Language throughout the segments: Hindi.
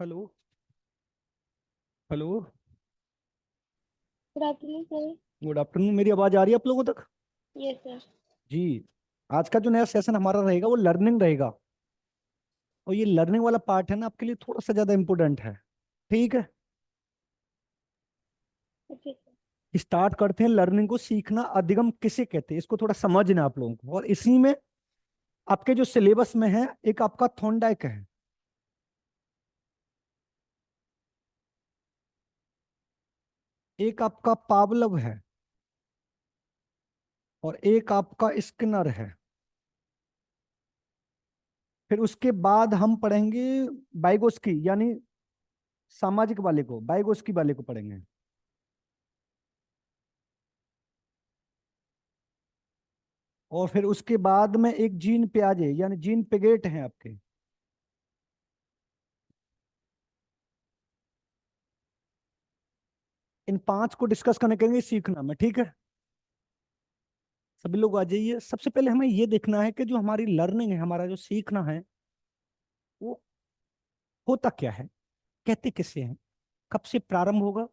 Hello. Hello. Good afternoon sir. Good afternoon. मेरी आवाज आ रही है आप लोगों तक? Yes sir. जी। आज का जो नया सेशन हमारा रहेगा वो लर्निंग रहेगा। और ये लर्निंग वाला पार्ट है ना, आपके लिए थोड़ा सा ज्यादा इंपॉर्टेंट है। ठीक है। Okay sir. स्टार्ट करते हैं। लर्निंग को सीखना अधिगम किसे कहते हैं, इसको थोड़ा समझना आप लोगों को। और इसी में आपके जो सिलेबस में है, एक आपका थॉर्नडाइक है, एक आपका पावलव है, और एक आपका स्किनर है। फिर उसके बाद हम पढ़ेंगे बाइगोस्की, यानी सामाजिक वाले को, बाइगोस्की वाले को पढ़ेंगे। और फिर उसके बाद में एक जीन पियाजे यानी जीन पिगेट हैं आपके। इन पांच को डिस्कस करने के लिए सीखना में, ठीक है। सभी लोग आ जाइए। सबसे पहले हमें ये देखना है कि जो हमारी लर्निंग है, हमारा जो सीखना है, वो होता क्या है, कहते किसे हैं, कब से प्रारंभ होगा,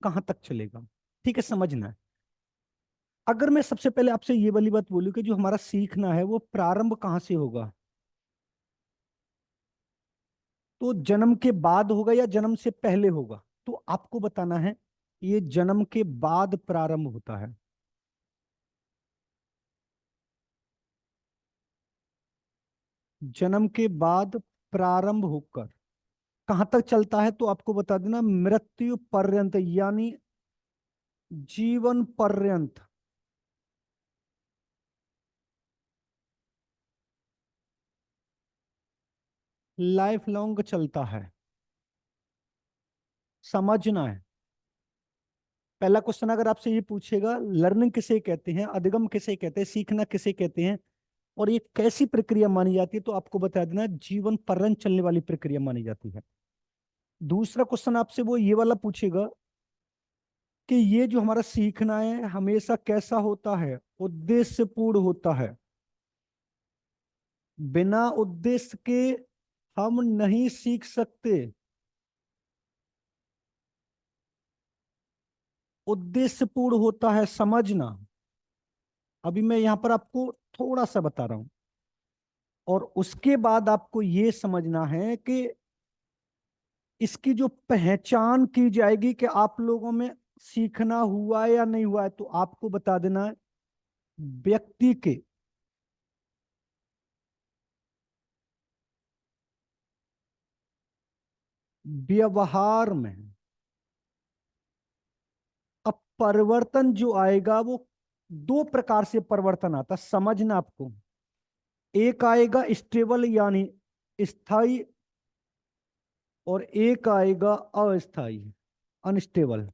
कहाँ तक चलेगा। ठीक है, समझना है। अगर मैं सबसे पहले आपसे ये वाली बात बोलूं कि जो हमारा सीखना है वो प्रारंभ कहाँ से होगा, तो जन्म के बाद होगा या जन्म से पहले होगा, तो आपको बताना है ये जन्म के बाद प्रारंभ होता है। जन्म के बाद प्रारंभ होकर कहां तक चलता है, तो आपको बता देना मृत्यु पर्यंत, यानी जीवन पर्यंत, लाइफ लॉन्ग चलता है। समझना है। पहला क्वेश्चन अगर आपसे ये पूछेगा लर्निंग किसे कहते हैं, अधिगम किसे कहते हैं, सीखना किसे कहते हैं, और ये कैसी प्रक्रिया मानी जाती है, तो आपको बता देना जीवन पर्यंत चलने वाली प्रक्रिया मानी जाती है। दूसरा क्वेश्चन आपसे वो ये वाला पूछेगा कि ये जो हमारा सीखना है हमेशा कैसा होता है, उद्देश्य पूर्ण होता है। बिना उद्देश्य के हम नहीं सीख सकते। उद्देश्य पूर्ण होता है, समझना। अभी मैं यहां पर आपको थोड़ा सा बता रहा हूं, और उसके बाद आपको ये समझना है कि इसकी जो पहचान की जाएगी कि आप लोगों में सीखना हुआ है या नहीं हुआ है, तो आपको बता देना है व्यक्ति के व्यवहार में। अब परिवर्तन जो आएगा वो दो प्रकार से परिवर्तन आता, समझना आपको। एक आएगा स्टेबल यानी स्थायी, और एक आएगा अस्थायी, अनस्टेबल।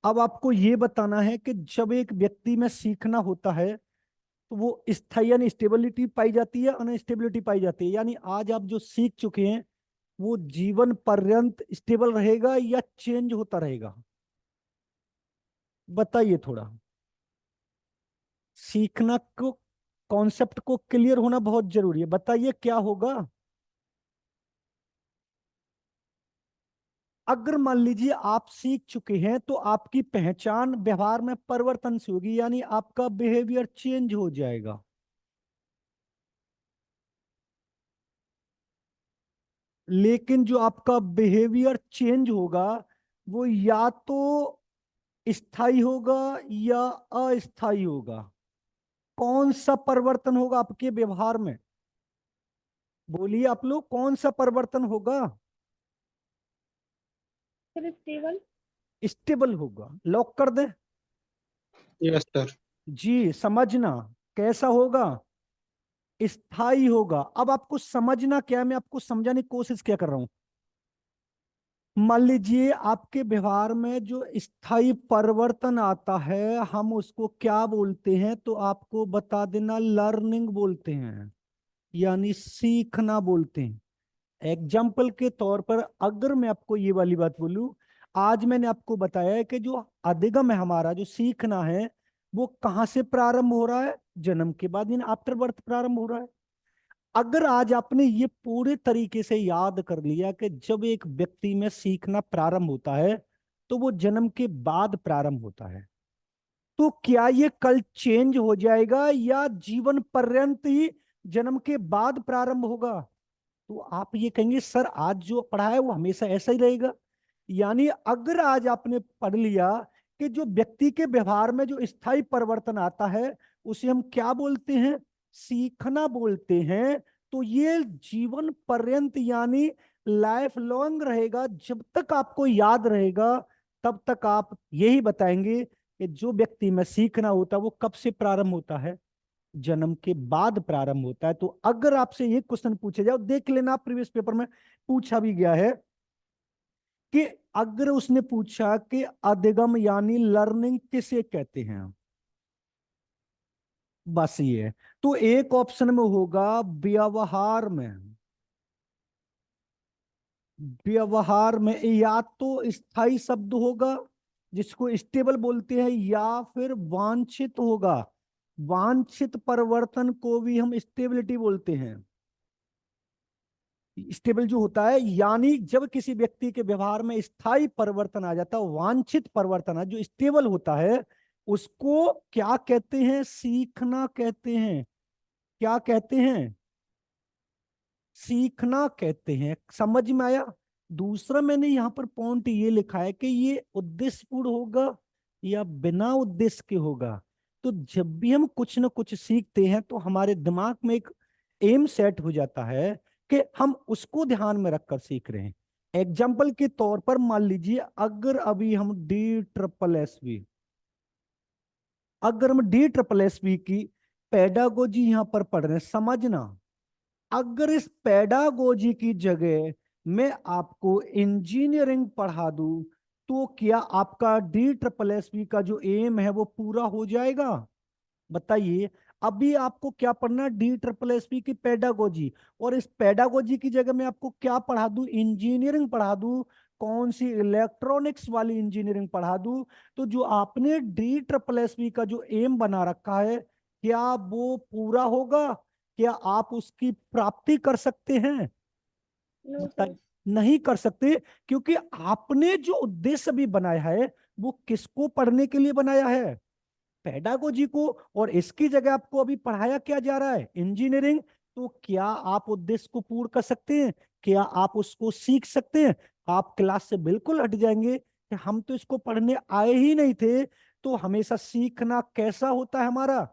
अब आपको ये बताना है कि जब एक व्यक्ति में सीखना होता है तो वो स्थायी यानी स्टेबिलिटी पाई जाती है, अनस्टेबिलिटी पाई जाती है। यानी आज आप जो सीख चुके हैं वो जीवन पर्यंत स्टेबल रहेगा या चेंज होता रहेगा, बताइए थोड़ा। सीखना को, कॉन्सेप्ट को क्लियर होना बहुत जरूरी है। बताइए क्या होगा। अगर मान लीजिए आप सीख चुके हैं तो आपकी पहचान व्यवहार में परिवर्तन से होगी, यानी आपका बिहेवियर चेंज हो जाएगा। लेकिन जो आपका बिहेवियर चेंज होगा वो या तो स्थायी होगा या अस्थायी होगा। कौन सा परिवर्तन होगा आपके व्यवहार में, बोलिए आप लोग, कौन सा परिवर्तन होगा? Sir stable. स्टेबल होगा। लॉक कर दे। Yes sir. जी, समझना कैसा होगा, स्थायी होगा। अब आपको समझना क्या है, मैं आपको समझाने की कोशिश क्या कर रहा हूं। मान लीजिए आपके व्यवहार में जो स्थायी परिवर्तन आता है हम उसको क्या बोलते हैं, तो आपको बता देना लर्निंग बोलते हैं, यानी सीखना बोलते हैं। एग्जाम्पल के तौर पर अगर मैं आपको ये वाली बात बोलूं, आज मैंने आपको बताया है कि जो अधिगम है हमारा, जो सीखना है, वो कहां से प्रारंभ हो रहा है, जन्म के बाद, यानी आफ्टर बर्थ प्रारंभ हो रहा है। अगर आज आपने ये पूरे तरीके से याद कर लिया कि जब एक व्यक्ति में सीखना प्रारंभ होता है तो वो जन्म के बाद प्रारंभ होता है, तो क्या ये कल चेंज हो जाएगा या जीवन पर्यंत ही जन्म के बाद प्रारंभ होगा? तो आप ये कहेंगे सर आज जो पढ़ा है वो हमेशा ऐसा ही रहेगा। यानी अगर आज आपने पढ़ लिया कि जो व्यक्ति के व्यवहार में जो स्थायी परिवर्तन आता है उसे हम क्या बोलते हैं, सीखना बोलते हैं, तो ये जीवन पर्यंत यानी लाइफ लॉन्ग रहेगा। जब तक आपको याद रहेगा तब तक आप यही बताएंगे कि जो व्यक्ति में सीखना होता है वो कब से प्रारंभ होता है, जन्म के बाद प्रारंभ होता है। तो अगर आपसे ये क्वेश्चन पूछे जाओ, देख लेना प्रीवियस पेपर में पूछा भी गया है कि अगर उसने पूछा कि अधिगम यानी लर्निंग किसे कहते हैं, बस ये है। तो एक ऑप्शन में होगा व्यवहार में, व्यवहार में या तो स्थायी शब्द होगा जिसको स्टेबल बोलते हैं, या फिर वांछित होगा। वांछित परिवर्तन को भी हम स्टेबिलिटी बोलते हैं। स्टेबल जो होता है यानी जब किसी व्यक्ति के व्यवहार में स्थायी परिवर्तन आ जाता है, वांछित परिवर्तन जो स्टेबल होता है, उसको क्या कहते हैं, सीखना कहते हैं। क्या कहते हैं, सीखना कहते हैं। समझ में आया? दूसरा मैंने यहां पर पॉइंट ये लिखा है कि ये उद्देश्यपूर्ण होगा या बिना उद्देश्य के होगा। तो जब भी हम कुछ ना कुछ सीखते हैं तो हमारे दिमाग में एक एम सेट हो जाता है कि हम उसको ध्यान में रखकर सीख रहे हैं। एग्जाम्पल के तौर पर मान लीजिए अगर अभी हम DSSB, अगर हम DSSB की पेडागोजी यहां पर पढ़ रहे हैं, समझना, अगर इस पेडागोजी की जगह मैं आपको इंजीनियरिंग पढ़ा दूं तो क्या आपका DSSB का जो एम है वो पूरा हो जाएगा? बताइए। अभी आपको क्या पढ़ना, DSSB की पेडागोजी, और इस पेडागोजी की जगह मैं आपको क्या पढ़ा दूं, इंजीनियरिंग पढ़ा दूं। कौन सी, इलेक्ट्रॉनिक्स वाली इंजीनियरिंग पढ़ा दूं। तो जो आपने DSSB का जो एम बना रखा है क्या वो पूरा होगा? क्या आप उसकी प्राप्ति कर सकते हैं? No sir. बताइए। नहीं कर सकते, क्योंकि आपने जो उद्देश्य भी बनाया है वो किसको पढ़ने के लिए बनाया है, पेडागोजी को। और इसकी जगह आपको अभी पढ़ाया क्या जा रहा है, इंजीनियरिंग। तो क्या आप उद्देश्य को पूर्ण कर सकते हैं? क्या आप उसको सीख सकते हैं? आप क्लास से बिल्कुल हट जाएंगे कि हम तो इसको पढ़ने आए ही नहीं थे। तो हमेशा सीखना कैसा होता है हमारा,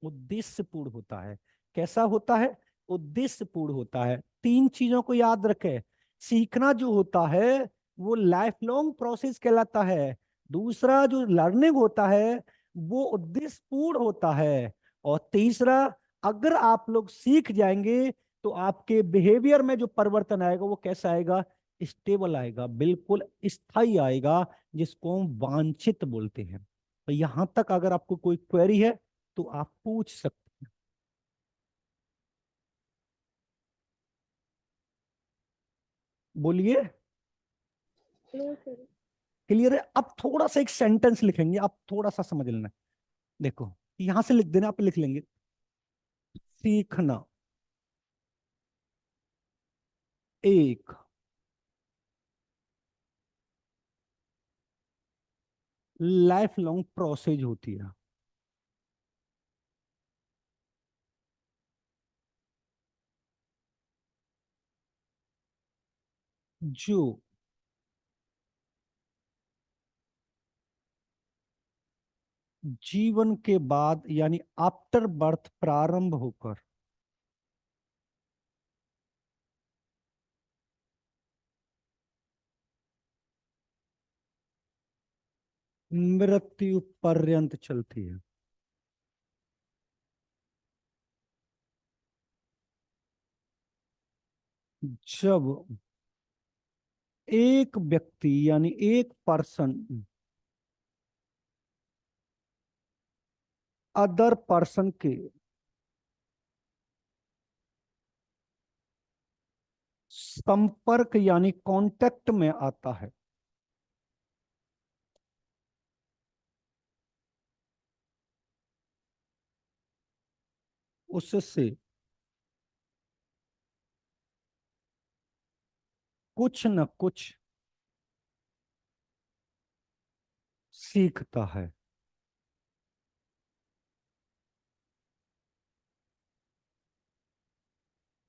उद्देश्य पूर्ण होता है। कैसा होता है, उद्देश्य पूर्ण होता है। तीन चीजों को याद रखें। सीखना जो होता है वो लाइफ लॉन्ग प्रोसेस कहलाता है। दूसरा जो लर्निंग होता है वो उद्देश्य पूर्ण होता है। और तीसरा, अगर आप लोग सीख जाएंगे तो आपके बिहेवियर में जो परिवर्तन आएगा वो कैसा आएगा, स्टेबल आएगा, बिल्कुल स्थायी आएगा, जिसको हम वांछित बोलते हैं। तो यहां तक अगर आपको कोई क्वेरी है तो आप पूछ सकते हैं। बोलिए। No sir. क्लियर है? अब थोड़ा सा एक सेंटेंस लिखेंगे, आप थोड़ा सा समझ लेना। देखो, यहां से लिख देना, आप लिख लेंगे सीखना एक लाइफ लॉन्ग प्रोसेस होती है। जो जीवन के बाद यानी आफ्टर बर्थ प्रारंभ होकर मृत्यु पर्यंत चलती है। जब एक व्यक्ति यानी एक पर्सन अदर पर्सन के संपर्क यानी कांटेक्ट में आता है, उससे कुछ न कुछ सीखता है।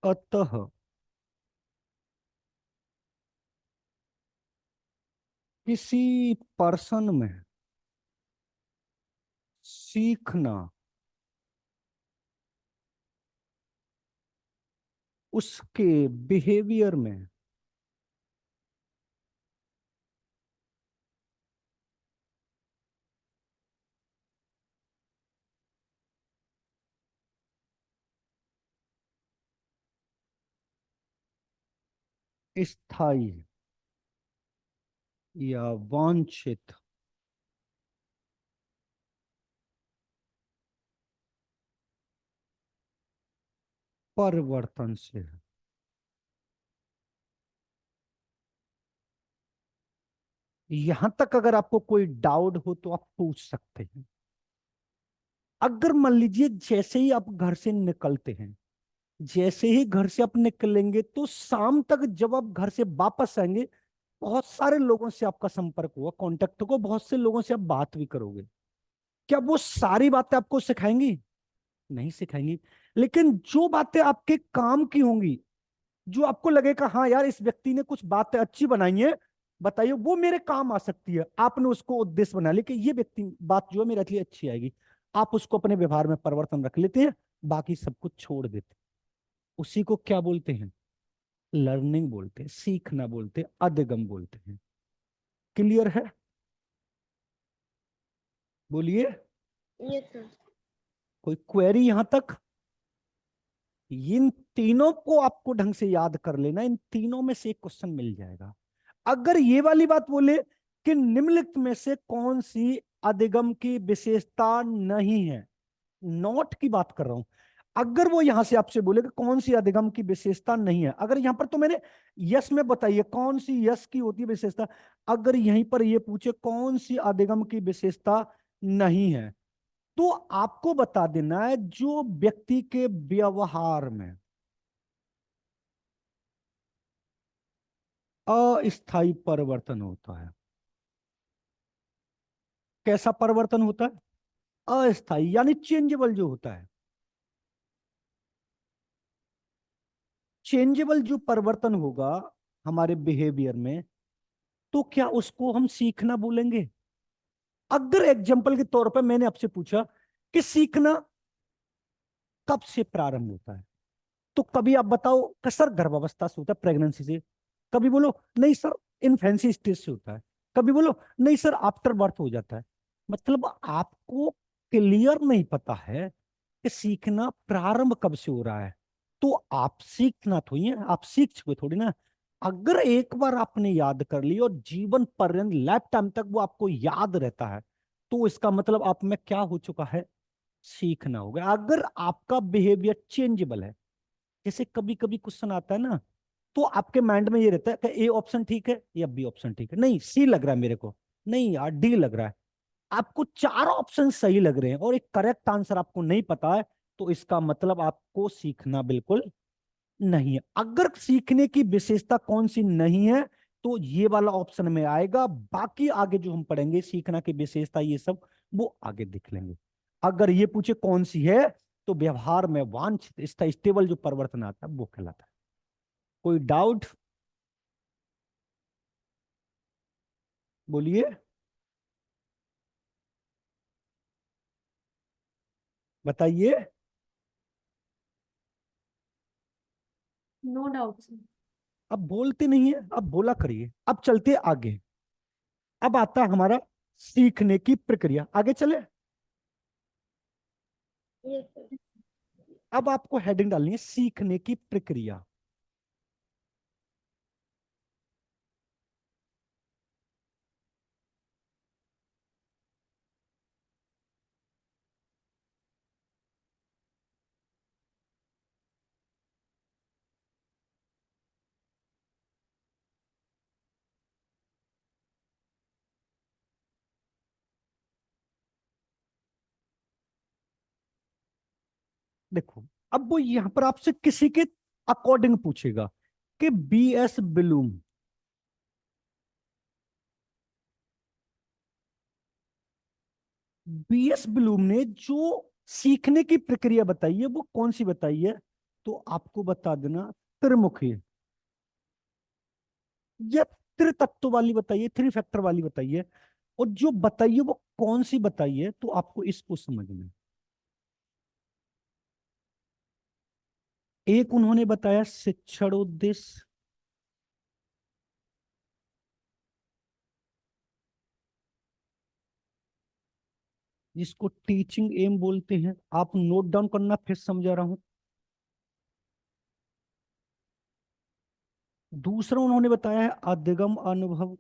अतः किसी पर्सन में सीखना उसके बिहेवियर में स्थायी या वांछित परिवर्तन से है। यहां तक अगर आपको कोई डाउट हो तो आप पूछ सकते हैं। अगर मान लीजिए जैसे ही आप घर से निकलते हैं, जैसे ही घर से आप निकलेंगे तो शाम तक जब आप घर से वापस आएंगे, बहुत सारे लोगों से आपका संपर्क हुआ, कांटेक्ट को, बहुत से लोगों से आप बात भी करोगे। क्या वो सारी बातें आपको सिखाएंगी? नहीं सिखाएंगी। लेकिन जो बातें आपके काम की होंगी, जो आपको लगेगा हाँ यार इस व्यक्ति ने कुछ बातें अच्छी बनाई है, बताइए वो मेरे काम आ सकती है, आपने उसको उद्देश्य बना लिया कि ये व्यक्ति बात जो है मेरे लिए अच्छी आएगी, आप उसको अपने व्यवहार में परिवर्तन रख लेते हैं, बाकी सब कुछ छोड़ देते हैं। उसी को क्या बोलते हैं? लर्निंग बोलते हैं, सीखना बोलते हैं, अधिगम बोलते हैं। क्लियर है? बोलिए। Yes sir. कोई क्वेरी यहां तक? इन तीनों को आपको ढंग से याद कर लेना, इन तीनों में से एक क्वेश्चन मिल जाएगा। अगर ये वाली बात बोले कि निम्नलिखित में से कौन सी अधिगम की विशेषता नहीं है, नॉट की बात कर रहा हूं, अगर वो यहां से आपसे बोले कि कौन सी अधिगम की विशेषता नहीं है, अगर यहां पर तो मैंने यस में बताइए कौन सी यस की होती है विशेषता, अगर यहीं पर ये पूछे कौन सी अधिगम की विशेषता नहीं है, तो आपको बता देना है जो व्यक्ति के व्यवहार में अस्थायी परिवर्तन होता है। कैसा परिवर्तन होता है? अस्थायी यानी चेंजेबल जो होता है। चेंजेबल जो परिवर्तन होगा हमारे बिहेवियर में, तो क्या उसको हम सीखना बोलेंगे? अगर एग्जाम्पल के तौर पर मैंने आपसे पूछा कि सीखना कब से प्रारंभ होता है, तो कभी आप बताओ कि सर गर्भावस्था से होता है, प्रेगनेंसी से। कभी बोलो नहीं सर इन्फेंसी स्टेज से होता है। कभी बोलो नहीं सर आफ्टर बर्थ हो जाता है। मतलब आपको क्लियर नहीं पता है कि सीखना प्रारंभ कब से हो रहा है। तो आप सीखना थोड़ी है, आप सीख चुके थोड़ी ना। अगर एक बार आपने याद कर ली और जीवन पर्यंत लाइफ टाइम तक वो आपको याद रहता है, तो इसका मतलब आप में क्या हो चुका है? सीखना हो गया। अगर आपका बिहेवियर चेंजेबल है, जैसे कभी कभी क्वेश्चन आता है ना, तो आपके माइंड में ये रहता है कि ए ऑप्शन ठीक है या बी ऑप्शन ठीक है, नहीं सी लग रहा है मेरे को, नहीं यार डी लग रहा है। आपको चार ऑप्शन सही लग रहे हैं और एक करेक्ट आंसर आपको नहीं पता है, तो इसका मतलब आपको सीखना बिल्कुल नहीं है। अगर सीखने की विशेषता कौन सी नहीं है, तो ये वाला ऑप्शन में आएगा। बाकी आगे जो हम पढ़ेंगे सीखना की विशेषता ये सब, वो आगे देख लेंगे। अगर ये पूछे कौन सी है, तो व्यवहार में वांछित स्टेबल जो परिवर्तन आता है वो कहलाता है। कोई डाउट? बोलिए। बताइए। No doubt sir. अब बोलते नहीं है, अब बोला करिए। अब चलते आगे। अब आता है हमारा सीखने की प्रक्रिया। आगे चले। Yes sir. अब आपको हेडिंग डालनी है सीखने की प्रक्रिया। देखो, अब वो यहां पर आपसे किसी के अकॉर्डिंग पूछेगा कि B S Bloom BS Bloom ने जो सीखने की प्रक्रिया बताई है वो कौन सी बताई है? तो आपको बता देना, त्रिमुखी या त्रितत्व वाली बताइए, थ्री फैक्टर वाली बताइए। और जो बताइए वो कौन सी बताइए, तो आपको इसको समझना है। एक उन्होंने बताया शिक्षण उद्देश्य, जिसको टीचिंग एम बोलते हैं। आप नोट डाउन करना, फिर समझा रहा हूं। दूसरा उन्होंने बताया है अधिगम अनुभव,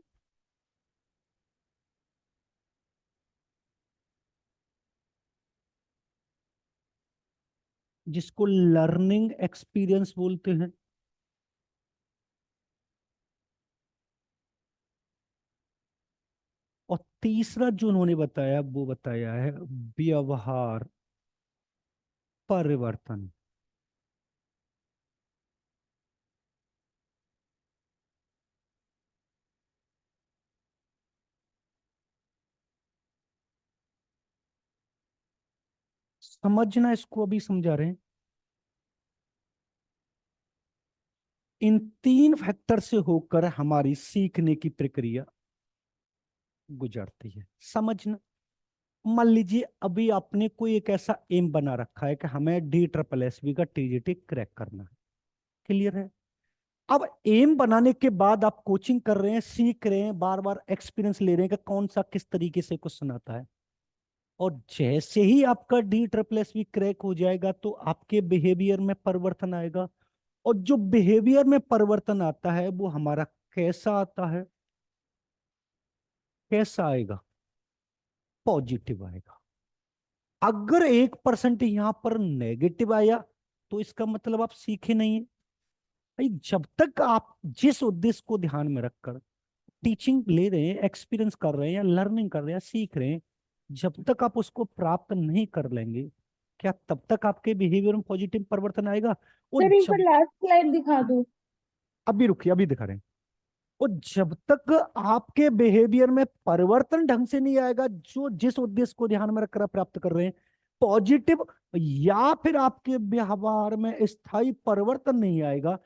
जिसको लर्निंग एक्सपीरियंस बोलते हैं। और तीसरा जो उन्होंने बताया वो बताया है व्यवहार परिवर्तन। समझना, इसको अभी समझा रहे हैं। इन तीन फैक्टर से होकर हमारी सीखने की प्रक्रिया गुजरती है। समझना। मान लीजिए अभी आपने कोई एक ऐसा एम बना रखा है कि हमें DSSB का TGT क्रैक करना है। क्लियर है? अब एम बनाने के बाद आप कोचिंग कर रहे हैं, सीख रहे हैं, बार बार एक्सपीरियंस ले रहे हैं कि कौन सा किस तरीके से क्वेश्चन आता है। और जैसे ही आपका DSSB क्रैक हो जाएगा तो आपके बिहेवियर में परिवर्तन आएगा। और जो बिहेवियर में परिवर्तन आता है वो हमारा कैसा आता है? कैसा आएगा? पॉजिटिव आएगा। अगर 1% यहां पर नेगेटिव आया तो इसका मतलब आप सीखे नहीं है। भाई, जब तक आप जिस उद्देश्य को ध्यान में रखकर टीचिंग ले रहे हैं, एक्सपीरियंस कर रहे हैं या लर्निंग कर रहे हैं, सीख रहे हैं, जब तक आप उसको प्राप्त नहीं कर लेंगे, क्या तब तक आपके बिहेवियर में पॉजिटिव परिवर्तन आएगा? और सर एक बार जब, लास्ट स्लाइड दिखा दो। अभी रुकिए, अभी दिखा रहे हैं। और जब तक आपके बिहेवियर में परिवर्तन ढंग से नहीं आएगा, जो जिस उद्देश्य को ध्यान में रखकर आप प्राप्त कर रहे हैं, पॉजिटिव, या फिर आपके व्यवहार में स्थायी परिवर्तन नहीं आएगा,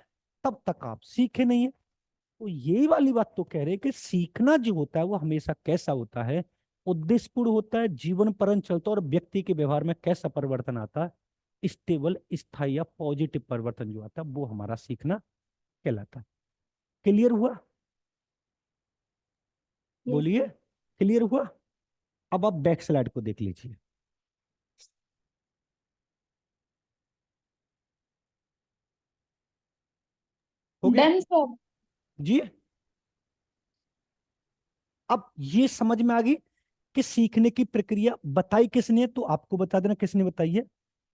तब तक आप सीखे नहीं है। तो यही वाली बात तो कह रहे हैं कि सीखना जो होता है वो हमेशा कैसा होता है? उद्देश्यपूर्ण होता है, जीवन परन चलता है, और व्यक्ति के व्यवहार में कैसा परिवर्तन आता है? स्टेबल, स्थायी या पॉजिटिव परिवर्तन जो आता है वो हमारा सीखना कहलाता है। क्लियर हुआ? यस बोलिए, सर। क्लियर हुआ? अब आप बैक स्लाइड को देख लीजिए। हो गया डन सर। जी? अब ये समझ में आ गई कि सीखने की प्रक्रिया बताई किसने? तो आपको बता देना किसने बताई है।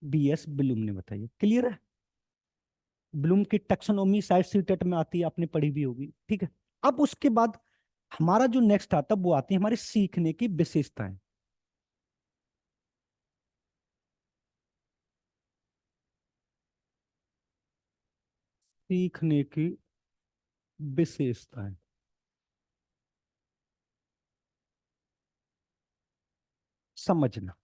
बीएस ब्लूम ने बताई है। क्लियर है? ब्लूम की टैक्सोनॉमी शायद सीटेट में आती है, आपने पढ़ी भी होगी। ठीक है। अब उसके बाद हमारा जो नेक्स्ट आता है वो आती है हमारी सीखने की विशेषताएं। सीखने की विशेषताएं समझना।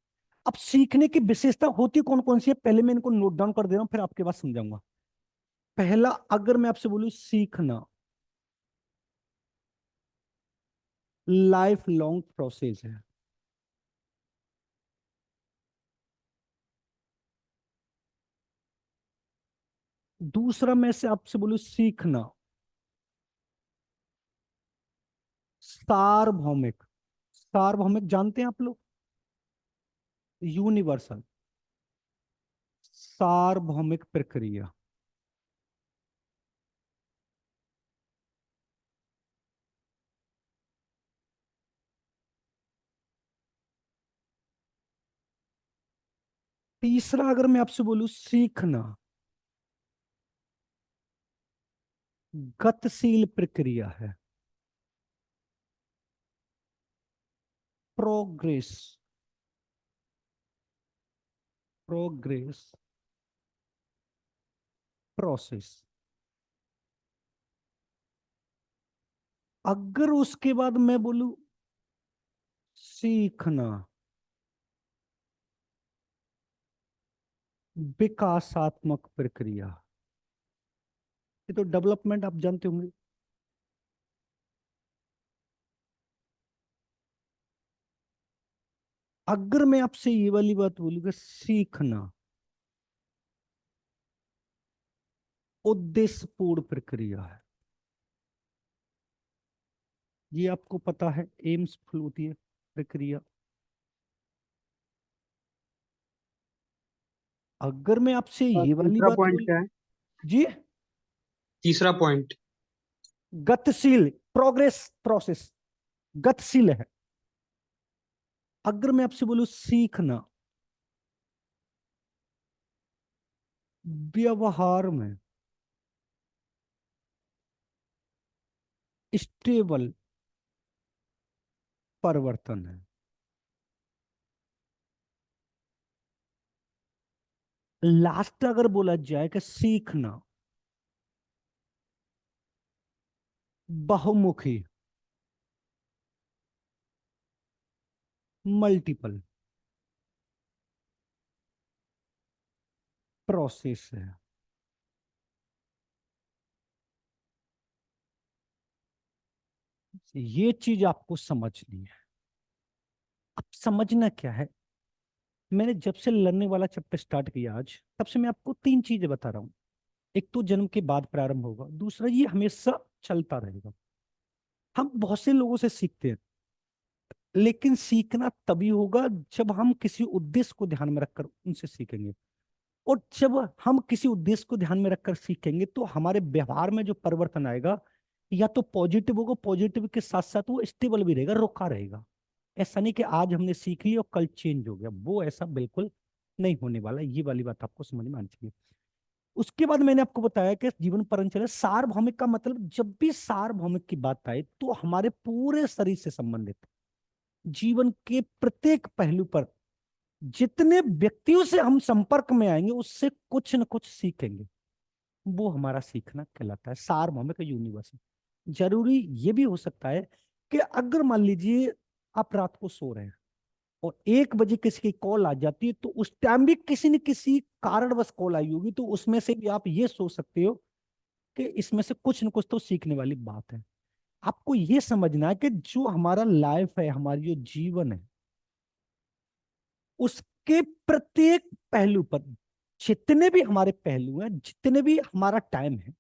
अब सीखने की विशेषता होती कौन कौन सी है, पहले मैं इनको नोट डाउन कर दे रहा हूं, फिर आपके पास समझाऊंगा। पहला, अगर मैं आपसे बोलूं सीखना लाइफ लॉन्ग प्रोसेस है। दूसरा, मैं से आपसे बोलूं सीखना सार्वभौमिक। सार्वभौमिक जानते हैं आप लोग? यूनिवर्सल, सार्वभौमिक प्रक्रिया। तीसरा, अगर मैं आपसे बोलूं सीखना गतिशील प्रक्रिया है। Progress, progress process. अगर उसके बाद मैं बोलूं सीखना विकासात्मक प्रक्रिया, ये तो डेवलपमेंट आप जानते होंगे। अगर मैं आपसे ये वाली बात बोलूंगा, सीखना उद्देश्यपूर्ण प्रक्रिया है, ये आपको पता है, एम्सफुल होती है प्रक्रिया। अगर मैं आपसे और ये वाली तीसरा बात पॉइंट बोल, क्या है? जी, तीसरा पॉइंट। गतिशील, प्रोग्रेस, प्रोसेस, गतिशील है। अगर मैं आपसे बोलूं सीखना व्यवहार में स्टेबल परिवर्तन है। लास्ट अगर बोला जाए कि सीखना बहुमुखी, मल्टीपल प्रोसेस है। ये चीज आपको समझनी है। अब समझना क्या है, मैंने जब से लर्निंग वाला चैप्टर स्टार्ट किया आज, तब से मैं आपको तीन चीजें बता रहा हूं। एक तो जन्म के बाद प्रारंभ होगा, दूसरा ये हमेशा चलता रहेगा। हम बहुत से लोगों से सीखते हैं, लेकिन सीखना तभी होगा जब हम किसी उद्देश्य को ध्यान में रखकर उनसे सीखेंगे। और जब हम किसी उद्देश्य को ध्यान में रखकर सीखेंगे तो हमारे व्यवहार में जो परिवर्तन आएगा, या तो पॉजिटिव होगा, पॉजिटिव के साथ साथ वो स्टेबल भी रहेगा, रुका रहेगा। ऐसा नहीं कि आज हमने सीख लिया और कल चेंज हो गया, वो ऐसा बिल्कुल नहीं होने वाला। ये वाली बात आपको समझ में आनी चाहिए। उसके बाद मैंने आपको बताया कि जीवन परंचल सार्वभौमिक का मतलब, जब भी सार्वभौमिक की बात आए तो हमारे पूरे शरीर से संबंधित, जीवन के प्रत्येक पहलू पर जितने व्यक्तियों से हम संपर्क में आएंगे उससे कुछ न कुछ सीखेंगे, वो हमारा सीखना कहलाता है सार्वभौमिक यूनिवर्सल। जरूरी ये भी हो सकता है कि अगर मान लीजिए आप रात को सो रहे हैं और 1 बजे किसी की कॉल आ जाती है, तो उस टाइम भी किसी न किसी कारणवश कॉल आई होगी, तो उसमें से भी आप ये सोच सकते हो कि इसमें से कुछ न कुछ तो सीखने वाली बात है। आपको ये समझना है कि जो हमारा लाइफ है, हमारी जो जीवन है, उसके प्रत्येक पहलू पर, जितने भी हमारे पहलू हैं, जितने भी हमारा टाइम है,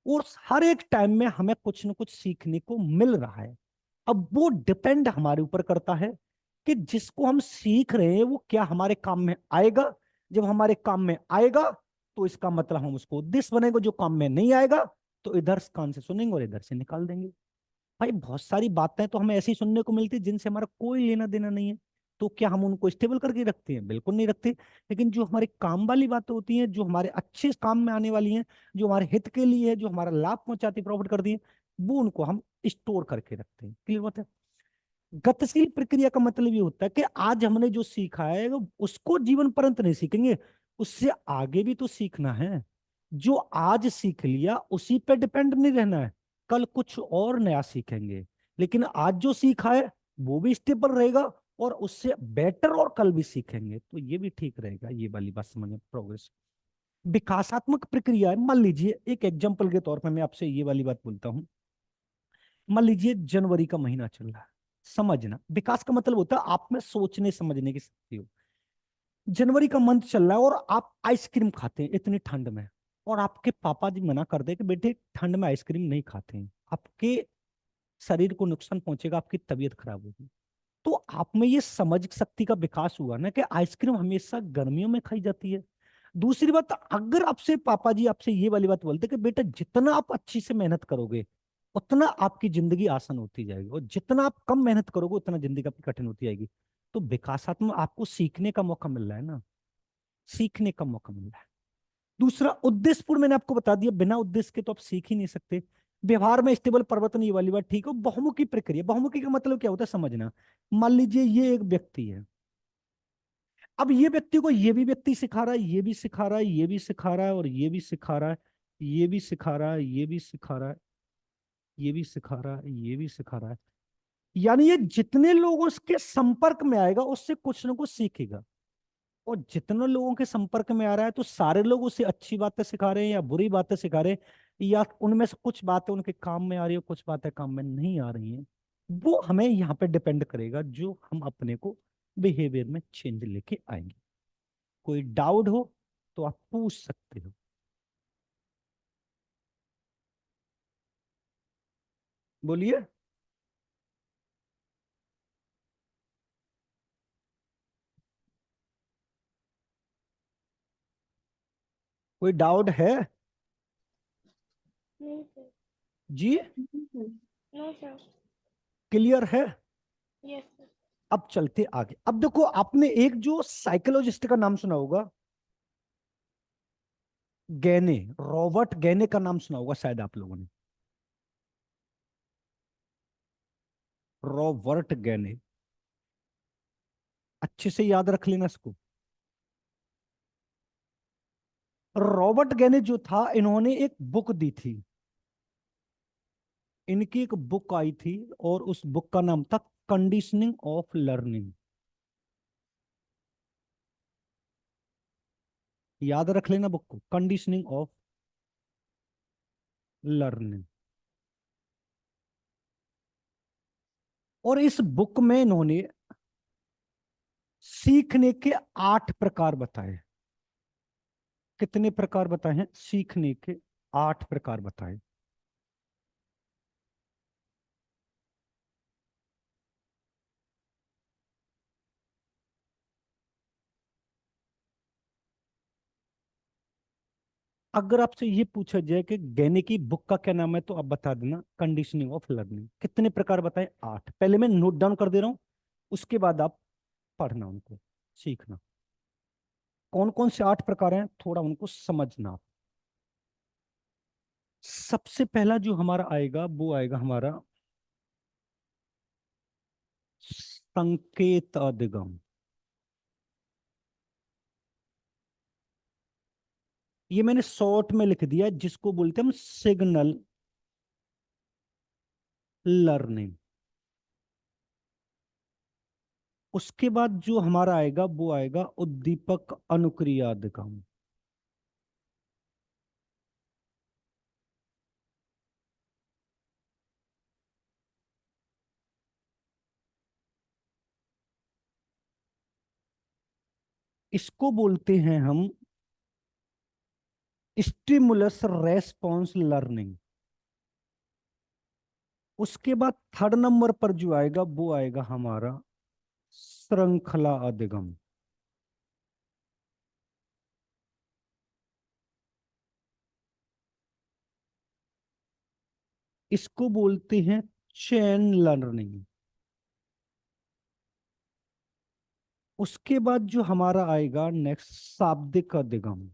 उस हर एक टाइम में हमें कुछ न कुछ सीखने को मिल रहा है। अब वो डिपेंड हमारे ऊपर करता है कि जिसको हम सीख रहे हैं वो क्या हमारे काम में आएगा। जब हमारे काम में आएगा तो इसका मतलब हम उसको उद्देश्य बनेगा, जो काम में नहीं आएगा तो इधर कान से सुनेंगे और इधर से निकाल देंगे। भाई बहुत सारी बातें तो हमें ऐसी सुनने को मिलती है जिनसे हमारा कोई लेना देना नहीं है, तो क्या हम उनको स्टेबल करके रखते हैं? बिल्कुल नहीं रखते। लेकिन जो हमारे काम वाली बातें होती हैं, जो हमारे अच्छे काम में आने वाली हैं, जो हमारे हित के लिए है, जो हमारा लाभ पहुंचाती, प्रॉफिट करती है, वो उनको हम स्टोर करके रखते हैं। क्लियर बात है? गतिशील प्रक्रिया का मतलब ये होता है कि आज हमने जो सीखा है उसको जीवन पर्यंत नहीं सीखेंगे, उससे आगे भी तो सीखना है। जो आज सीख लिया उसी पे डिपेंड नहीं रहना है, कल कुछ और नया सीखेंगे, लेकिन आज जो सीखा है वो भी स्टेबल रहेगा, और उससे बेटर और कल भी सीखेंगे, तो ये भी ठीक रहेगा। ये वाली बात समझ, प्रोग्रेस विकासात्मक प्रक्रिया है। मान लीजिए एक एग्जांपल के तौर पे मैं आपसे ये वाली बात बोलता हूँ। मान लीजिए जनवरी का महीना चल रहा है। समझना, विकास का मतलब होता है आप में सोचने समझने की शक्ति हो। जनवरी का मंथ चल रहा है और आप आइसक्रीम खाते हैं इतनी ठंड में, और आपके पापा जी मना कर दे कि बेटे ठंड में आइसक्रीम नहीं खाते हैं, आपके शरीर को नुकसान पहुंचेगा, आपकी तबीयत खराब होगी। तो आप में ये समझ शक्ति का विकास हुआ ना कि आइसक्रीम हमेशा गर्मियों में खाई जाती है। दूसरी बात, अगर आपसे पापा जी आपसे ये वाली बात बोलते कि बेटा जितना आप अच्छी से मेहनत करोगे उतना आपकी जिंदगी आसान होती जाएगी, और जितना आप कम मेहनत करोगे उतना जिंदगी आपकी कठिन होती जाएगी, तो विकासात्मक आपको सीखने का मौका मिल रहा है ना, सीखने का मौका मिल रहा है। दूसरा उद्देश्यपूर्ण, मैंने आपको बता दिया, बिना उद्देश्य के तो आप सीख ही नहीं सकते। व्यवहार में स्टेबल परिवर्तन, ये वाली बात ठीक है। बहुमुखी प्रक्रिया, बहुमुखी का मतलब क्या होता है समझना। मान लीजिए ये एक व्यक्ति है, अब ये व्यक्ति को ये भी व्यक्ति सिखा रहा है, ये भी सिखा रहा है, ये भी सिखा रहा है, और ये भी सिखा रहा है, ये भी सिखा रहा है, ये भी सिखा रहा है, ये भी सिखा रहा है, ये भी सिखा रहा है। यानी ये जितने लोग उसके संपर्क में आएगा उससे कुछ ना कुछ सीखेगा। और जितने लोगों के संपर्क में आ रहा है तो सारे लोग उसे अच्छी बातें सिखा रहे हैं या बुरी बातें सिखा रहे हैं, या उनमें से कुछ बातें उनके काम में आ रही है, कुछ बातें काम में नहीं आ रही हैं, वो हमें यहाँ पे डिपेंड करेगा, जो हम अपने को बिहेवियर में चेंज लेके आएंगे। कोई डाउट हो तो आप पूछ सकते हो। बोलिए। कोई डाउट है? नहीं सर। जी। No sir. क्लियर है? Yes sir. अब चलते आगे। अब देखो, आपने एक जो साइकोलॉजिस्ट का नाम सुना होगा, गैने, रॉबर्ट गैने का नाम सुना होगा शायद आप लोगों ने। रॉबर्ट गैने, अच्छे से याद रख लेना इसको। रॉबर्ट गैने जो था, इन्होंने एक बुक दी थी। इनकी एक बुक आई थी और उस बुक का नाम था कंडीशनिंग ऑफ लर्निंग। याद रख लेना बुक को, कंडीशनिंग ऑफ लर्निंग। और इस बुक में इन्होंने सीखने के 8 प्रकार बताए। कितने प्रकार बताए हैं? सीखने के 8 प्रकार बताए। अगर आपसे ये पूछा जाए कि गैने की बुक का क्या नाम है, तो आप बता देना कंडीशनिंग ऑफ लर्निंग। कितने प्रकार बताए? 8। पहले मैं नोट डाउन कर दे रहा हूं, उसके बाद आप पढ़ना उनको, सीखना। कौन कौन से 8 प्रकार हैं, थोड़ा उनको समझना। सबसे पहला जो हमारा आएगा वो आएगा हमारा संकेत अधिगम। ये मैंने शॉर्ट में लिख दिया, जिसको बोलते हैं हम सिग्नल लर्निंग। उसके बाद जो हमारा आएगा वो आएगा उद्दीपक अनुक्रिया अधिगम। इसको बोलते हैं हम स्टिमुलस रेस्पॉन्स लर्निंग। उसके बाद थर्ड नंबर पर जो आएगा वो आएगा हमारा श्रृंखला अधिगम। इसको बोलते हैं चेन लर्निंग। उसके बाद जो हमारा आएगा नेक्स्ट शाब्दिक अधिगम।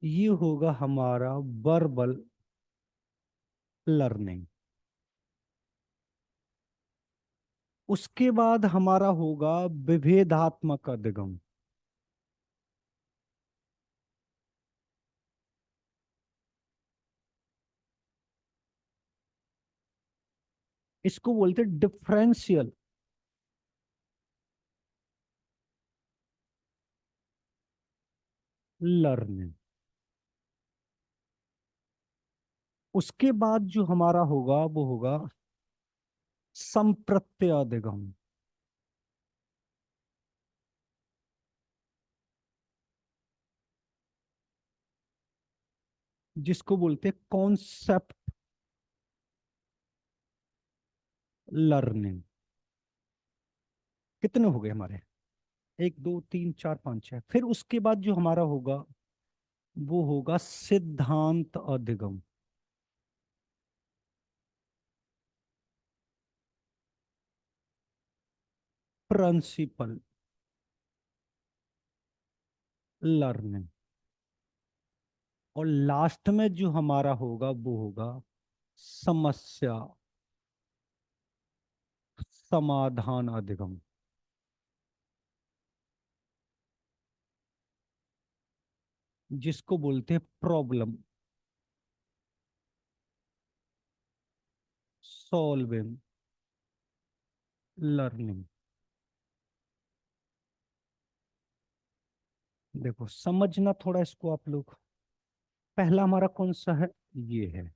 ये होगा हमारा वर्बल लर्निंग। उसके बाद हमारा होगा विभेदात्मक अधिगम। इसको बोलते हैं डिफरेंशियल लर्निंग। उसके बाद जो हमारा होगा वो होगा संप्रत्य अधिगम। जिसको बोलते हैं कॉन्सेप्ट लर्निंग। कितने हो गए हमारे? 1 2 3 4 5 6। फिर उसके बाद जो हमारा होगा वो होगा सिद्धांत अधिगम। Principal learning. और लास्ट में जो हमारा होगा वो होगा समस्या समाधान अधिगम। जिसको बोलते हैं प्रॉब्लम सॉल्विंग, लर्निंग। देखो समझना थोड़ा इसको आप लोग। पहला हमारा कौन सा है, ये है।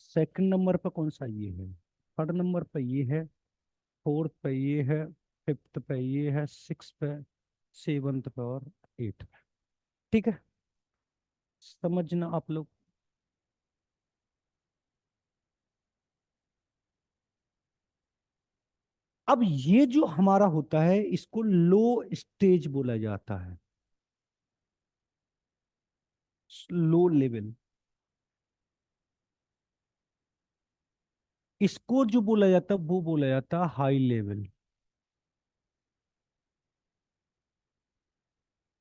सेकंड नंबर पे कौन सा, ये है। थर्ड नंबर पे ये है। फोर्थ पे ये है। फिफ्थ पे ये है। सिक्स पे, सेवंथ पे और एट पे। ठीक है, समझना आप लोग। अब ये जो हमारा होता है इसको लो स्टेज बोला जाता है, लो लेवल। इसको जो बोला जाता है वो बोला जाता है हाई लेवल।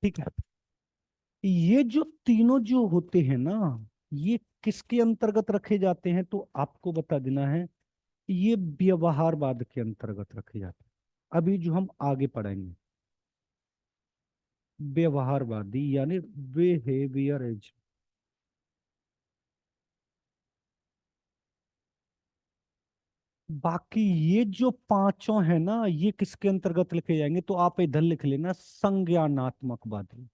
ठीक है, ये जो तीनों जो होते हैं ना, ये किसके अंतर्गत रखे जाते हैं तो आपको बता देना है। ये व्यवहारवाद के अंतर्गत रखे जाते हैं, अभी जो हम आगे पढ़ेंगे। व्यवहारवादी यानी बिहेवियरिज्म। बाकी ये जो पांचों है ना, ये किसके अंतर्गत लिखे जाएंगे तो आप इधर लिख लेना, संज्ञानात्मकवादी।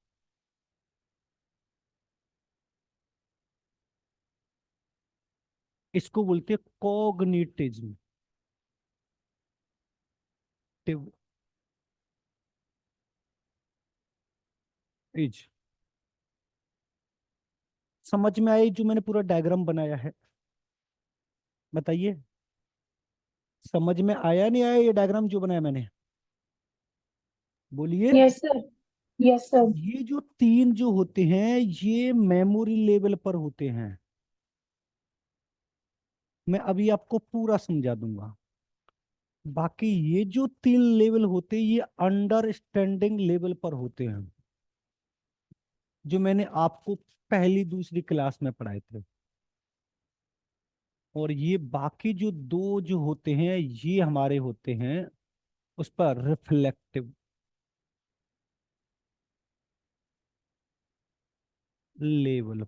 इसको बोलते हैं कॉग्निटिज्म। इज, समझ में आई जो मैंने पूरा डायग्राम बनाया है, बताइए। समझ में आया नहीं आया ये डायग्राम जो बनाया मैंने, बोलिए। Yes, sir. Yes, sir. ये जो तीन जो होते हैं ये मेमोरी लेवल पर होते हैं। मैं अभी आपको पूरा समझा दूंगा। बाकी ये जो तीन लेवल होते हैं ये अंडरस्टैंडिंग लेवल पर होते हैं, जो मैंने आपको पहली दूसरी क्लास में पढ़ाए थे। और ये बाकी जो दो जो होते हैं ये हमारे होते हैं उस पर रिफ्लेक्टिव लेवल।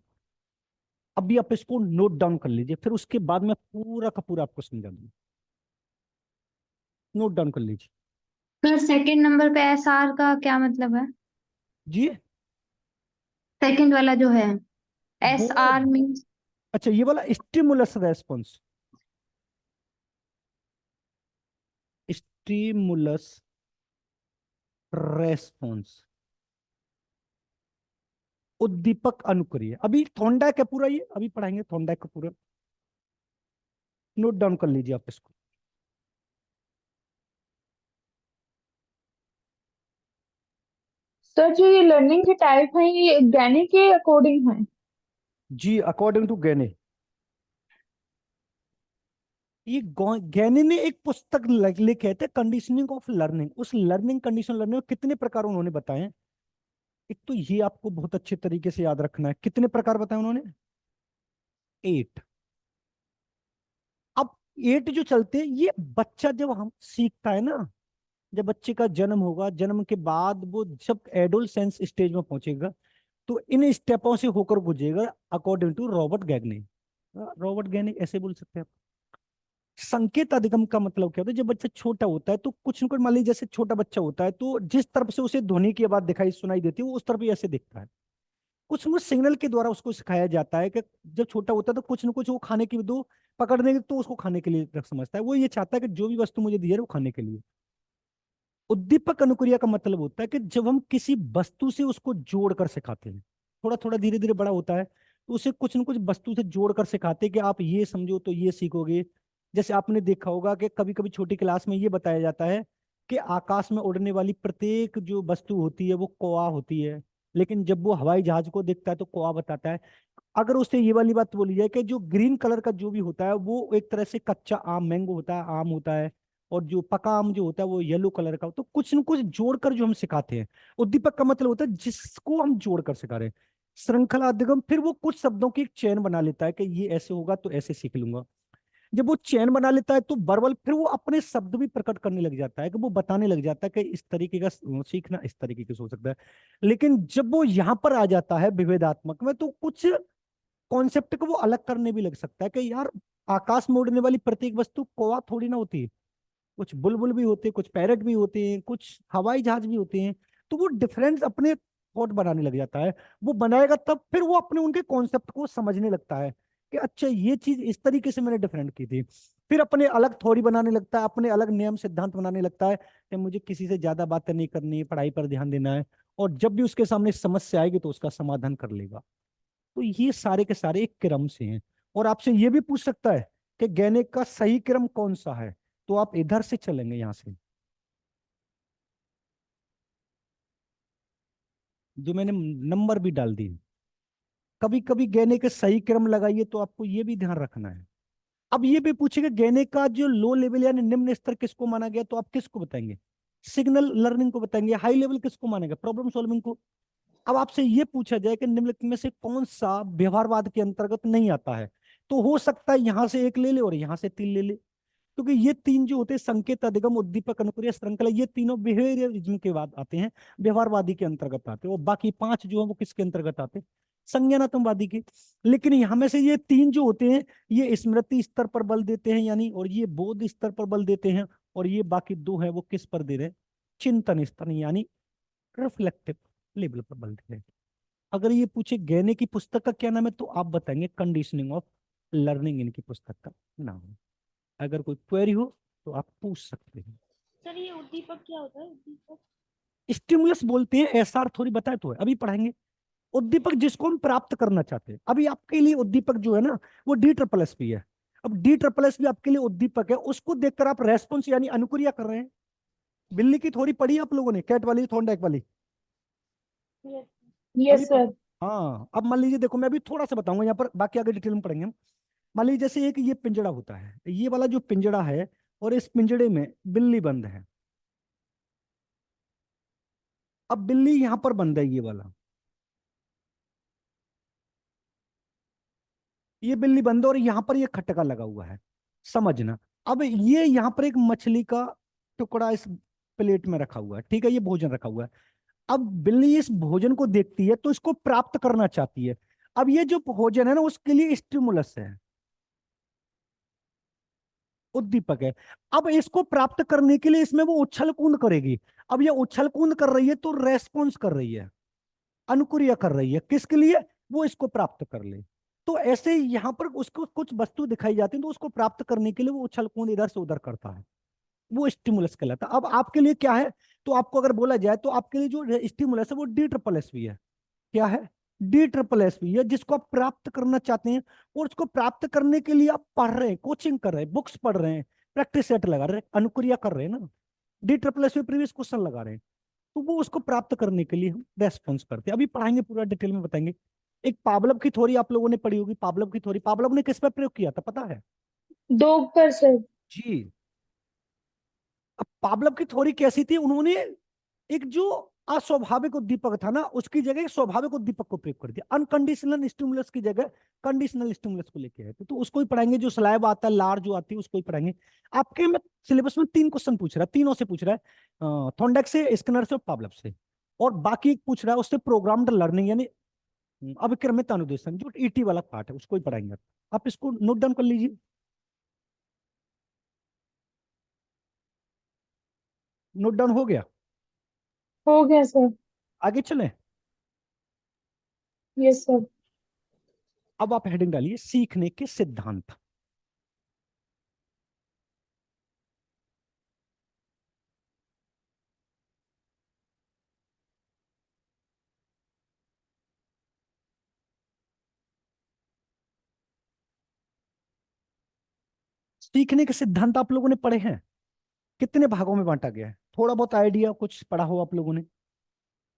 अभी आप इसको नोट डाउन कर लीजिए, फिर उसके बाद मैं पूरा का पूरा आपको समझा दूंगा। नोट डाउन कर लीजिए सर सेकंड नंबर पे एस आर का क्या मतलब है? जी। सेकंड वाला जो है वो, एस आर मीन्स। अच्छा ये वाला स्टिमुलस रेस्पॉन्स, स्टिमुलस रेस्पॉन्स, उद्दीपक अनुक्रिया। अभी थॉर्नडाइक है पूरा, ये अभी पढ़ाएंगे थॉर्नडाइक का पूरा। नोट डाउन कर लीजिए आप इसको। सर जो ये लर्निंग के टाइप है ये ज्ञानी के अकॉर्डिंग है। जी अकॉर्डिंग टू गैने। ये गैनी ने एक पुस्तक लिखे थे कंडीशनिंग ऑफ लर्निंग। उस लर्निंग कंडीशन लर्निंग में कितने प्रकार उन्होंने बताए हैं। एक तो ये आपको बहुत अच्छे तरीके से याद रखना है, कितने प्रकार बताए उन्होंने, 8। अब 8 जो चलते हैं ये बच्चा जब हम सीखता है ना, जब बच्चे का जन्म होगा, जन्म के बाद वो जब एडोलसेंस स्टेज में पहुंचेगा तो इन स्टेपों से होकर गुजरेगा अकॉर्डिंग टू रॉबर्ट गैगने। रॉबर्ट गैगने ऐसे बोल सकते हैं। संकेत अधिगम का मतलब क्या होता है, जब बच्चा छोटा होता है तो कुछ न कुछ, मान लीजिए जैसे छोटा बच्चा होता है तो जिस तरफ से उसे ध्वनि की आवाज दिखाई सुनाई देती है वो उस तरफ ही ऐसे दिखता है। कुछ न कुछ सिग्नल के द्वारा उसको सिखाया जाता है कि जब छोटा होता है तो कुछ न कुछ वो खाने की दो, पकड़ने की तो उसको खाने के लिए समझता है। वो ये चाहता है कि जो भी वस्तु मुझे दी है वो खाने के लिए। उद्दीपक अनुक्रिया का मतलब होता है कि जब हम किसी वस्तु से उसको जोड़ कर सिखाते हैं, थोड़ा थोड़ा धीरे धीरे बड़ा होता है तो उसे कुछ न कुछ वस्तु से जोड़ कर सिखाते हैं कि आप ये समझो तो ये सीखोगे। जैसे आपने देखा होगा कि कभी कभी छोटी क्लास में ये बताया जाता है कि आकाश में उड़ने वाली प्रत्येक जो वस्तु होती है वो कौवा होती है, लेकिन जब वो हवाई जहाज को देखता है तो कौवा बताता है। अगर उससे ये वाली बात बोली जाए कि जो ग्रीन कलर का जो भी होता है वो एक तरह से कच्चा आम, मैंगो होता है, आम होता है, और जो पका आम जो होता है वो येलो कलर का। तो कुछ न कुछ जोड़कर जो हम सिखाते हैं, उद्दीपक का मतलब होता है जिसको हम जोड़कर सिखा रहे हैं। श्रृंखला अधिगम फिर वो कुछ शब्दों की एक चेन बना लेता है कि ये ऐसे होगा तो ऐसे सीख लूंगा। जब वो चेन बना लेता है तो बर्बल फिर वो अपने शब्द भी प्रकट करने लग जाता है कि वो बताने लग जाता है कि इस तरीके का सीखना इस तरीके से हो सकता है। लेकिन जब वो यहाँ पर आ जाता है विभेदात्मक में तो कुछ कॉन्सेप्ट को वो अलग करने भी लग सकता है कि यार आकाश में उड़ने वाली प्रत्येक वस्तु कौवा थोड़ी ना होती है, कुछ बुलबुल भी होते हैं, कुछ पैरट भी होते हैं, कुछ हवाई जहाज भी होते हैं। तो वो डिफरेंस अपने थॉट बनाने लग जाता है। वो बनाएगा तब फिर वो अपने उनके कॉन्सेप्ट को समझने लगता है कि अच्छा ये चीज इस तरीके से मैंने डिफरेंट की थी। फिर अपने अलग थ्योरी बनाने लगता है, अपने अलग नियम सिद्धांत बनाने लगता है कि मुझे किसी से ज्यादा बातें नहीं करनी है, पढ़ाई पर ध्यान देना है। और जब भी उसके सामने समस्या आएगी तो उसका समाधान कर लेगा। तो ये सारे के सारे एक क्रम से हैं। और आपसे ये भी पूछ सकता है कि गहने का सही क्रम कौन सा है, तो आप इधर से चलेंगे यहां से, जो मैंने नंबर भी डाल दिए। कभी कभी गहने के सही क्रम लगाइए तो आपको ये भी ध्यान रखना है। अब ये भी पूछेगा गहने का जो लो लेवल यानी निम्न स्तर किसको माना गया, तो आप किसको बताएंगे? सिग्नल लर्निंग को बताएंगे। हाई लेवल किसको मानेगा? प्रॉब्लम सॉल्विंग को। अब आपसे ये पूछा जाए कि निम्नलिखित में से कौन सा व्यवहारवाद के अंतर्गत नहीं आता है, तो हो सकता है यहां से एक ले ले और यहां से तीन ले ले। क्योंकि ये तीन जो होते हैं, संकेत, अधिगम, उद्दीपक, अनुक्रिया, श्रृंखला, ये तीनों बिहेवियरिज्म के बाद आते हैं, व्यवहारवादी के अंतर्गत आते हैं। और बाकी पांच जो है वो किसके अंतर्गत आते हैं? संज्ञानात्मकवादी के। लेकिन यहाँ में से ये तीन जो होते हैं, ये स्मृति स्तर पर बल देते हैं यानी, और ये बोध स्तर पर बल देते हैं। और ये बाकी दो है वो किस पर दे रहे हैं? चिंतन स्तर यानी रिफ्लेक्टिव लेवल पर बल दे रहे हैं। अगर ये पूछे गहने की पुस्तक का क्या नाम है, तो आप बताएंगे कंडीशनिंग ऑफ लर्निंग इनकी पुस्तक का नाम है। अगर कोई क्वेरी हो तो आप पूछ सकते हैं। सर ये उद्दीपक क्या होता है? उद्दीपक स्टिमुलस बोलते हैं, एसआर थोड़ी बताए तो है, अभी पढ़ाएंगे। उद्दीपक जिसको हम प्राप्त करना चाहते हैं, अभी आपके लिए उद्दीपक जो है ना वो डी ट्रिपल एस पी है। अब डी ट्रिपल एस भी आपके लिए उद्दीपक है, उसको देखकर आप रेस्पॉन्स यानी अनुक्रिया कर रहे हैं। बिल्ली की थोड़ी पढ़ी है आप लोगों ने, कैट वाली, थॉर्नडाइक वाली? अभी यस सर। हाँ, अब मान लीजिए देखो, मैं अभी थोड़ा सा बताऊंगा यहाँ पर, बाकी आगे डिटेल में पढ़ेंगे हम। मान लीजिए जैसे एक ये पिंजड़ा होता है, ये वाला जो पिंजड़ा है, और इस पिंजड़े में बिल्ली बंद है। अब बिल्ली यहां पर बंद है, ये वाला, ये बिल्ली बंद है, और यहां पर ये खटका लगा हुआ है, समझना। अब ये यहाँ पर एक मछली का टुकड़ा इस प्लेट में रखा हुआ है, ठीक है, ये भोजन रखा हुआ है। अब बिल्ली इस भोजन को देखती है तो इसको प्राप्त करना चाहती है। अब ये जो भोजन है ना उसके लिए स्टिमुलस है, उद्दीपक है। अब इसको प्राप्त करने के लिए इसमें वो उछल कूद करेगी। अब ये उछल कूद कर रही है तो रेस्पॉन्स कर रही है, अनुक्रिया कर रही है, किसके लिए? वो इसको प्राप्त कर ले। तो ऐसे ही यहाँ पर उसको कुछ वस्तु दिखाई जाती है तो उसको प्राप्त करने के लिए वो उछल कूद इधर से उधर करता है, वो स्टिमुलस कहलाता है। अब आपके लिए क्या है? तो आपको अगर बोला जाए तो आपके लिए जो स्टिमुलस है वो डी ट्रिपल एस भी है। क्या है? डी ट्रिपल एस भी है, जिसको आप प्राप्त करना चाहते हैं। और उसको प्राप्त करने के लिए आप पढ़ रहे हैं, कोचिंग कर रहे हैं, बुक्स पढ़ रहे हैं, प्रैक्टिस सेट लगा रहे हैं, अनुक्रिया कर रहे हैं ना, डी ट्रिपल एस में प्रीवियस क्वेश्चन लगा रहे हैं। तो वो उसको प्राप्त करने के लिए हम रेस्पॉन्स करते हैं। अभी पढ़ाएंगे, पूरा डिटेल में बताएंगे। एक पावलोव की थ्योरी आप लोगों ने पढ़ी होगी, पावलोव की थ्योरी, पावलोव ने किस पर प्रयोग किया था पता है? डॉग पर सर। जी। अब पावलोव की थ्योरी कैसी थी? उन्होंने एक जो अस्वाभाविक उद्दीपक था ना, उसकी जगह एक स्वाभाविक उद्दीपक को प्रयोग कर दिया। अनकंडीशनल स्टिमुलस की जगह कंडीशनल स्टिमुलस को लेके आए थे। तो उसको ही पढ़ाएंगे, जो स्लाइव आता है, लार जो आती है, उसको ही पढ़ाएंगे। आपके में सिलेबस में तीन क्वेश्चन पूछ रहा है, तीनों से पूछ रहा है, थॉर्नडाइक से, स्किनर से और पावलोव से। और बाकी एक पूछ रहा है उससे प्रोग्राम्ड लर्निंग यानी अभिक्रमित अनुदेशन, जो ईटी वाला पार्ट है, उसको ही पढ़ाएंगे। आप इसको नोट डाउन कर लीजिए। नोट डाउन हो गया? हो गया सर। आगे चलें। Yes sir. अब आप हेडिंग डालिए, सीखने के सिद्धांत। सीखने के सिद्धांत आप लोगों ने पढ़े हैं? कितने भागों में बांटा गया है? थोड़ा बहुत आइडिया कुछ पढ़ा हो आप लोगों ने?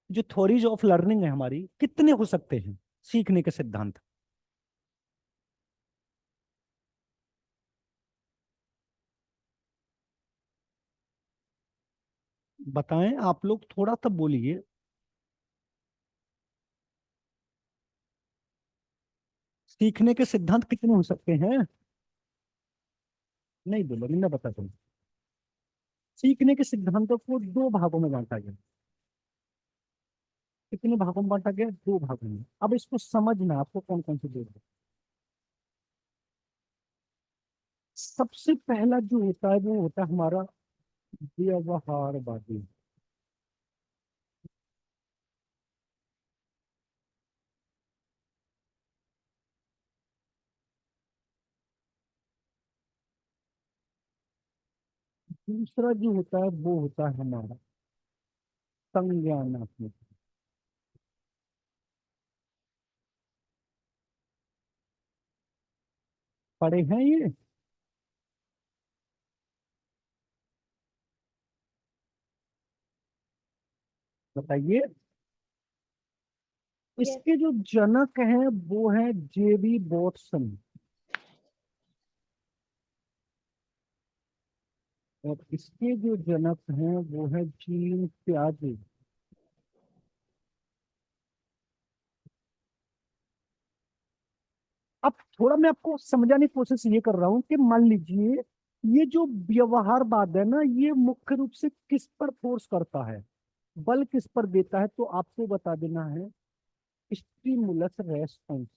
जो थ्योरीज ऑफ लर्निंग है हमारी, कितने हो सकते हैं सीखने के सिद्धांत? बताएं आप लोग, थोड़ा तब बोलिए। सीखने के सिद्धांत कितने हो सकते हैं? नहीं बोलो, मैं बता दूं। सीखने के सिद्धांतों को दो भागों में बांटा गया। कितने भागों में बांटा गया? दो भागों में। अब इसको समझना आपको कौन कौन से दो भाग। सबसे पहला जो होता है वो होता है हमारा व्यवहारवादी। दूसरा जो होता है वो होता है हमारा संज्ञानात्मक। पढ़े हैं ये? बताइए। यस। इसके जो जनक हैं वो है जेबी वॉटसन, और इसके जो जनक हैं वो है जीन पियाजे। अब थोड़ा मैं आपको समझाने की कोशिश ये कर रहा हूं कि मान लीजिए ये जो व्यवहारवाद है ना, ये मुख्य रूप से किस पर फोर्स करता है, बल किस पर देता है, तो आपको बता देना है स्टिमुलस रेस्पॉन्स।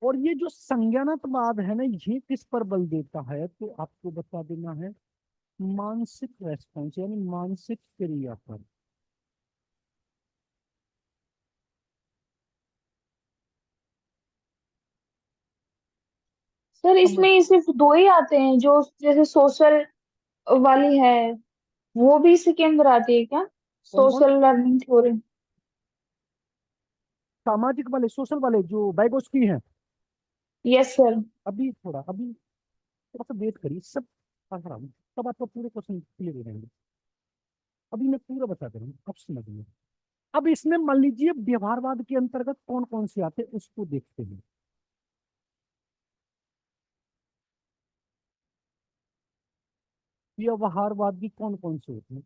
और ये जो संज्ञानात्मकवाद है ना, ये किस पर बल देता है, तो आपको बता देना है मानसिक रेस्पॉन्स, यानी मानसिक क्रिया पर। सर समझ? इसमें सिर्फ दो ही आते हैं जो जैसे सोशल वाली है, वो भी इसी के अंदर आती है क्या? कौन कौन? Social learning theory. सामाजिक वाले, सोशल वाले जो बैगोस्की हैं। Yes sir. अभी थोड़ा सा वेट करिए, सब पढ़ रहा हूँ, तब आपको पूरे क्वेश्चन क्लियर हो जाएंगे। अभी मैं पूरा बता दे रहा हूँ, अब समझिए। अब इसमें मान लीजिए व्यवहारवाद के अंतर्गत कौन कौन से आते हैं उसको देखते हैं। व्यवहारवादी कौन कौन से होते हैं,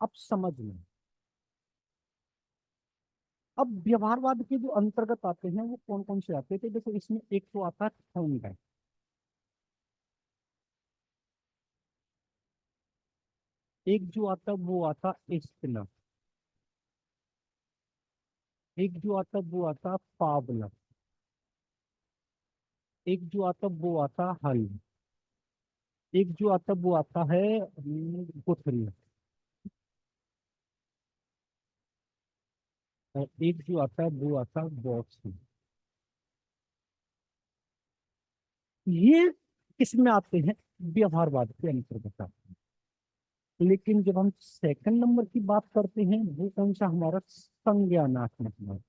अब समझ लें। अब व्यवहारवाद के जो अंतर्गत आते हैं वो कौन कौन से आते हैं, तो देखो इसमें एक तो आता है थॉर्नडाइक, एक जो आता है वो आता है स्किनर, एक जो आता है वो आता है पावलर, एक जो आता है वो आता है हल, एक जो आता है वो आता है गुथरी, और एक जो आता है वो आता है बॉक्स। ये किसमें आते हैं, व्यवहारवाद के अंतर्गत आते हैं। लेकिन जब हम सेकंड नंबर की बात करते हैं वो कौन सा, हमारा संज्ञानात्मक वाद।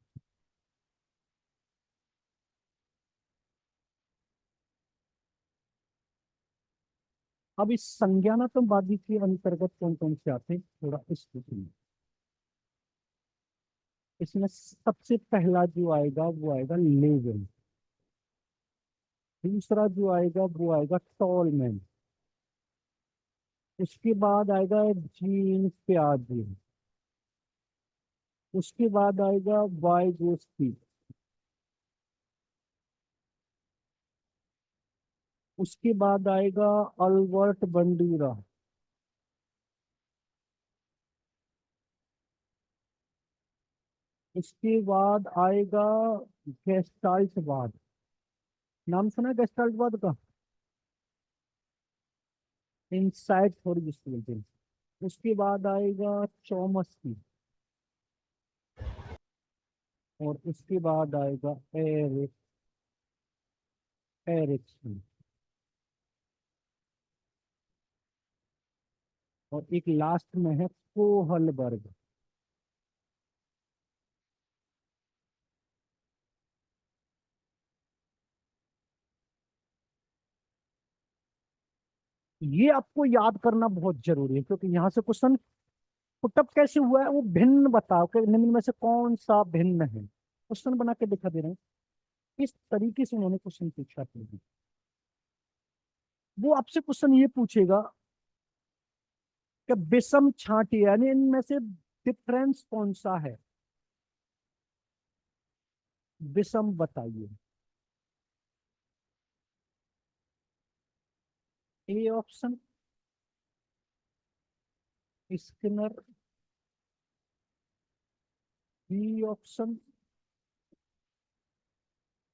अब इस संज्ञानात्मकवादी के अंतर्गत कौन कौन से आते हैं, थोड़ा इसको सुनिए। इसमें सबसे पहला जो आएगा वो आएगा लेवल, दूसरा जो आएगा वो आएगा टॉलमैन, उसके बाद आएगा जीन प्याजे, उसके बाद आएगा वाइगोस्की, उसके बाद आएगा अल्बर्ट बंडूरा, उसके बाद आएगा गेस्टाल्टवाद। नाम सुना है गेस्टाल्टवाद का? इनसाइट थ्योरी जिसको बोलते हैं। उसके बाद आएगा चॉमस्की, और उसके बाद आएगा एरिक्सन, और एक लास्ट में है कोहलबर्ग। ये आपको याद करना बहुत जरूरी है, क्योंकि यहाँ से क्वेश्चन पुटअप कैसे हुआ है वो भिन्न बताओ कि निम्न में से कौन सा भिन्न है, क्वेश्चन बना के दिखा दे रहे हैं। इस तरीके से उन्होंने क्वेश्चन पूछा था। वो आपसे क्वेश्चन ये पूछेगा कि विषम छांटी, यानी इनमें से डिफरेंस कौन सा है, विषम बताइए। A option Skinner, B option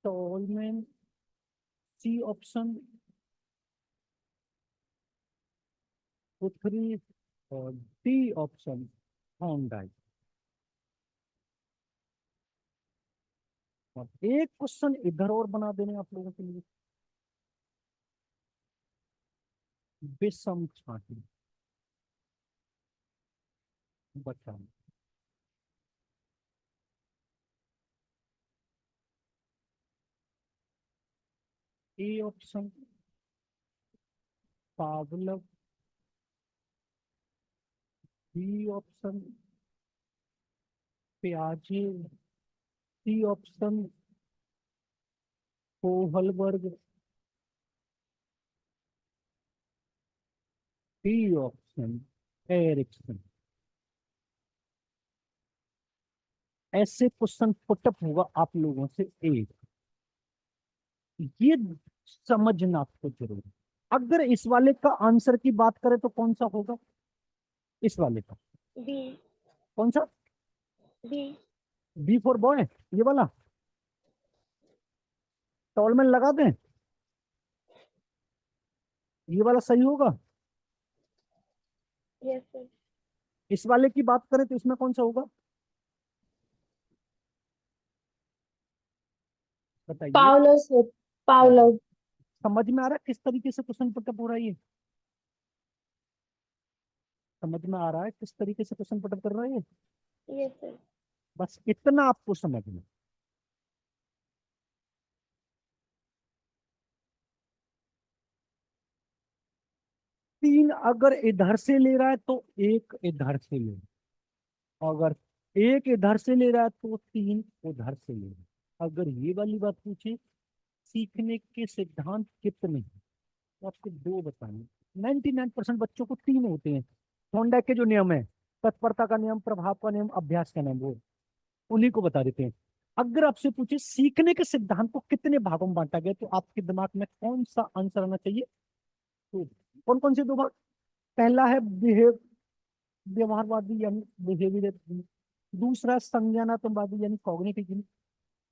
Tolman, C option पुथरी और डी ऑप्शन होंडाई। और एक क्वेश्चन इधर और बना देने आप लोगों के लिए, विषम छाती बचा। A option Pavlov, B option प्याजे, C option Kohlberg, D option Erikson. ऐसे क्वेश्चन पुटअप होगा आप लोगों से एक, ये समझना आपको जरूर। अगर इस वाले का आंसर की बात करें तो कौन सा होगा, इस वाले का बी। कौन सा, बी। बी फॉर बॉय, ये वाला टॉलमैन लगा दें, ये वाला सही होगा। Yes sir. इस वाले की बात करें तो इसमें कौन सा होगा, बताइए। पावलो से, हाँ, पावलो। समझ में आ रहा है किस तरीके से क्वेश्चन पुटअप हो रहा है ये, समझ में आ रहा है किस तरीके से क्वेश्चन पुटअप कर रहा है ये। Yes sir. बस इतना आपको समझना। तीन अगर इधर से ले रहा है तो एक इधर से ले, अगर एक इधर से ले रहा है तो तीन उधर से ले रहा है। अगर ये वाली बात पूछे सीखने के सिद्धांत कितने हैं, तो आपको दो बताने। 99% बच्चों को तीन होते हैं। थॉर्नडाइक के जो नियम है, तत्परता का नियम, प्रभाव का नियम, अभ्यास का नियम, वो उन्हीं को बता देते हैं। अगर आपसे पूछे सीखने के सिद्धांत को कितने भागों में बांटा गया, तो आपके दिमाग में कौन सा आंसर आना चाहिए, तो कौन कौन से दो भाग। पहला है व्यवहारवादी यानी बिहेवियर, दूसरा संज्ञानात्मकवादी यानी कॉग्निटिव।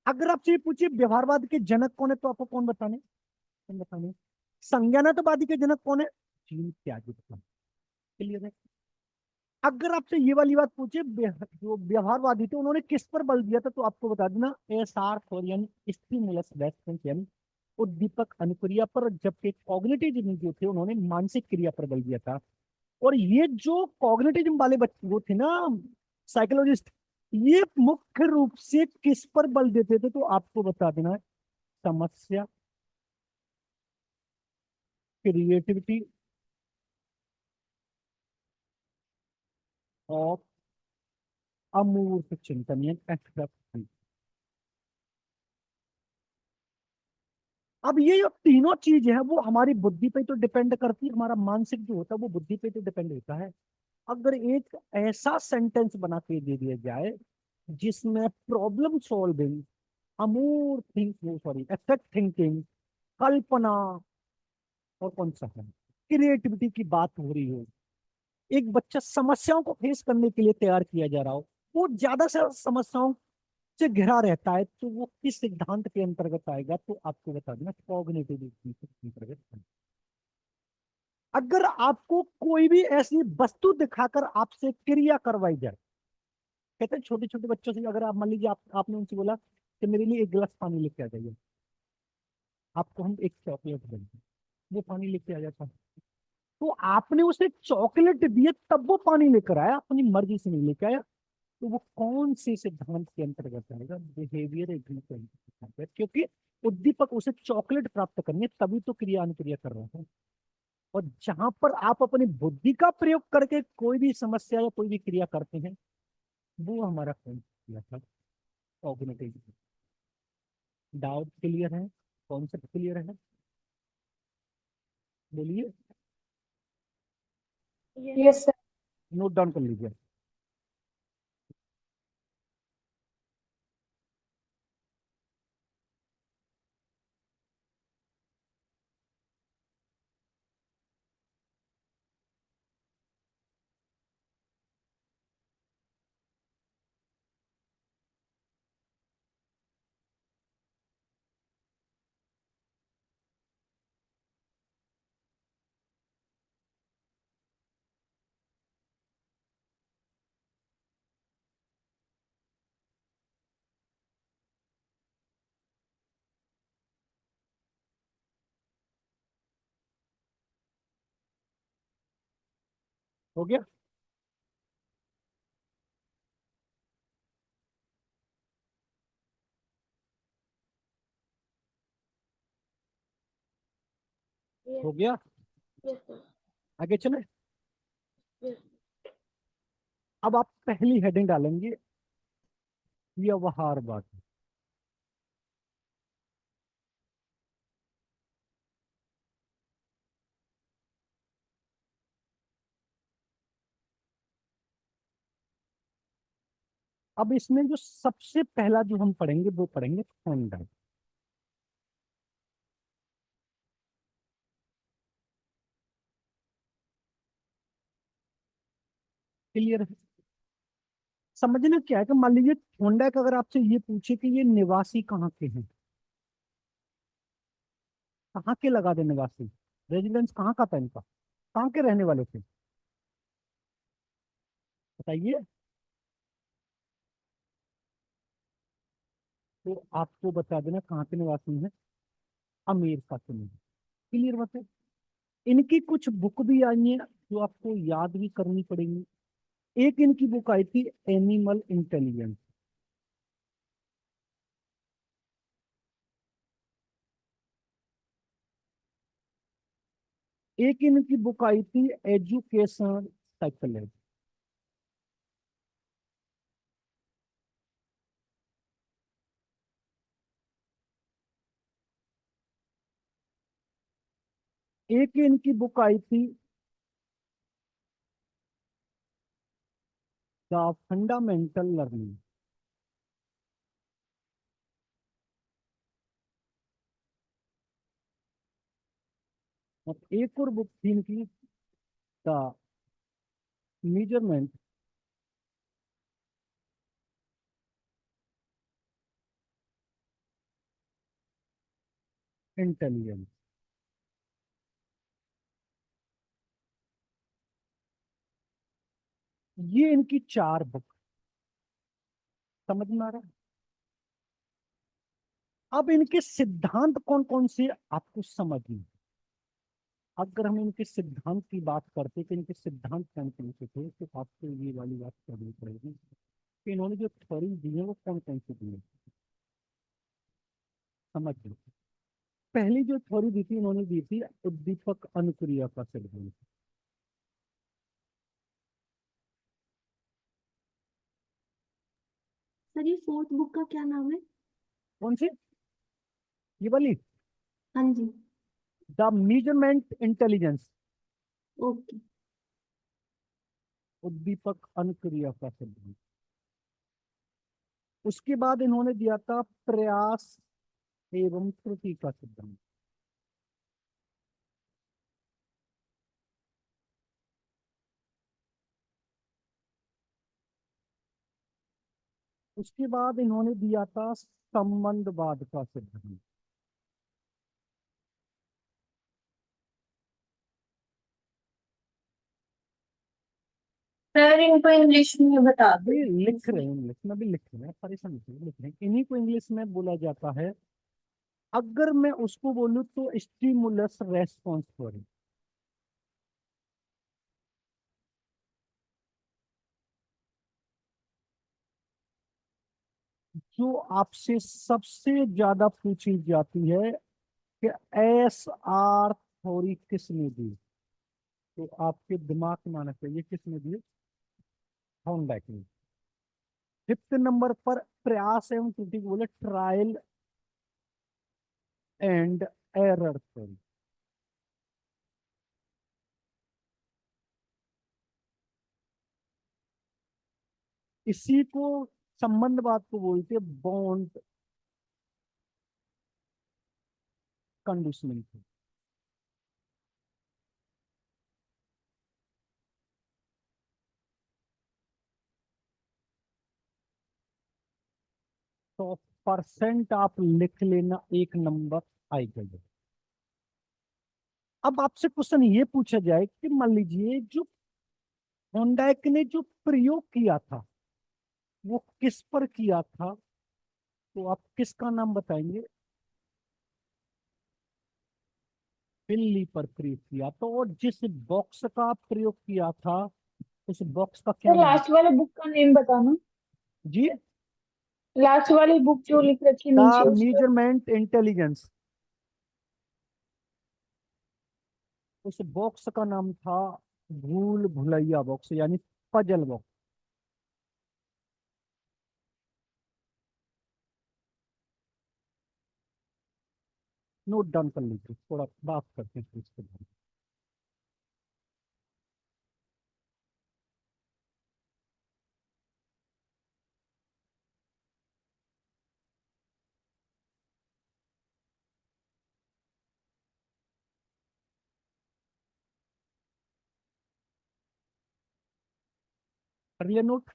अगर आपसे ये पूछिए व्यवहारवाद के जनक कौन है, तो आपको कौन बताने, कौन बताने। संज्ञानात्मकवादी के जनक कौन है, जीन त्यागी बताने। क्लियर है। अगर आपसे ये वाली बात पूछे जो व्यवहारवादी थे उन्होंने किस पर बल दिया था, तो आपको बता देना एसआर फॉर यानी स्टिमुलस रेस्पॉन्स यानी उद्दीपक अनुक्रिया पर, जबकि कॉग्निटिव जो थे उन्होंने मानसिक क्रिया पर बल दिया था। और ये जो कॉग्निटिव वाले बच्चे वो थे ना, साइकोलॉजिस्ट, ये मुख्य रूप से किस पर बल देते थे, तो आपको बता देना है समस्या, क्रिएटिविटी और अमूर्त चिंतन यानी abstract। अब ये जो तीनों चीज है वो हमारी बुद्धि पे तो डिपेंड करती है, हमारा मानसिक जो होता है वो बुद्धि पे तो डिपेंड होता है। अगर एक ऐसा सेंटेंस बना के दे दिया जाए जिसमें प्रॉब्लम सॉल्विंग, अमूर थिंकिंग, सॉरी एब्स्ट्रैक्ट थिंकिंग, कल्पना और कौन सा है क्रिएटिविटी की बात हो रही हो, एक बच्चा समस्याओं को फेस करने के लिए तैयार किया जा रहा हो, वो ज्यादा से ज्यादा समस्याओं से घिरा रहता है, तो वो किस सिद्धांत के अंतर्गत आएगा, तो आपको बता देना कॉग्निटिव के अंतर्गत आएगा। अगर आपको कोई भी ऐसी वस्तु दिखाकर आपसे क्रिया करवाई जाए, कहते हैं छोटे छोटे बच्चों से, अगर आप मान लीजिए आपने उनसे बोला कि मेरे लिए एक गिलास पानी लेके आ जाइए, आपको हम एक चॉकलेट देंगे, वो पानी लेके आ जाता है। तो आपने उसे चॉकलेट दिए तब वो पानी लेकर आया, अपनी मर्जी से नहीं लेके आया, तो वो कौन से सिद्धांत के अंतर्गत आएगा, बिहेवियर के अंतर्गत, क्योंकि उद्दीपक उसे चॉकलेट प्राप्त करनी है तभी तो क्रिया अनुक्रिया कर रहा है। और जहां पर आप अपनी बुद्धि का प्रयोग करके कोई भी समस्या या कोई भी क्रिया करते हैं, वो हमारा कौन क्रिया था, कॉग्निटिव। डाउट क्लियर है, कॉन्सेप्ट क्लियर है, बोलिए, यस सर। नोट डाउन कर लीजिए। हो गया। Yes. हो गया। Yes, sir. आगे चले। Yes. अब आप पहली हेडिंग डालेंगे व्यवहारवाद। अब इसमें जो सबसे पहला जो हम पढ़ेंगे वो पढ़ेंगे थॉर्नडाइक। क्लियर है? समझना क्या है कि मान लीजिए थॉर्नडाइक अगर आपसे ये पूछे कि ये निवासी कहाँ के हैं, कहाँ के लगा दे निवासी, रेजिडेंस कहाँ का था इनका, कहाँ के रहने वाले थे, बताइए। तो आपको बता देना कहाँ के निवासी हैं, अमेरिका के नहीं। क्लियर बात है? इनकी कुछ बुक भी आई है जो आपको याद भी करनी पड़ेगी। एक इनकी बुक आई थी एनिमल इंटेलिजेंस, एक इनकी बुक आई थी एजुकेशन साइकोलॉजी, एक इनकी बुक आई थी द फंडामेंटल लर्निंग, और एक और बुक थी इनकी द मेजरमेंट इंटेलिजेंस। ये इनकी 4 बुक समझ में आ रहा है। अब इनके सिद्धांत कौन कौन से आपको समझिए। अगर हम इनके सिद्धांत की बात करते कि इनके सिद्धांत कौन कौन से थे तो आपको ये वाली बात करनी पड़ेगी कि इन्होंने जो थ्योरी दी है वो कौन कौन सी दी है, समझिए। पहली जो थ्योरी दी थी इन्होंने दी थी उद्दीपक अनुक्रिया का सिद्धांत। सर ये फोर्थ बुक का क्या नाम है? कौन सी? ये वाली हाँ जी। The measurement intelligence, okay. उद्दीपक अनुक्रिया का सिद्धांत। उसके बाद इन्होंने दिया था प्रयास एवं त्रुटि का सिद्धांत। उसके बाद इन्होंने दिया था संबंधवाद का सिद्धांत। सर इनको इंग्लिश में बता दो। ये लिख रहे हैं, इंग्लिश में भी लिख रहे हैं, परेशान नहीं लिख रहे हैं। इन्हीं को इंग्लिश में बोला जाता है, अगर मैं उसको बोलूं तो स्टिमुलस रेस्पॉन्स थ्योरी। जो आपसे सबसे ज्यादा पूछी जाती है कि SR थ्योरी किसने दी, तो आपके दिमाग में आना चाहिए किसने दी, थॉर्नडाइक ने। 5th नंबर पर प्रयास एवं त्रुटि को बोले ट्रायल एंड एरर थ्योरी। इसी को संबंधवाद को बोलते हैं बॉन्ड कंडीशनिंग। तो परसेंट आप लिख लेना, 1 नंबर आएगा। अब आपसे क्वेश्चन ये पूछा जाए कि मान लीजिए जो थॉर्नडाइक ने जो प्रयोग किया था वो किस पर किया था, तो आप किसका नाम बताएंगे? बिल्ली पर प्रयोग किया। तो और जिस बॉक्स का प्रयोग किया था उस बॉक्स का क्या सर नाम? लास्ट वाले बुक का नेम बताना। जी, लास्ट वाली बुक जो लिख रखी है द नीचे उसका। Measurement intelligence. उस बॉक्स का नाम था भूल भुलैया बॉक्स, यानी पजल बॉक्स। नोट डाउन कर लीजिए, थोड़ा बात करते हैं फिर इसके बारे में। कर लिया नोट?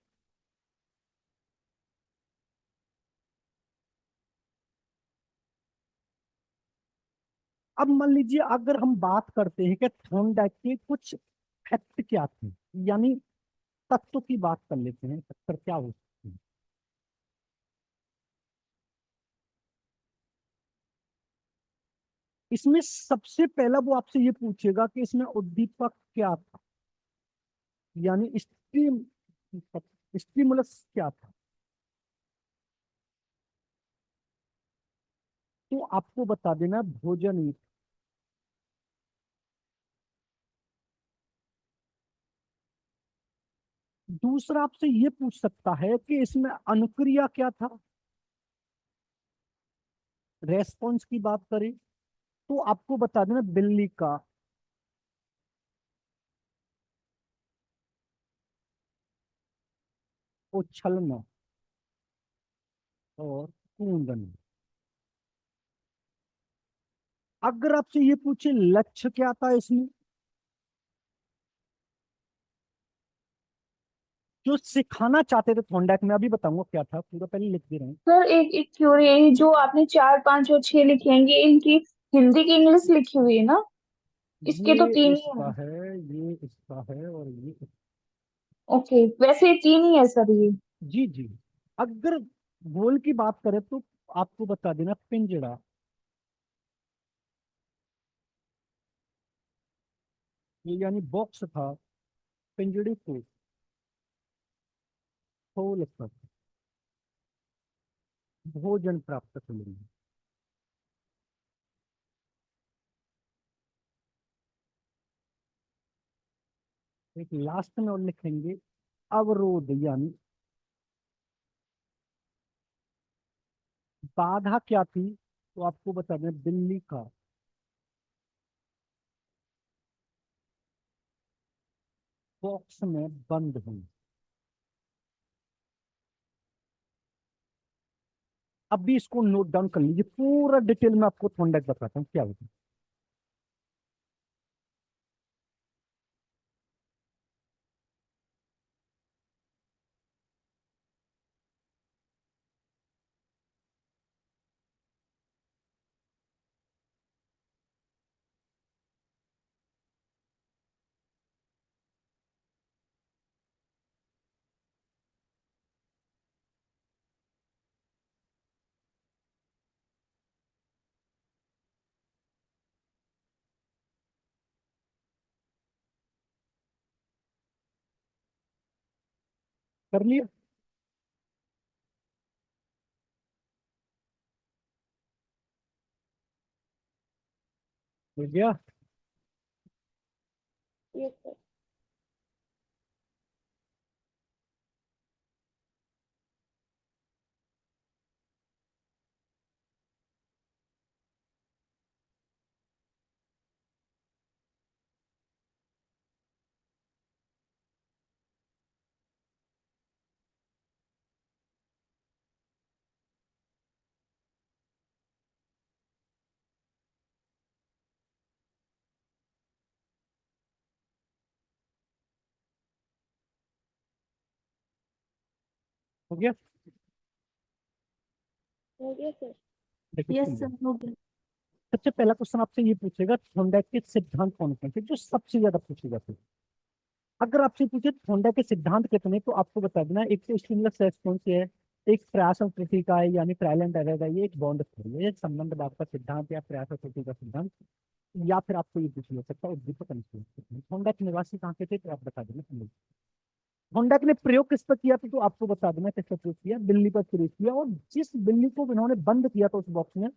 अब मान लीजिए अगर हम बात करते हैं कि थॉर्नडाइक के कुछ फैक्ट क्या थे, यानी तत्व की बात कर लेते हैं, तत्व क्या हो सकते हैं। इसमें सबसे पहला वो आपसे ये पूछेगा कि इसमें उद्दीपक क्या था, यानी स्टिमुलस क्या था। तो आपको बता देना भोजन ही। दूसरा आपसे ये पूछ सकता है कि इसमें अनुक्रिया क्या था, रेस्पॉन्स की बात करें तो आपको बता देना बिल्ली का उछलना और कूदना। अगर आपसे ये पूछे लक्ष्य क्या था इसमें, जो सिखाना चाहते थे थॉर्नडाइक में, अभी बताऊंगा क्या था, पूरा पहले लिख दे रहे हैं। सर एक एक क्यूरी, जो आपने 4, 5 और 6 लिखे हैं, ये इनकी हिंदी की इंग्लिश लिखी हुई है ना? इसके तो ये 3 ही इसका हैं। है, ये इसका है, और ये ओके, वैसे 3 ही है सर ये। जी जी। अगर गोल की बात करें तो आपको बता देना पिंजड़ा, ये यानी बॉक्स था, पिंजड़े को खोल कर भोजन प्राप्त करेंगे। एक लास्ट में और लिखेंगे अवरोध, यानी बाधा क्या थी, तो आपको बता दें बिल्ली का बॉक्स में बंद होना। अब भी इसको नोट डाउन कर लीजिए, पूरा डिटेल में आपको थोड़ा बताता हूँ क्या होता है। कर लिया? हो गया? Yes sir. हो गया? हो गया सर। देखिए यस सुनिए। सर, हो गया। सबसे पहला क्वेश्चन आपसे ये पूछेगा थोंडाइक के सिद्धांत कौन कौन से, जो सबसे ज्यादा पूछेगा। फिर अगर आपसे पूछे थोंडाइक के सिद्धांत कितने, तो आपको बता देना एक तो स्टिमुलस रेस्पॉन्स है, एक प्रयास और त्रुटि का है, यानी ट्रायल एंड एरर है, ये एक बॉन्ड थ्योरी है, ये संबंध बात का सिद्धांत या प्रयास और त्रुटि का सिद्धांत। या फिर आपको ये पूछ ले सकता है उद्दीपक अनुसूची। थोंडाइक निवासी कहाँ के थे, तो आप बता देना हम लोग। थॉर्नडाइक ने प्रयोग किस पर किया था तो आपको बता देना किस पर प्रयोग किया, बिल्ली पर प्रयोग किया। और जिस बिल्ली को इन्होंने बंद किया था उस बॉक्स में,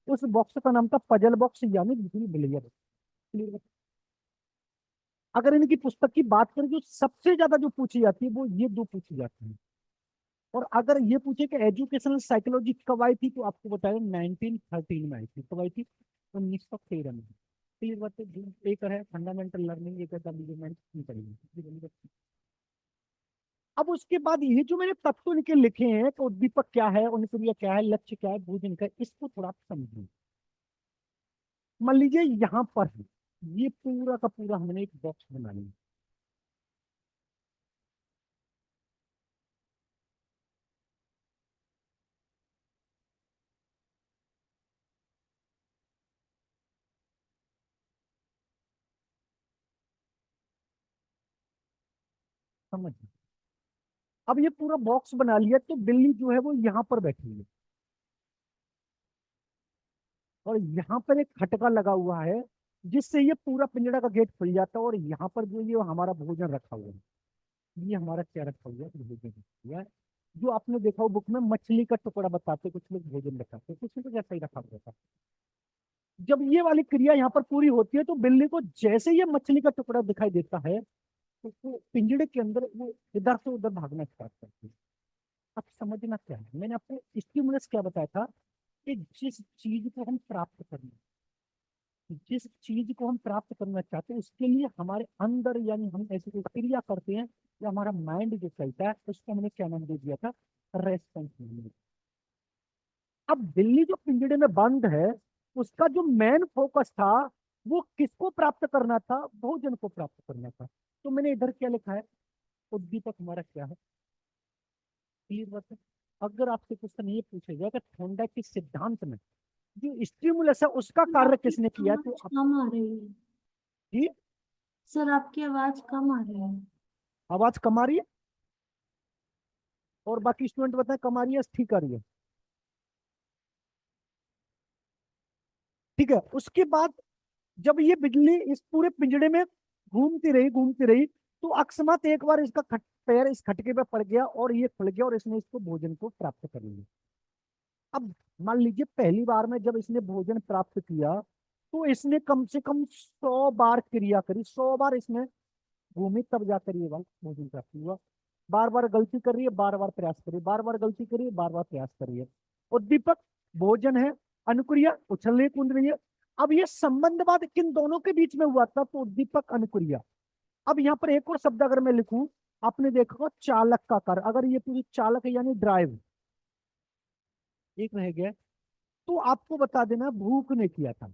उस बॉक्स का नाम था पजल बॉक्स, यानी दूसरी बिल्लिया बॉक्स। अगर इनकी पुस्तक की बात करें जो सबसे ज्यादा जो पूछी जाती है वो ये दो पूछी जाती है। और अगर ये पूछे कि एजुकेशनल साइकोलॉजी कब आई थी तो आपको बताया 1913 में आई थी। कब आई थी? 1913 में। क्लियर बात है? जो एक है फंडामेंटल लर्निंग, एक है करेंगे। अब उसके बाद ये जो मैंने तत्व इनके लिखे हैं तो उद्दीपक क्या है, अनुक्रिया क्या है, लक्ष्य क्या है, भोजन क्या है, इसको थोड़ा आप समझिए। मान लीजिए यहाँ पर है, ये पूरा का पूरा हमने एक बॉक्स बना लिया। समझिए, अब ये पूरा बॉक्स बना लिया तो बिल्ली जो है वो यहाँ पर बैठी है और यहाँ पर एक खटका लगा हुआ है जिससे ये पूरा पिंजड़ा का गेट खुल जाता है। और यहाँ पर जो ये हमारा भोजन रखा हुआ है, ये हमारा क्या रखा हुआ है, भोजन रखा हुआ है। जो आपने देखा हो बुक में मछली का टुकड़ा बताते, कुछ लोग भोजन बताते, कुछ लोग ऐसा ही रखा हुआ था। जब ये वाली क्रिया यहाँ पर पूरी होती है तो बिल्ली को जैसे ये मछली का टुकड़ा दिखाई देता है तो वो पिंजड़े के अंदर वो इधर से उधर भागना स्टार्ट करती है। अब समझना क्या है, मैंने आपको स्टिमुलस क्या बताया था कि जिस चीज को हम प्राप्त करना, जिस चीज को हम प्राप्त करना चाहते हैं उसके लिए हमारे अंदर यानी हम ऐसी कोई क्रिया करते हैं या हमारा माइंड जो चलता है उसको हमने क्या नाम दे दिया था, रेस्पॉन्स। अब बिल्ली जो पिंजड़े में बंद है उसका जो मेन फोकस था वो किसको प्राप्त करना था, भोजन को प्राप्त करना था। तो मैंने इधर क्या लिखा है, उद्दीपक हमारा क्या है, क्लियर बात है। अगर आपसे क्वेश्चन ये पूछेगा कि थॉर्नडाइक के सिद्धांत में जो स्टिमुलस है उसका कार्य आपकी किसने किया, तो आवाज कम आ रही है जी सर, आपकी आवाज कम आ रही है। आवाज कम आ रही है और बाकी स्टूडेंट बताएं कम आ रही है ठीक आ रही है? ठीक है। उसके बाद जब ये बिजली इस पूरे पिंजड़े में घूमती रही तो अकस्मात एक बार इसका पैर इस खटके पे पड़ गया और ये खुल गया और इसने इसको भोजन को प्राप्त कर लिया। अब मान लीजिए पहली बार में जब इसने भोजन प्राप्त किया तो इसने कम से कम 100 बार क्रिया करी, 100 बार इसने घूमी तब जाकर ये बार भोजन प्राप्त हुआ। बार बार गलती कर रही है, बार बार प्रयास कर रही है, बार बार गलती कर रही है, बार बार प्रयास कर रही है। उद्दीपक भोजन है, अनुक्रिया उछल रही कूद रही है। अब ये संबंधवाद किन दोनों के बीच में हुआ था, तो उद्दीपक अनुक्रिया। अब यहाँ पर एक और शब्द अगर मैं लिखूं, आपने देखा होगा चालक का कार्य, अगर ये पूरी चालक है यानी ड्राइव, एक रह गया तो आपको बता देना भूख ने किया था।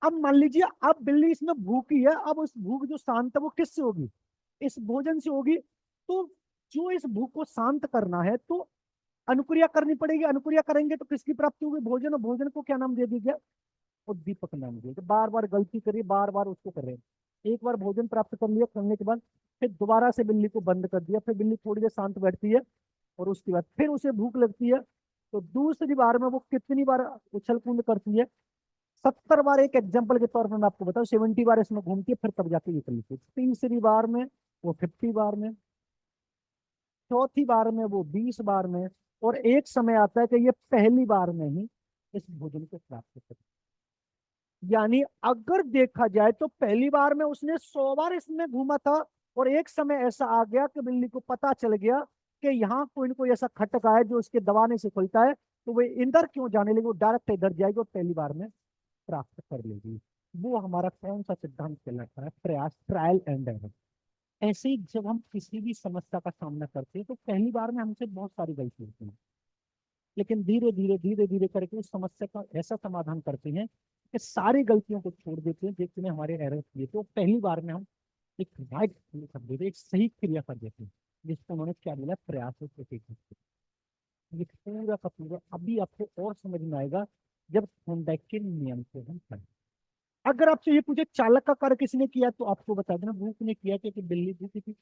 अब मान लीजिए अब बिल्ली इसमें भूखी है, अब उस भूख जो शांत है वो किससे होगी, इस भोजन से होगी। तो जो इस भूख को शांत करना है तो अनुक्रिया करनी पड़ेगी, अनुक्रिया करेंगे तो किसकी प्राप्ति होगी, भोजन। और भोजन को क्या नाम दे दिया, उद्दीपक नाम दिया। तो बार बार गलती करिए, बार बार उसको कर रहे हैं। एक बार भोजन प्राप्त कर लिया, करने के बाद फिर दोबारा से बिल्ली को बंद कर दिया, फिर बिल्ली थोड़ी देर शांत बैठती है और उसके बाद फिर उसे भूख लगती है तो दूसरी बार में वो कितनी बार उछल कूद करती है, 70 बार। एक एग्जाम्पल के तौर पर मैं आपको बताऊं, 70 बार इसमें घूमती है फिर तब जाके ये चलती है। तीसरी बार में वो 50 बार में, चौथी बार में वो 20 बार में, और एक समय आता है कि ये पहली बार में ही इस भोजन को प्राप्त करती है। यानी अगर देखा जाए तो पहली बार में उसने 100 बार इसमें घूमा था और एक समय ऐसा आ गया कि बिल्ली को पता चल गया कि यहाँ कोई ना कोई ऐसा खटका है जो उसके दबाने से खुलता है, तो वो इधर क्यों जाने लगी, वो डायरेक्ट इधर जाएगी और पहली बार में प्राप्त कर लेगी। वो हमारा कौन सा सिद्धांत कहलाता है, प्रयास, ट्रायल एंड एरर। ऐसे ही जब हम किसी भी समस्या का सामना करते हैं तो पहली बार में हमसे बहुत सारी गलती होती है, लेकिन धीरे धीरे करके उस समस्या का ऐसा समाधान करते हैं कि सारी गलतियों को छोड़ देते हैं जितने हमारे एरर किए। तो पहली बार में हम एक राइट कर देते, एक सही क्रिया कर देते हैं जिसको उन्होंने क्या बोला, प्रयास। ये पूरा का पूरा अभी आपको और समझ में आएगा जब थॉर्नडाइक के नियम को हम पढ़ें। अगर आपसे ये पूछे चालक का कार्य किसने किया तो आपको बता देना भूख ने किया, क्योंकि बिल्ली भूखी थी।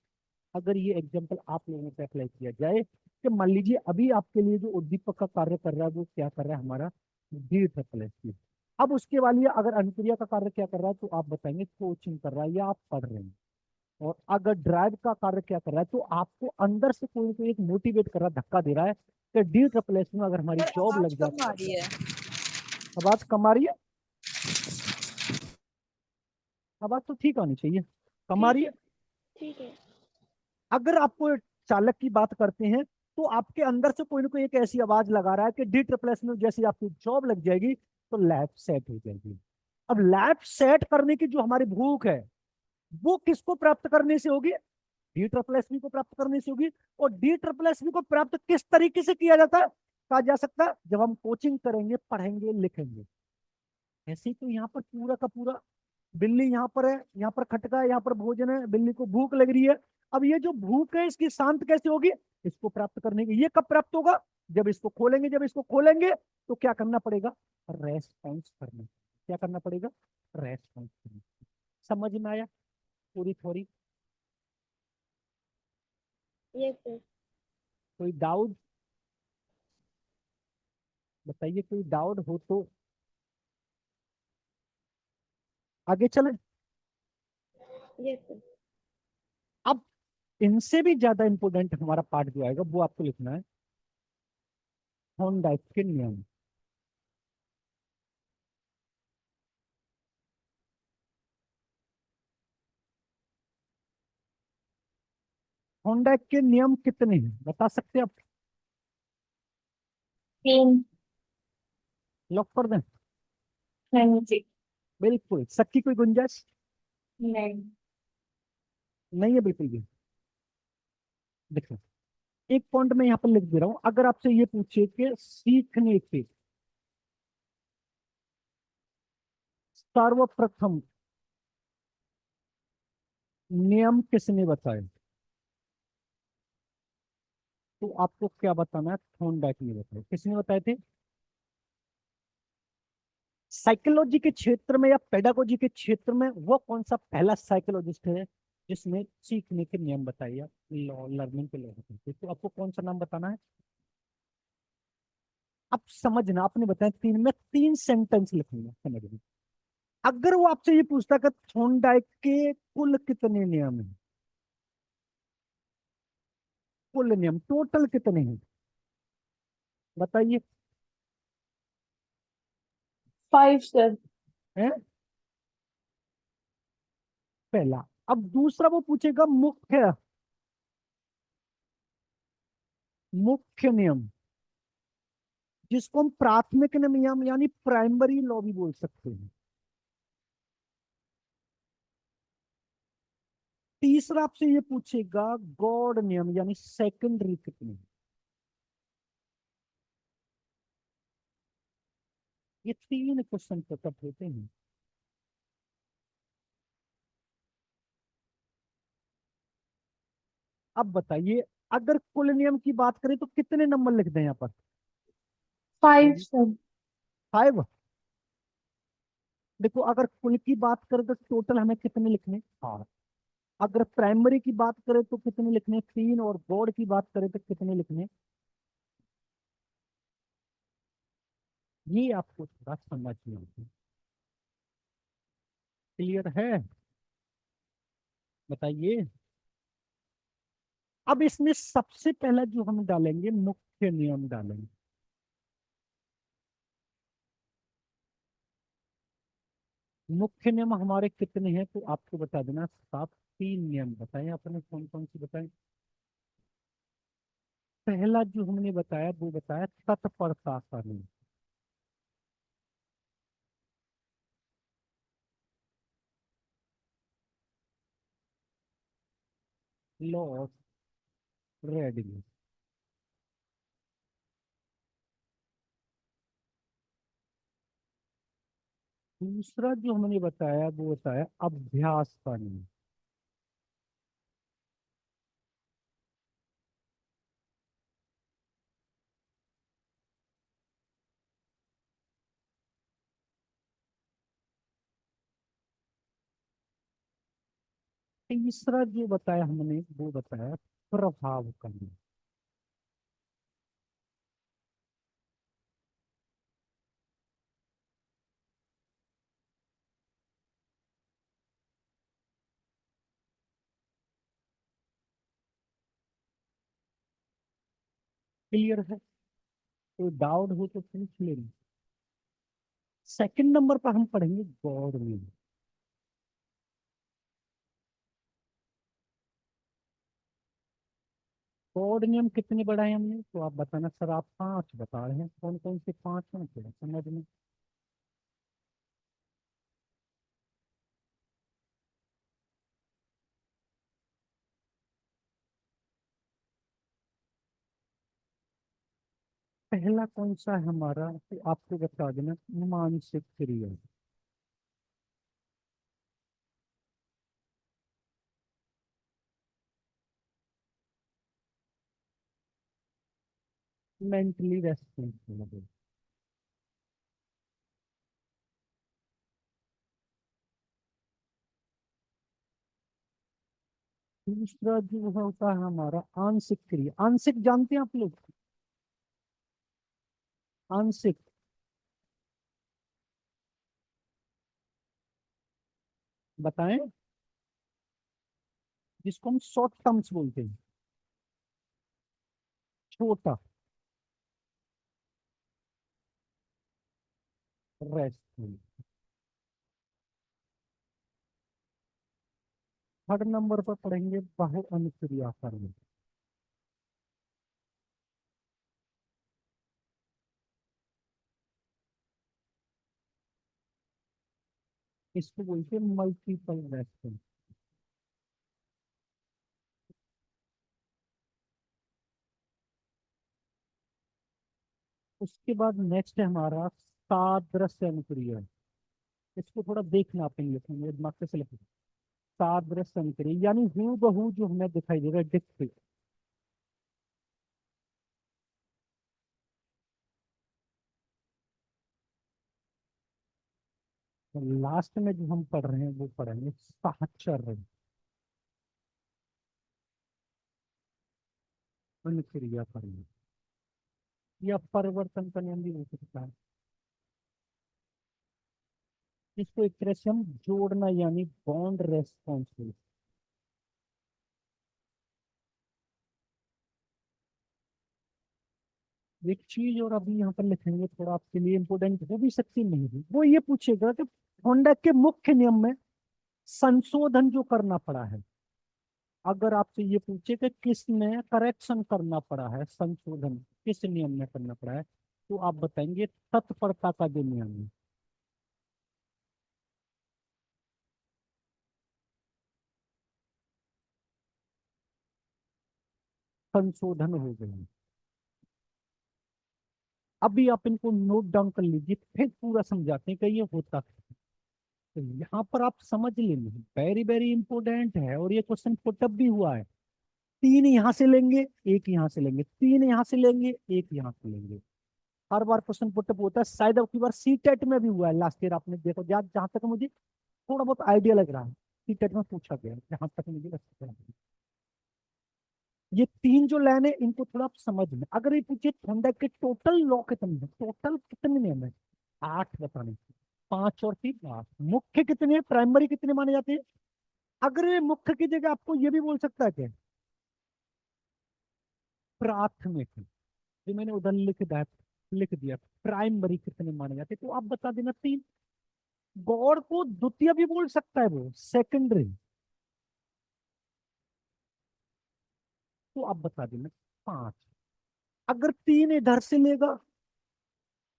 अगर ये एग्जांपल आप लोगों पे अप्लाई किया जाए कि मान लीजिए अभी आपके लिए जो उद्दीपक का कार्य कर रहा है वो क्या कर रहा है, हमारा दीर्घ फलस्ती। अब उसके वाली अगर अनुक्रिया का कार्य क्या कर रहा है तो आप बताएंगे कोचिंग कर रहा है या आप पढ़ रहे हैं। और अगर ड्राइव का कार्य क्या कर रहा है, तो आपको अंदर से कोई ना कोई एक मोटिवेट कर रहा है, धक्का दे रहा है कि डी ट्रिपल एस में अगर हमारी जॉब लग आवाज जाए। कम आ रही है। आवाज कम आ रही है? आवाज तो ठीक आनी चाहिए। कम आ रही है? ठीक है। अगर आपको चालक की बात करते हैं, तो आपके अंदर से कोई ना कोई एक ऐसी आवाज लगा रहा है कि डी ट्रिपल एस में जैसे आपकी जॉब लग जाएगी तो लैब सेट हो जाएगी। अब लैब सेट करने की जो हमारी भूख है, वो किसको प्राप्त करने से होगी? डी ट्रिपल एस को प्राप्त करने से होगी। और डी ट्रिपल एस को प्राप्त किस तरीके से किया जाता है, कहा जा सकता है, जब हम कोचिंग करेंगे, पढ़ेंगे, लिखेंगे। ऐसे ही तो यहाँ पर पूरा का पूरा, बिल्ली यहाँ पर है, यहाँ पर खटका है, यहाँ पर भोजन है, बिल्ली को भूख लग रही है। अब ये जो भूख है इसकी शांत कैसे होगी? इसको प्राप्त करने की। ये कब प्राप्त होगा? जब इसको खोलेंगे। जब इसको खोलेंगे तो क्या करना पड़ेगा? रेस्पॉन्स करना। क्या करना पड़ेगा? रेस्पॉन्स करना। समझ में आया पूरी थोड़ी? Yes sir. कोई डाउट बताइए, कोई डाउट हो तो आगे चले। Yes sir. अब इनसे भी ज्यादा इंपॉर्टेंट हमारा पार्ट जो आएगा वो आपको लिखना है, थॉर्नडाइक के नियम। थॉर्नडाइक के नियम कितने हैं बता सकते हैं आप? 3। लॉक कर दें? नहीं जी। बिल्कुल, सबकी कोई गुंजाइश नहीं। नहीं है बिल्कुल भी। देखो, एक पॉइंट में यहाँ पर लिख दे रहा हूं, अगर आपसे ये पूछे कि सीखने के सर्वप्रथम नियम किसने बताए, तो आपको क्या बताना है? थॉर्नडाइक ने बताए। किसने बताए थे? साइकोलॉजी के क्षेत्र में या पेडागोजी के क्षेत्र में वो कौन सा पहला साइकोलॉजिस्ट है जिसने सीखने के नियम बताए या लर्निंग के लॉ बताए? तो आपको कौन सा नाम बताना है? अब समझना, आपने बताया 3 में 3 सेंटेंस लिखूंगा, समझना। अगर वो आपसे ये पूछता कि थॉर्नडाइक के कुल कितने नियम हैं, कुल नियम टोटल कितने हैं, बताइए। 5 सर। हैं? पहला। अब दूसरा वो पूछेगा मुख्य मुख्य नियम, जिसको हम प्राथमिक नियम यानी प्राइमरी लॉ भी बोल सकते हैं। तीसरा आपसे ये पूछेगा गॉड नियम यानी सेकेंडरी कितने। ये 3 क्वेश्चन तब होते हैं। अब बताइए, अगर कुल नियम की बात करें तो कितने नंबर लिख दें यहाँ पर? 5 सर। 5। देखो, अगर कुल की बात करें तो टोटल हमें कितने लिखने? 8। अगर प्राइमरी की बात करें तो कितने लिखने? 3। और गॉड की बात करें तो कितने लिखने? ये आपको थोड़ा समझ में आता है। क्लियर है? बताइए। अब इसमें सबसे पहला जो हम डालेंगे, मुख्य नियम डालेंगे। मुख्य नियम हमारे कितने हैं तो आपको बता देना, साफ 3 नियम बताएं आपने। कौन कौन सी बताएं? पहला जो हमने बताया वो बताया तत्परता का नियम। Law of readiness. दूसरा जो हमने बताया वो बताया अभ्यास का नियम। तीसरा जो बताया हमने वो बताया प्रभाव का नियम। क्लियर है? कोई डाउट हो तो पूछ लेना। सेकंड नंबर पर हम पढ़ेंगे गॉड नियम। गॉड नियम कितने बढ़ाए हमने, तो आप बताना सर। आप 5 बता रहे हैं, कौन कौन से 5 हैं थोड़ा समझ में। पहला कौन सा है हमारा, तो आपको बता देना, मानसिक क्रिया। Mentally responsible. दूसरा जो होता है हमारा आंशिक क्रिया। आंशिक जानते हैं आप लोग? आंशिक बताएं, जिसको हम शॉर्ट टर्म्स बोलते हैं। छोटा रेस्टफुल। थर्ड नंबर पर पढ़ेंगे बहु अनुक्रिया कर्म। इसको बोलते हैं मल्टीपल रेस्पॉन्स। उसके बाद नेक्स्ट है हमारा सादृश्य अनुक्रिया। इसको थोड़ा देखना आप इंग्लिश में, मेरे दिमाग से लिखो। सादृश्य अनुक्रिया यानी हूबहू जो हमें दिखाई दे रहा है, डिक्ट। लास्ट में जो हम पढ़ रहे हैं वो पढ़ेंगे साहचर्य अनुक्रिया कर्म, या परिवर्तन का नियम भी हो सकता है। इसको एक तरह से हम जोड़ना यानी बॉन्ड रेस्पॉन्सिबल। एक चीज और अभी यहाँ पर लिखेंगे, थोड़ा आपके लिए इंपोर्टेंट हो भी सकती नहीं भी, वो ये पूछेगा कि होंडा के मुख्य नियम में संशोधन जो करना पड़ा है। अगर आपसे ये पूछे कि किसमें करेक्शन करना पड़ा है, संशोधन किस नियम में करना पड़ा है, तो आप बताएंगे तत्परता का जो नियम है। संशोधन हो गया। अभी आप इनको नोट डाउन कर लीजिए, फिर पूरा समझाते हैं कि ये होता है। तो यहाँ पर आप समझ लेंगे, वेरी वेरी इंपॉर्टेंट है, और ये क्वेश्चन पुटअप भी हुआ है। 3 यहाँ से लेंगे, 1 यहाँ से लेंगे, 3 यहाँ से लेंगे, 1 यहाँ से लेंगे। हर बार क्वेश्चन पुटअप होता है। शायद अब की बार सी टेट में भी हुआ है, लास्ट ईयर आपने देखो, जहां तक मुझे थोड़ा बहुत आइडिया लग रहा है, सी टेट में पूछा गया है, जहां तक मुझे लगता है। ये 3 जो लाइन है इनको थोड़ा आप समझ में, अगर ये पूछे ठंडक के टोटल लॉ कितने हैं, टोटल कितने नियम है, 8 बताने, 5 और 3 8। मुख्य कितने हैं, प्राइमरी कितने माने जाते हैं। अगर ये मुख्य की जगह आपको ये भी बोल सकता है क्या, प्राथमिक, जो मैंने उधर लिख दिया प्राइमरी कितने माने जाते, तो आप बता देना 3। गौड़ को द्वितीय भी बोल सकता है, वो सेकेंडरी, तो आप बता देना 5। अगर 3 इधर से लेगा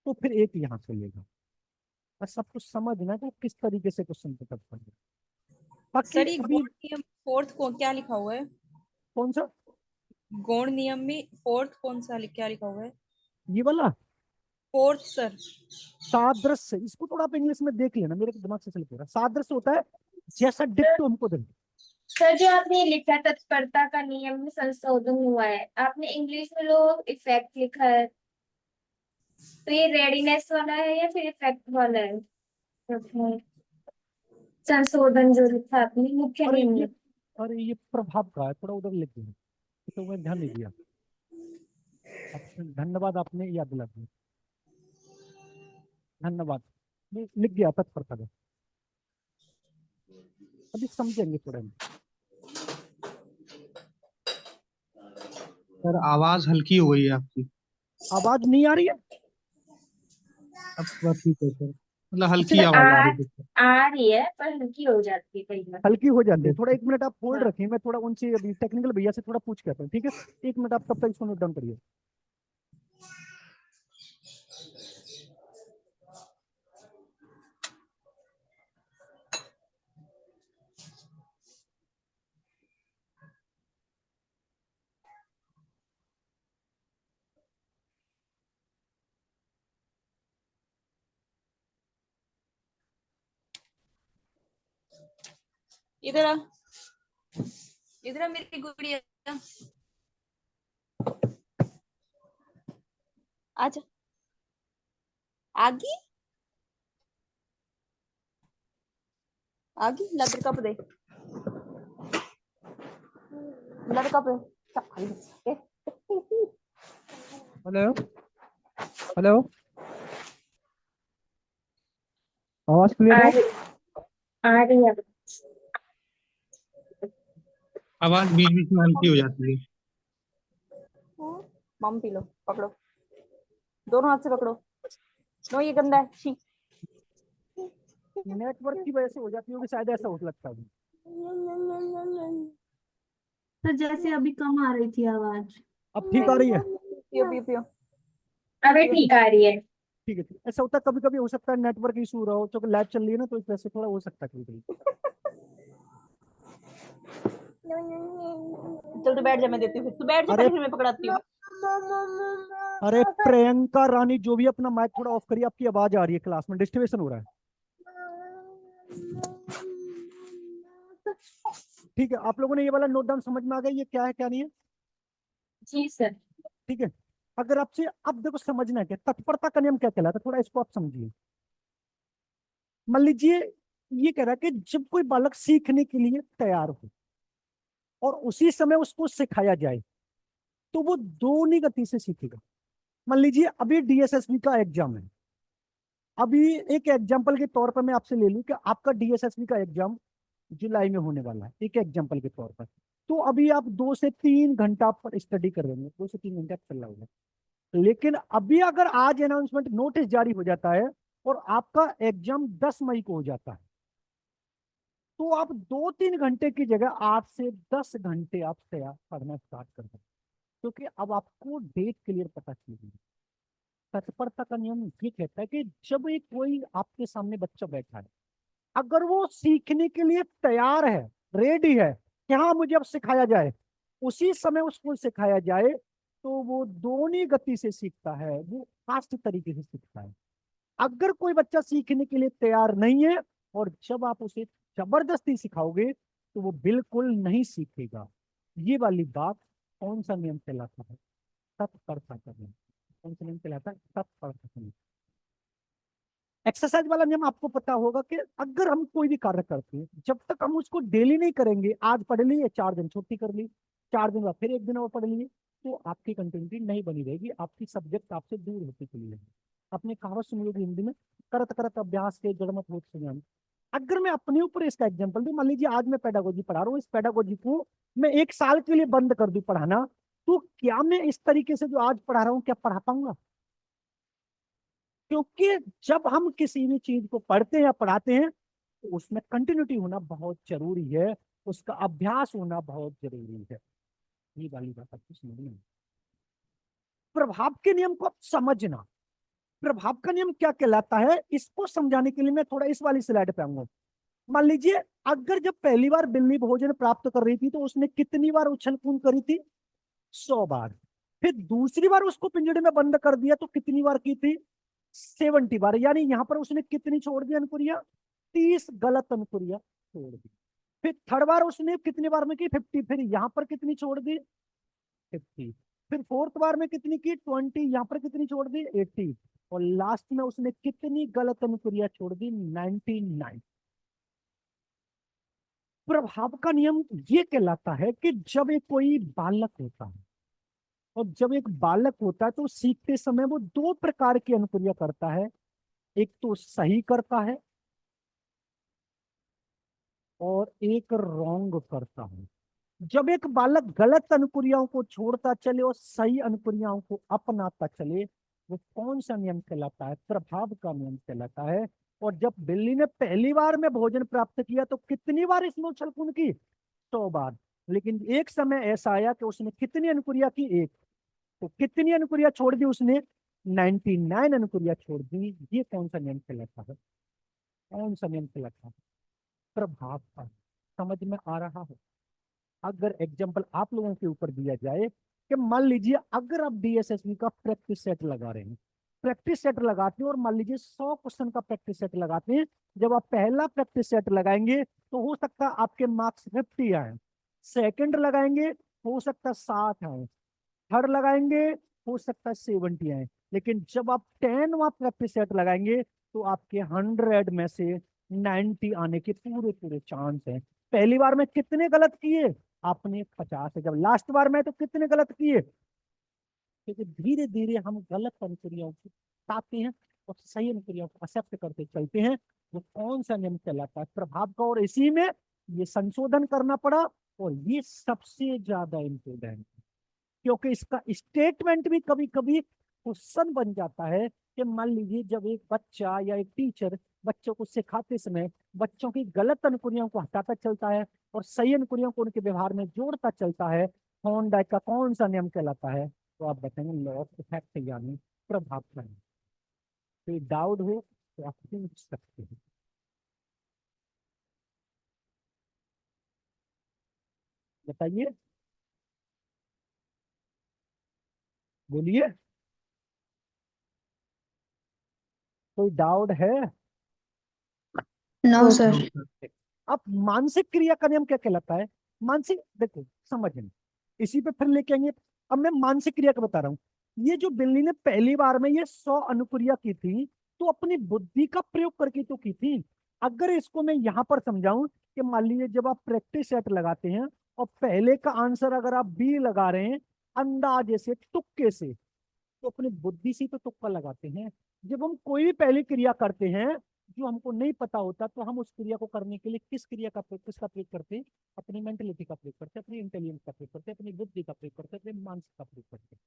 तो फिर 1 यहां से लेगा। बस सब कुछ समझना कि किस तरीके से क्वेश्चन पुट अप करना। बाकी सर ये अभी गौण नियम फोर्थ को क्या लिखा हुआ है? कौन सा गौण नियम में फोर्थ कौन सा क्या लिखा हुआ है? ये वाला फोर्थ सर। सादृश्य, इसको थोड़ा आप इंग्लिश में देख लेना, मेरे दिमाग से चल रहा है। सादृश्य होता है जैसा डिक्टो हमको दे। सर जो आपने लिखा तत्परता का नियम में संशोधन हुआ है, आपने इंग्लिश में लो इफेक्ट लिखा है, तो ये रेडीनेस वाला है या फिर इफेक्ट वाला है? Okay. संशोधन जो लिखा आपने मुख्य अरे नियम ये में। अरे ये प्रभाव का है, थोड़ा उधर लिख दिया, तो मैं ध्यान नहीं दिया। धन्यवाद, आपने याद दिला दिया, धन्यवाद। ये लिख दिया तत्परता का, अभी समझेंगे थोड़ा। सर आवाज हल्की हो गई है आपकी। आवाज नहीं आ रही है? अब थोड़ा ठीक है सर, मतलब हल्की अच्छा, आवाज आ रही है सर। आ रही है पर हल्की हो जाती है कई बार। हल्की हो जाती है। थोड़ा 1 मिनट आप होल्ड हाँ। रखिए, मैं थोड़ा उनसे अभी टेक्निकल भैया से थोड़ा पूछ के आता हूँ, ठीक है? 1 मिनट आप तब तक इसको नोट डाउन करिए। इधर आ, इधर आ मेरी गुड़िया, आजा, आगी आगी, लड़का पे दे, लड़का पे हेलो हेलो, आवाज क्लियर आ है? रही आ रही है। आवाज बीच बीच में हल्की हो जाती है। मम पी लो, पकड़ो, दोनों हाथ से पकड़ो। नो ये गंदा है, छी। नेटवर्क की वजह से हो जाती होगी शायद, ऐसा हो लगता है। तो जैसे अभी कम आ रही थी आवाज। अब ठीक आ रही है? पियो पियो पियो। अभी ठीक आ रही है। ठीक है, ठीक है। ऐसा होता है कभी कभी, हो सकता है नेटवर्क इशू रहा हो, तो लाइव चल रही है ना, तो इस वजह से थोड़ा हो सकता है कभी कभी। चल तू बैठ जा, मैं देती हूँ, फिर तू बैठ जा अरे पहले, फिर मैं पकड़ाती हूँ। अरे प्रियंका रानी, जो भी, अपना माइक थोड़ा ऑफ करिए, आपकी आवाज आ रही है, क्लास में डिस्टर्बेशन हो रहा है। ठीक है, आप लोगों ने ये वाला नोट डाउन समझ में आ गया, ये क्या है क्या नहीं है? जी सर। ठीक है। अगर आपसे अब देखो समझना है, क्या तत्परता का नियम क्या कहलाता है, थोड़ा इसको आप समझिए। मान लीजिए ये कह रहा है कि जब कोई बालक सीखने के लिए तैयार हो और उसी समय उसको सिखाया जाए, तो वो दोनों गति से सीखेगा। मान लीजिए अभी डीएसएसबी का एग्जाम है। अभी एक एग्जाम्पल के तौर पर मैं आपसे ले लूं कि आपका डीएसएसबी का एग्जाम जुलाई में होने वाला है, एक एग्जाम्पल के तौर पर। तो अभी आप 2 से 3 घंटा पर स्टडी कर रहे हैं, 2 से 3 घंटा चल रहा होगा। लेकिन अभी अगर आज अनाउंसमेंट नोटिस जारी हो जाता है और आपका एग्जाम 10 मई को हो जाता है, तो आप 2-3 घंटे की जगह 8 से 10 घंटे आप तैयार पढ़ना स्टार्ट कर सकते, क्योंकि अब आपको डेट क्लियर पता चल गई। तत्परता का नियम ये कहता है कि जब एक कोई आपके सामने बच्चा बैठा है, अगर वो सीखने के लिए तैयार है, रेडी है कि हाँ मुझे अब सिखाया जाए, उसी समय उसको सिखाया जाए, तो वो दोनों गति से सीखता है, वो फास्ट तरीके से सीखता है। अगर कोई बच्चा सीखने के लिए तैयार नहीं है और जब आप उसे जबरदस्ती सिखाओगे, तो वो बिल्कुल नहीं सीखेगा। ये वाली बात कौन सा नियम कहलाता है? तत्परता का नियम। कौन सा नियम कहलाता है? तत्परता का नियम। एक्सरसाइज वाला नियम आपको पता होगा कि अगर हम कोई भी कार्य करते हैं, जब तक हम उसको डेली नहीं करेंगे, आज पढ़ लिए 4 दिन छुट्टी कर ली, 4 दिन बाद फिर 1 दिन और पढ़ लिए, तो आपकी कंटिन्यूटी नहीं बनी रहेगी, आपकी सब्जेक्ट आपसे दूर होती चली जाएगी। अपने कहावत सुनी होगी हिंदी में, करत करत अभ्यास के जड़मत होत सुजान। अगर मैं अपने ऊपर इसका एग्जाम्पल दूं, मान लीजिए आज मैं पेडागोजी पढ़ा रहा हूँ, इस पेडागोजी को मैं 1 साल के लिए बंद कर दूं पढ़ाना, तो क्या मैं इस तरीके से जो आज पढ़ा रहा हूँ क्या पढ़ा पाऊंगा? क्योंकि जब हम किसी भी चीज को पढ़ते हैं या पढ़ाते हैं, तो उसमें कंटिन्यूटी होना बहुत जरूरी है, उसका अभ्यास होना बहुत जरूरी है। ये वाली बात आपको समझनी है। प्रभाव के नियम को आप समझना। प्रभाव का नियम क्या कहलाता है, इसको समझाने के लिए मैं थोड़ा इस वाली स्लाइड पे आऊंगा। मान लीजिए अगर जब पहली बार बिल्ली भोजन प्राप्त कर रही थी, तो उसने कितनी बार उछल कूद करी थी? 100 बार। फिर दूसरी बार उसको पिंजड़े में बंद कर दिया तो कितनी बार की थी? 70 बार। यानी यहां पर उसने कितनी छोड़ दी अनुक्रिया? 30 गलत अनुक्रिया छोड़ दी। फिर थर्ड बार उसने कितनी बार में की? 50। फिर यहां पर कितनी छोड़ दी? 50। फिर फोर्थ बार में कितनी की? 20। यहां पर कितनी छोड़ दी? 80। और लास्ट में उसने कितनी गलत अनुक्रिया छोड़ दी? 99। प्रभाव का नियम ये कहलाता है कि जब एक कोई बालक होता है, और जब एक बालक होता है तो सीखते समय वो 2 प्रकार की अनुक्रिया करता है। एक तो सही करता है और एक रॉन्ग करता है। जब एक बालक गलत अनुक्रियाओं को छोड़ता चले और सही अनुक्रियाओं को अपनाता चले, वो कौन सा नियम कहलाता है? प्रभाव का नियम कहलाता है। और जब बिल्ली ने पहली बार में भोजन प्राप्त किया तो कितनी बार इसने उछल कूद की? 100 बार। लेकिन एक समय ऐसा आया कि उसने कितनी अनुक्रिया की? एक। तो कितनी अनुक्रिया छोड़ दी उसने? 99 अनुक्रिया छोड़ दी। ये कौन सा नियम कहलाता है? कौन सा नियम कहलाता है? प्रभाव का। समझ में आ रहा है? अगर एग्जाम्पल आप लोगों के ऊपर दिया जाए कि मान लीजिए अगर आप डीएसएसबी का प्रैक्टिस सेट लगा रहे हैं, प्रैक्टिस सेट लगाते हैं और मान लीजिए 100 क्वेश्चन का प्रैक्टिस सेट लगाते हैं। जब आप पहला प्रैक्टिस सेट लगाएंगे तो हो सकता है आपके मार्क्स 50 आए, सेकंड लगाएंगे हो सकता है 60 आए, थर्ड लगाएंगे हो सकता है 70 आए। लेकिन जब आप 10वां प्रैक्टिस सेट लगाएंगे तो आपके 100 में से 90 आने के पूरे पूरे चांस हैं। पहली बार में कितने गलत किए? आपने 50 है। जब लास्ट बार में तो कितने गलत किए? क्योंकि धीरे धीरे हम गलत अनुक्रियाओं को हटाते हैं और सही अनुक्रियाओं को एक्सेप्ट करते चलते हैं। वो कौन सा नियम कहलाता है? प्रभाव का। और इसी में ये संशोधन करना पड़ा और ये सबसे ज्यादा इम्पोर्टेंट, क्योंकि इसका स्टेटमेंट भी कभी कभी क्वेश्चन बन जाता है कि मान लीजिए जब एक बच्चा या एक टीचर बच्चों को सिखाते समय बच्चों की गलत अनुक्रियाओं को हटाता चलता है और सही अनुक्रियाओं को उनके व्यवहार में जोड़ता चलता है, थॉर्नडाइक का कौन सा नियम कहलाता है? तो आप बताएंगे लॉ ऑफ इफेक्ट, यानी प्रभाव का नियम। कोई डाउट हो तो आप पूछ सकते हैं। बताइए, बोलिए, कोई डाउट है? No sir. अब मानसिक क्रिया का नियम क्या कहलाता है? मानसिक, देखो समझ इसी पे फिर लेके आएंगे। अब मैं मानसिक क्रिया का बता रहा हूँ। ये जो बिल्ली ने पहली बार में ये 100 अनुक्रिया की थी तो अपनी बुद्धि का प्रयोग करके तो की थी। अगर इसको मैं यहाँ पर समझाऊं कि मान लीजिए जब आप प्रैक्टिस सेट लगाते हैं और पहले का आंसर अगर आप बी लगा रहे हैं अंदाजे से, तुक्के से, तो अपनी बुद्धि से तो तुक्का लगाते हैं। जब हम कोई भी पहली क्रिया करते हैं जो हमको नहीं पता होता तो हम उस क्रिया को करने के लिए किसका प्रयोग करते हैं? अपनी मेंटेलिटी का प्रयोग करते हैं, अपनी इंटेलिजेंस का प्रयोग करते हैं, अपनी बुद्धि का प्रयोग करते हैं, अपने मानसिक का प्रयोग करते हैं।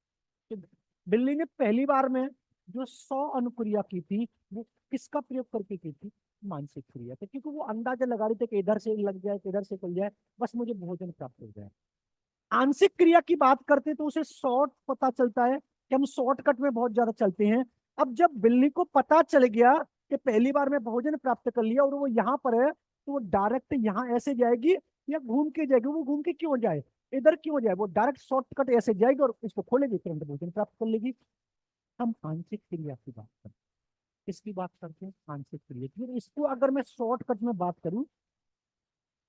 तो बिल्ली ने पहली बार में जो 100 अनुक्रिया की थी वो किसका प्रयोग करके की थी? मानसिक क्रिया थी, क्योंकि वो अंदाजा लगा रही थी कि इधर से लग जाए, इधर से खुल जाए, बस मुझे भोजन प्राप्त हो जाए। आंशिक क्रिया की बात करते तो उसे शॉर्ट पता चलता है कि हम शॉर्टकट में बहुत ज्यादा चलते हैं। अब जब बिल्ली को पता चल गया कि पहली बार में भोजन प्राप्त कर लिया और वो यहाँ पर है तो वो डायरेक्ट यहाँ ऐसे जाएगी या घूम के जाएगी? वो घूम के क्यों जाए, इधर क्यों जाए? वो डायरेक्ट शॉर्टकट ऐसे जाएगी और इसको खोलेगी, तुरंत भोजन प्राप्त कर लेगी। हम आंशिक क्रिया की बात करते हैं। किसकी बात करते हैं? आंशिक क्रिया की। फिर इसको अगर मैं शॉर्टकट में बात करूं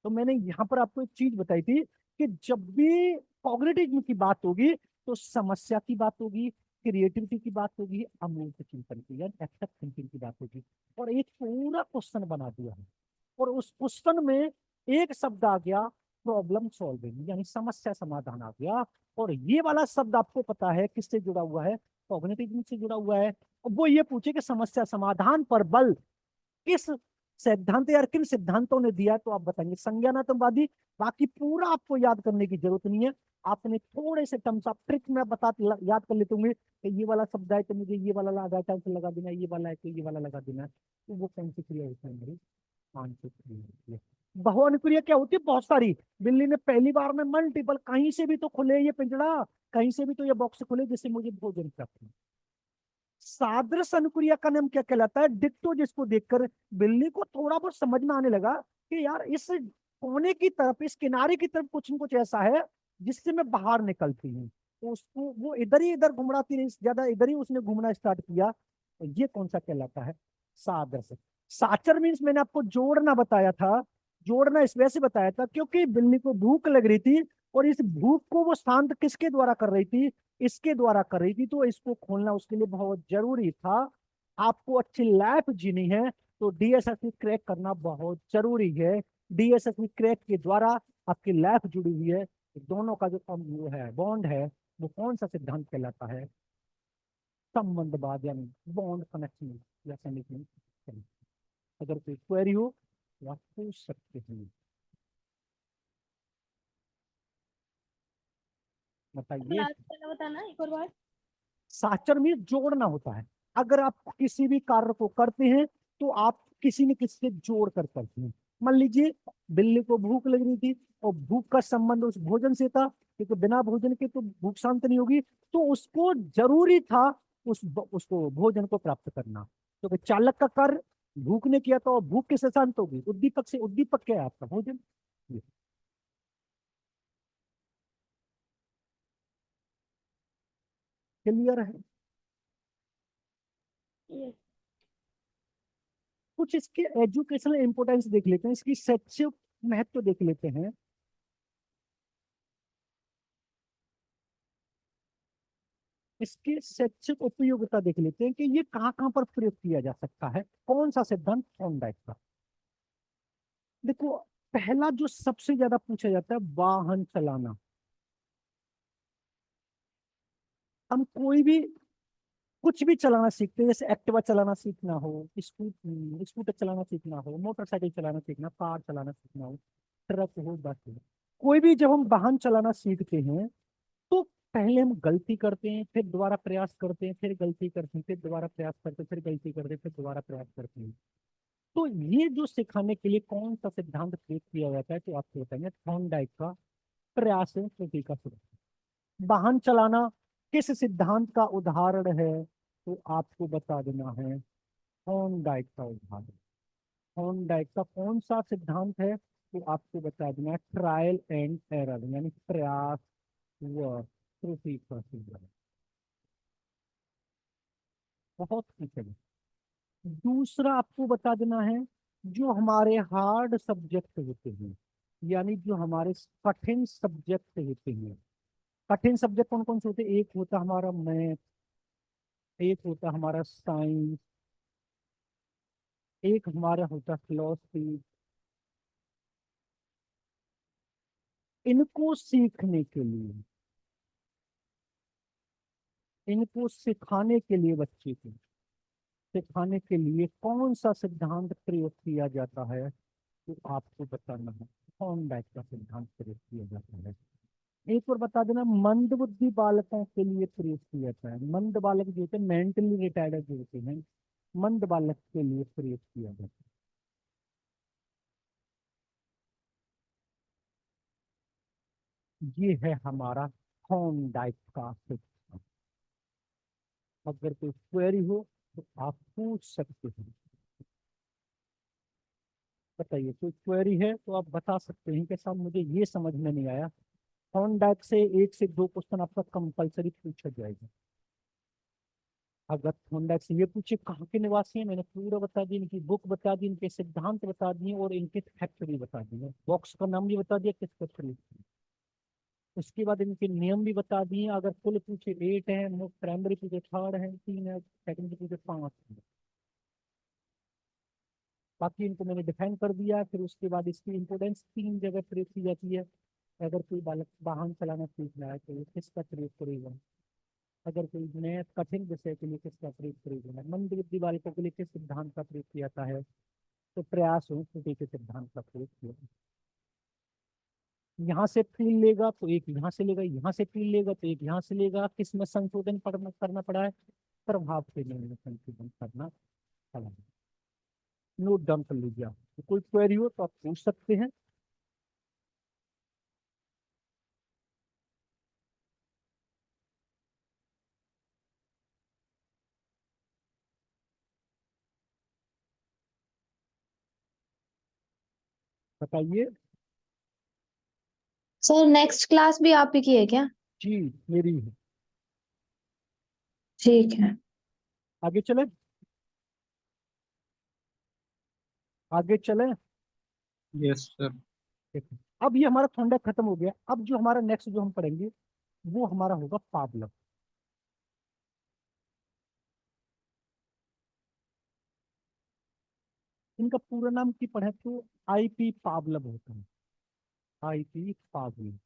तो मैंने यहाँ पर आपको एक चीज बताई थी कि जब भी कॉग्निटिव की बात होगी तो समस्या की बात होगी, क्रिएटिविटी की बात होगी, अमूर्त चिंतन की या एब्स्ट्रैक्ट थिंकिंग की बात होगी। और एक पूरा क्वेश्चन बना दिया है और उस क्वेश्चन में एक शब्द आ गया प्रॉब्लम सॉल्विंग, यानी समस्या समाधान आ गया। और ये वाला शब्द आपको पता है किससे जुड़ा हुआ है? कॉग्निटिव से जुड़ा हुआ है। और वो ये पूछे कि समस्या समाधान पर बल किस सिद्धांत या किन सिद्धांतों ने दिया, तो आप बताएंगे संज्ञानात्मकवादी। बाकी पूरा आपको याद करने की जरूरत नहीं है। आपने थोड़े से टर्म्स आप ट्रिक में याद कर लेते होंगे कि ये वाला शब्द है तो मुझे ये वाला लगा देना, ये वाला है तो ये वाला लगा देना। तो वो कौन सी क्रिया होती है? मेरी मानसिक क्रिया होती है। बहुअनुक्रिया क्या होती है? बहुत सारी। बिल्ली ने पहली बार में मल्टीपल, कहीं से भी तो खुले ये पिंजड़ा, कहीं से भी तो ये बॉक्स खुले जिससे मुझे भोजन प्राप्त हो। सादृश अनुक्रिया का नाम क्या कहलाता है? डिक्टो, जिसको देखकर बिल्ली को थोड़ा बहुत समझ में आने लगा कि यार इस कोने की तरफ, इस किनारे की तरफ कुछ न कुछ ऐसा है जिससे मैं बाहर निकलती हूँ। तो उसको वो इधर ही इधर घुमड़ाती रही, ज्यादा इधर ही उसने घूमना स्टार्ट किया। तो ये कौन सा कहलाता है? सादृश। साचर मीन्स मैंने आपको जोड़ना बताया था। जोड़ना इस वजह से बताया था क्योंकि बिल्ली को भूख लग रही थी और इस भूख को वो शांत किसके द्वारा कर रही थी? इसके द्वारा कर रही थी। तो इसको खोलना उसके लिए बहुत जरूरी था। आपको अच्छी लाइफ जीनी है तो डीएसएसपी क्रैक करना बहुत जरूरी है। डीएसएसपी क्रैक के द्वारा आपकी लाइफ जुड़ी हुई है। दोनों का जो वो है बॉन्ड है, वो कौन सा सिद्धांत कहलाता है? संबंधवाद, यानी बॉन्ड कनेक्शन या कनेक्शन। अगर कोई क्वेरी हो तो आप पूछ सकते हैं। बताइए। क्लास पहले बताना एक और बार। साचर में जोड़ना होता है। अगर आप किसी भी कार्य को करते हैं तो आप किसी न किसी से जोड़ कर करते हैं। मान लीजिए बिल्ली को भूख लग रही थी और भूख का संबंध उस भोजन से था, क्योंकि बिना भोजन के तो भूख शांत नहीं होगी, तो उसको जरूरी था उसको भोजन को प्राप्त करना। क्योंकि चालक का कार्य भूख ने किया, तो भूख किससे शांत होगी? उद्दीपक से। उद्दीपक क्या है आपका? भोजन। क्लियर है? यस। कुछ इसके एजुकेशनल इंपोर्टेंस देख लेते हैं, इसकी शैक्षिक महत्व देख लेते हैं। इसकी शैक्षिक उपयोगिता देख लेते हैं कि ये कहाँ कहाँ पर प्रयोग किया जा सकता है, कौन सा सिद्धांत थॉर्नडाइक का। देखो, पहला जो सबसे ज्यादा पूछा जाता है, वाहन चलाना। हम कोई भी कुछ भी चलाना सीखते हैं, जैसे एक्टिवा चलाना सीखना हो, स्कूटर चलाना सीखना हो, मोटरसाइकिल चलाना सीखना, कार चलाना सीखना हो, ट्रक हो, बस हो, कोई भी जब हम वाहन चलाना सीखते हैं तो पहले हम गलती करते हैं, फिर दोबारा प्रयास करते हैं, फिर गलती करते हैं, फिर दोबारा प्रयास करते हैं, फिर गलती करते हैं, फिर दोबारा प्रयास करते हैं। तो ये जो सिखाने के लिए कौन सा सिद्धांत प्रयोग किया जाता है, तो आपको बताएंगे थॉर्नडाइक का प्रयास है त्रुटि का सिद्धांत। वाहन चलाना किस सिद्धांत का उदाहरण है, तो आपको बता देना है थॉर्नडाइक का उदाहरण। थॉर्नडाइक का कौन सा सिद्धांत है, तो आपको बता देना है ट्रायल एंड एरर, यानी प्रयास व त्रुटि का सिद्धांत। बहुत कुछ है। दूसरा आपको बता देना है, जो हमारे हार्ड सब्जेक्ट होते हैं, यानी जो हमारे कठिन सब्जेक्ट होते हैं। कठिन सब्जेक्ट कौन कौन से होते हैं? एक होता हमारा मैथ, एक होता हमारा साइंस, एक हमारा होता फिलोसफी। इनको सीखने के लिए, इनको सिखाने के लिए, बच्चे को सिखाने के लिए कौन सा सिद्धांत प्रयोग किया जाता है, तो आपको बताना है थॉर्नडाइक का सिद्धांत प्रयोग किया जाता है। एक और बता देना, मंद बुद्धि बालकों के लिए प्रयोग किया जाता है। मंद बालक जो होते हैं, मेंटली रिटायर्ड जो होते हैं, मंद बालक के लिए प्रयोग किया जाता है। ये है हमारा थॉर्नडाइक का सिद्धांत। अगर कोई क्वेरी हो तो आप पूछ सकते हैं। बताइए, कोई क्वेरी है तो आप बता सकते हैं कि साहब मुझे ये समझ में नहीं आया। थॉर्नडाइक से 1 से 2 क्वेश्चन आपका कंपलसरी पूछा जाएगा। अगर थॉर्नडाइक से ये पूछे कहाँ के निवासी हैं, मैंने पूरा बता दिया, इनकी बुक बता दी, इनके सिद्धांत बता दिए और इनके फैक्ट्री बता दिए, बॉक्स का नाम भी बता दिया किस फैक्ट्री। उसके बाद इनके नियम भी बता दिए। अगर फुल पूछे 8 है, प्राइमरी पूछे 3 है, 3 है, सेकेंडरी पूछे 5 है। बाकी इनको मैंने डिफाइन कर दिया। फिर उसके बाद इसकी इंपोर्टेंस 3 जगह प्रयोग की जाती है। अगर कोई बालक वाहन चलाना सीख रहा है तो वो किसका प्रयोग करेगा? अगर कोई नए कठिन विषय के लिए किसका प्रयोग करेगा? मंद बुद्धि बालकों के लिए किस सिद्धांत का प्रयोग किया जाता है? तो प्रयास हो त्रुटि के सिद्धांत का प्रयोग किया। यहाँ से फील लेगा तो एक यहाँ से लेगा, यहाँ से फील लेगा तो एक यहाँ से लेगा। किसमें संशोधन करना पड़ा है? प्रभाव के नियम में संशोधन करना पड़ा है। नोट डाउन कर लीजिए आप। तो कोई क्वेरी हो तो आप पूछ सकते हैं। बताइए। सर नेक्स्ट क्लास भी आप ही की है क्या? जी, मेरी है। ठीक है। आगे चले, आगे चले। Yes sir. देखो, अब ये हमारा थोंडा खत्म हो गया। अब जो हमारा नेक्स्ट जो हम पढ़ेंगे वो हमारा होगा पावलव। इनका पूरा नाम की पढ़े तो आईपी पावलव होता है। आईपी पावलव।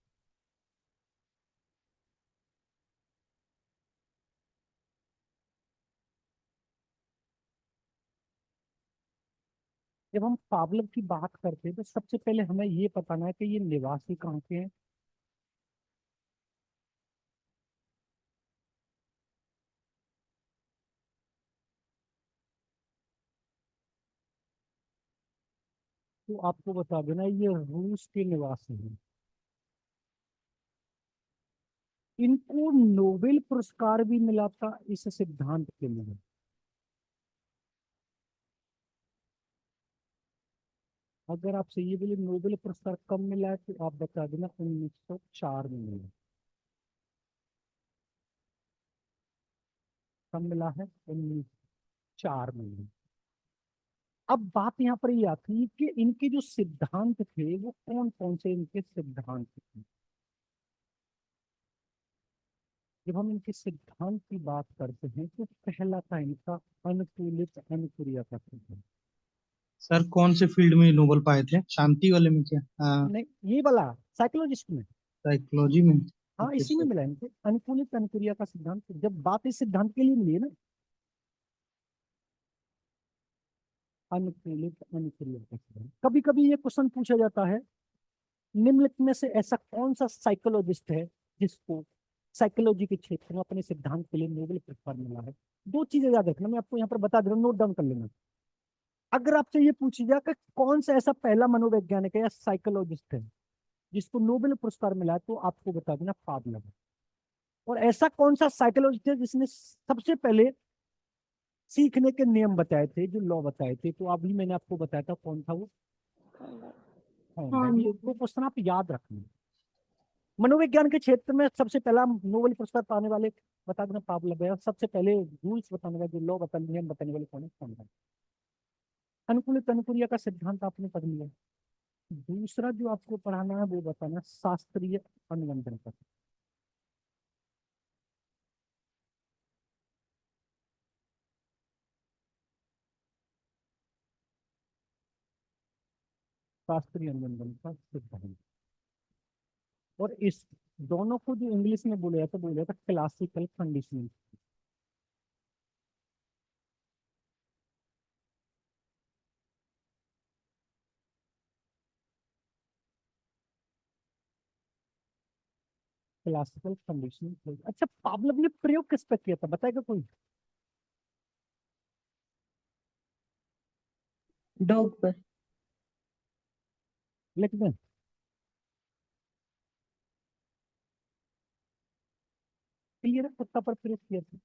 जब हम पावलव की बात करते हैं तो सबसे पहले हमें ये बताना है कि ये निवासी कहाँ के हैं। तो आपको बता देना ये रूस के निवासी हैं। इनको नोबेल पुरस्कार भी मिला था इस सिद्धांत के लिए। अगर आपसे ये बोले नोबेल पुरस्कार कब मिला है तो आप बता देना 1904 में मिला। कब मिला है? 1904 में मिला। अब बात यहाँ पर ये आती है कि इनके जो सिद्धांत थे वो कौन कौन से इनके सिद्धांत थे। जब हम इनके सिद्धांत की बात करते हैं तो पहला था इनका अनुकूलित अनुक्रिया का सिद्धांत। सर कौन से फील्ड में नोबेल पाए थे, शांति वाले में क्या? नहीं, ये वाला साइकोलॉजिस्ट में। साइकोलॉजी में? हाँ, ओके इसी में सर। मिला है इनको अनुकूलित अनुक्रिया का सिद्धांत। जब बात इस सिद्धांत के लिए मिली है ना, अनुकूलित अनुक्रिया का सिद्धांत, कभी कभी ये क्वेश्चन पूछा जाता है निम्नलिखित में से ऐसा कौन सा साइकोलॉजिस्ट है जिसको साइकोलॉजी के क्षेत्र में अपने सिद्धांत के लिए नोबेल पुरस्कार मिला है। दो चीजें याद रखना, मैं आपको यहाँ पर बता दे रहा हूँ, नोट डाउन कर लेना। अगर आपसे ये पूछा जाए कि कौन सा ऐसा पहला मनोवैज्ञानिक है या साइकोलॉजिस्ट है जिसको नोबेल पुरस्कार मिला है, तो आपको बता देना पावलोव। और ऐसा कौन सा साइकोलॉजिस्ट है जिसने सबसे पहले सीखने के नियम बताए थे, जो लॉ बताए थे, तो अभी मैंने आपको बताया था कौन था वो? हाँ ये दो क्वेश्चन आप याद रखना। मनोविज्ञान के क्षेत्र में सबसे पहला नोबेल पुरस्कार पाने वाले बता देना पावलोव है। और सबसे पहले रूल्स बताने वाले, जो लॉ बताने, नियम बताने वाले कौन है? कौन है? अनुकूलित अनुक्रिया का सिद्धांत आपने पढ़ लिया। दूसरा जो आपको पढ़ाना है वो बताना शास्त्रीय अनुबंधन का। शास्त्रीय अनुबंधन का सिद्धांत। और इस दोनों को जो इंग्लिश में बोला जाता, बोला जाता क्लासिकल कंडीशनिंग। Classical conditioning. अच्छा, पावलोव ने प्रयोग किस पे किया था, बताएगा कोई? डॉग पर। लिख दें? क्लियर है, कुत्ता पर प्रयोग किया था।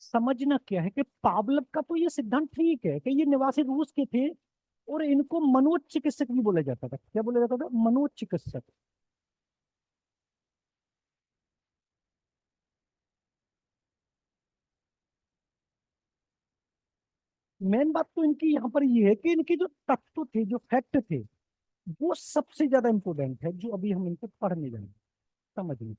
समझना क्या है कि पावलोव का तो ये सिद्धांत ठीक है कि ये निवासी रूस के थे और इनको मनोचिकित्सक भी बोला जाता था। क्या बोला जाता था? मनोचिकित्सक। मेन बात तो इनकी यहाँ पर ये है कि इनके जो तत्व थे, जो फैक्ट थे, वो सबसे ज्यादा इंपॉर्टेंट है, जो अभी हम इनको पढ़ने जाएंगे, समझने।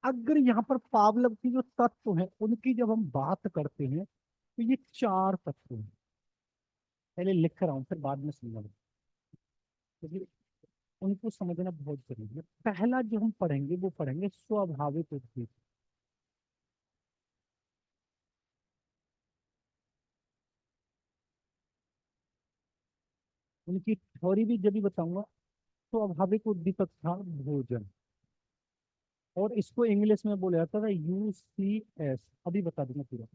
अगर यहाँ पर पावलोव की जो तत्व है उनकी जब हम बात करते हैं तो ये चार तत्व हैं। पहले लिख रहा हूँ फिर बाद में समझाऊंगा, क्योंकि उनको समझना बहुत जरूरी है। पहला जो हम पढ़ेंगे वो पढ़ेंगे स्वाभाविक उद्दीपक। उनकी थ्योरी भी जब भी बताऊंगा। स्वाभाविक उद्दीपक था भोजन, और इसको इंग्लिश में बोला जाता था UCS। अभी बता दूंगा पूरा।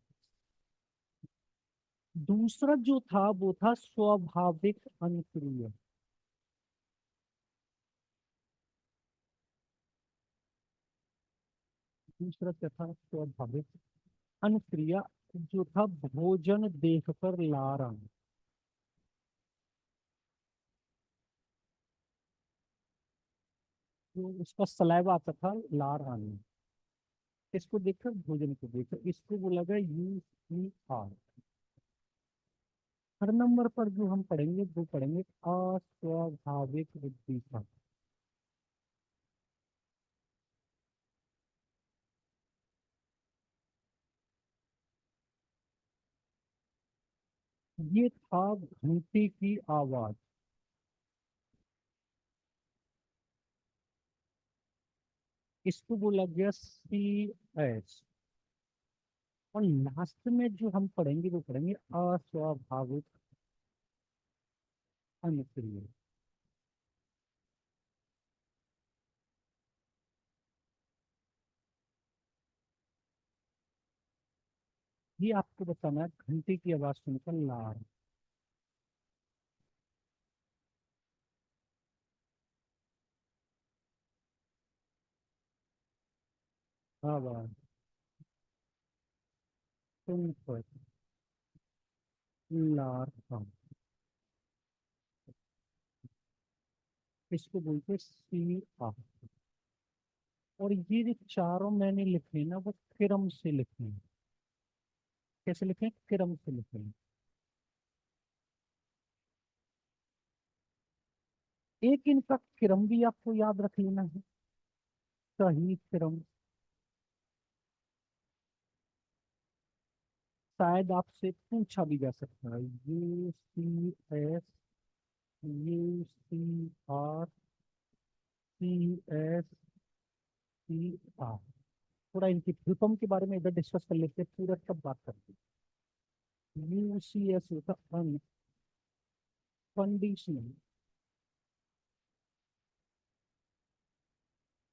दूसरा जो था वो था स्वाभाविक अनुक्रिया। दूसरा क्या था? स्वाभाविक अनुक्रिया। जो था भोजन देखकर लार आना। तो उसका सलाइवा आता था लार आना, इसको देखकर, भोजन को देखकर, इसको बोला गया UCR। हर नंबर पर जो हम पढ़ेंगे वो पढ़ेंगे अस्वाभाविक उद्दीपक। ये था घंटी की आवाज। इसको बोला गया CS। और लास्ट में जो हम पढ़ेंगे वो पढ़ेंगे अस्वाभाविक अनुक्रिया। ये आपको बताना है घंटी की आवाज सुनकर लार। आवाज सुनकर लार, इसको बोलते सी आ। और ये जो चारों मैंने लिखे ना वो क्रम से लिखे हैं। कैसे लिखे हैं? क्रम से लिखे हैं। एक इनका क्रम भी आपको याद रख लेना है, सही क्रम। शायद आपसे पूछा भी जा सकता है, U C S, U C R, C S, C R. थोड़ा इनकी फुल फॉर्म के बारे में इधर डिस्कस कर लेते हैं, पूरा सब बात करते हैं। यू सी एस होता unconditional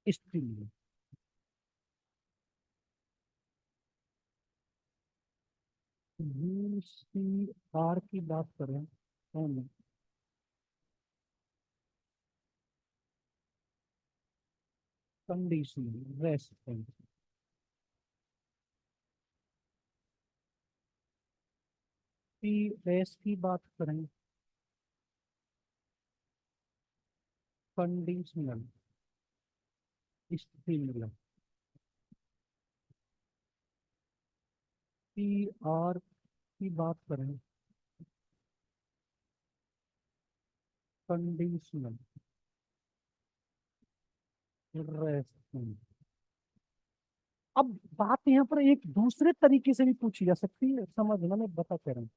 string. U C R की बात करें तो कंडीशनल रेस्पोंस। पी एस की बात करें कंडीशनल स्टिमुलस। पी आर की बात करें कंडीशनल रेस्पोंस। अब बात यहाँ पर एक दूसरे तरीके से भी पूछी जा सकती है, समझना मैं बता कह रहा हूँ।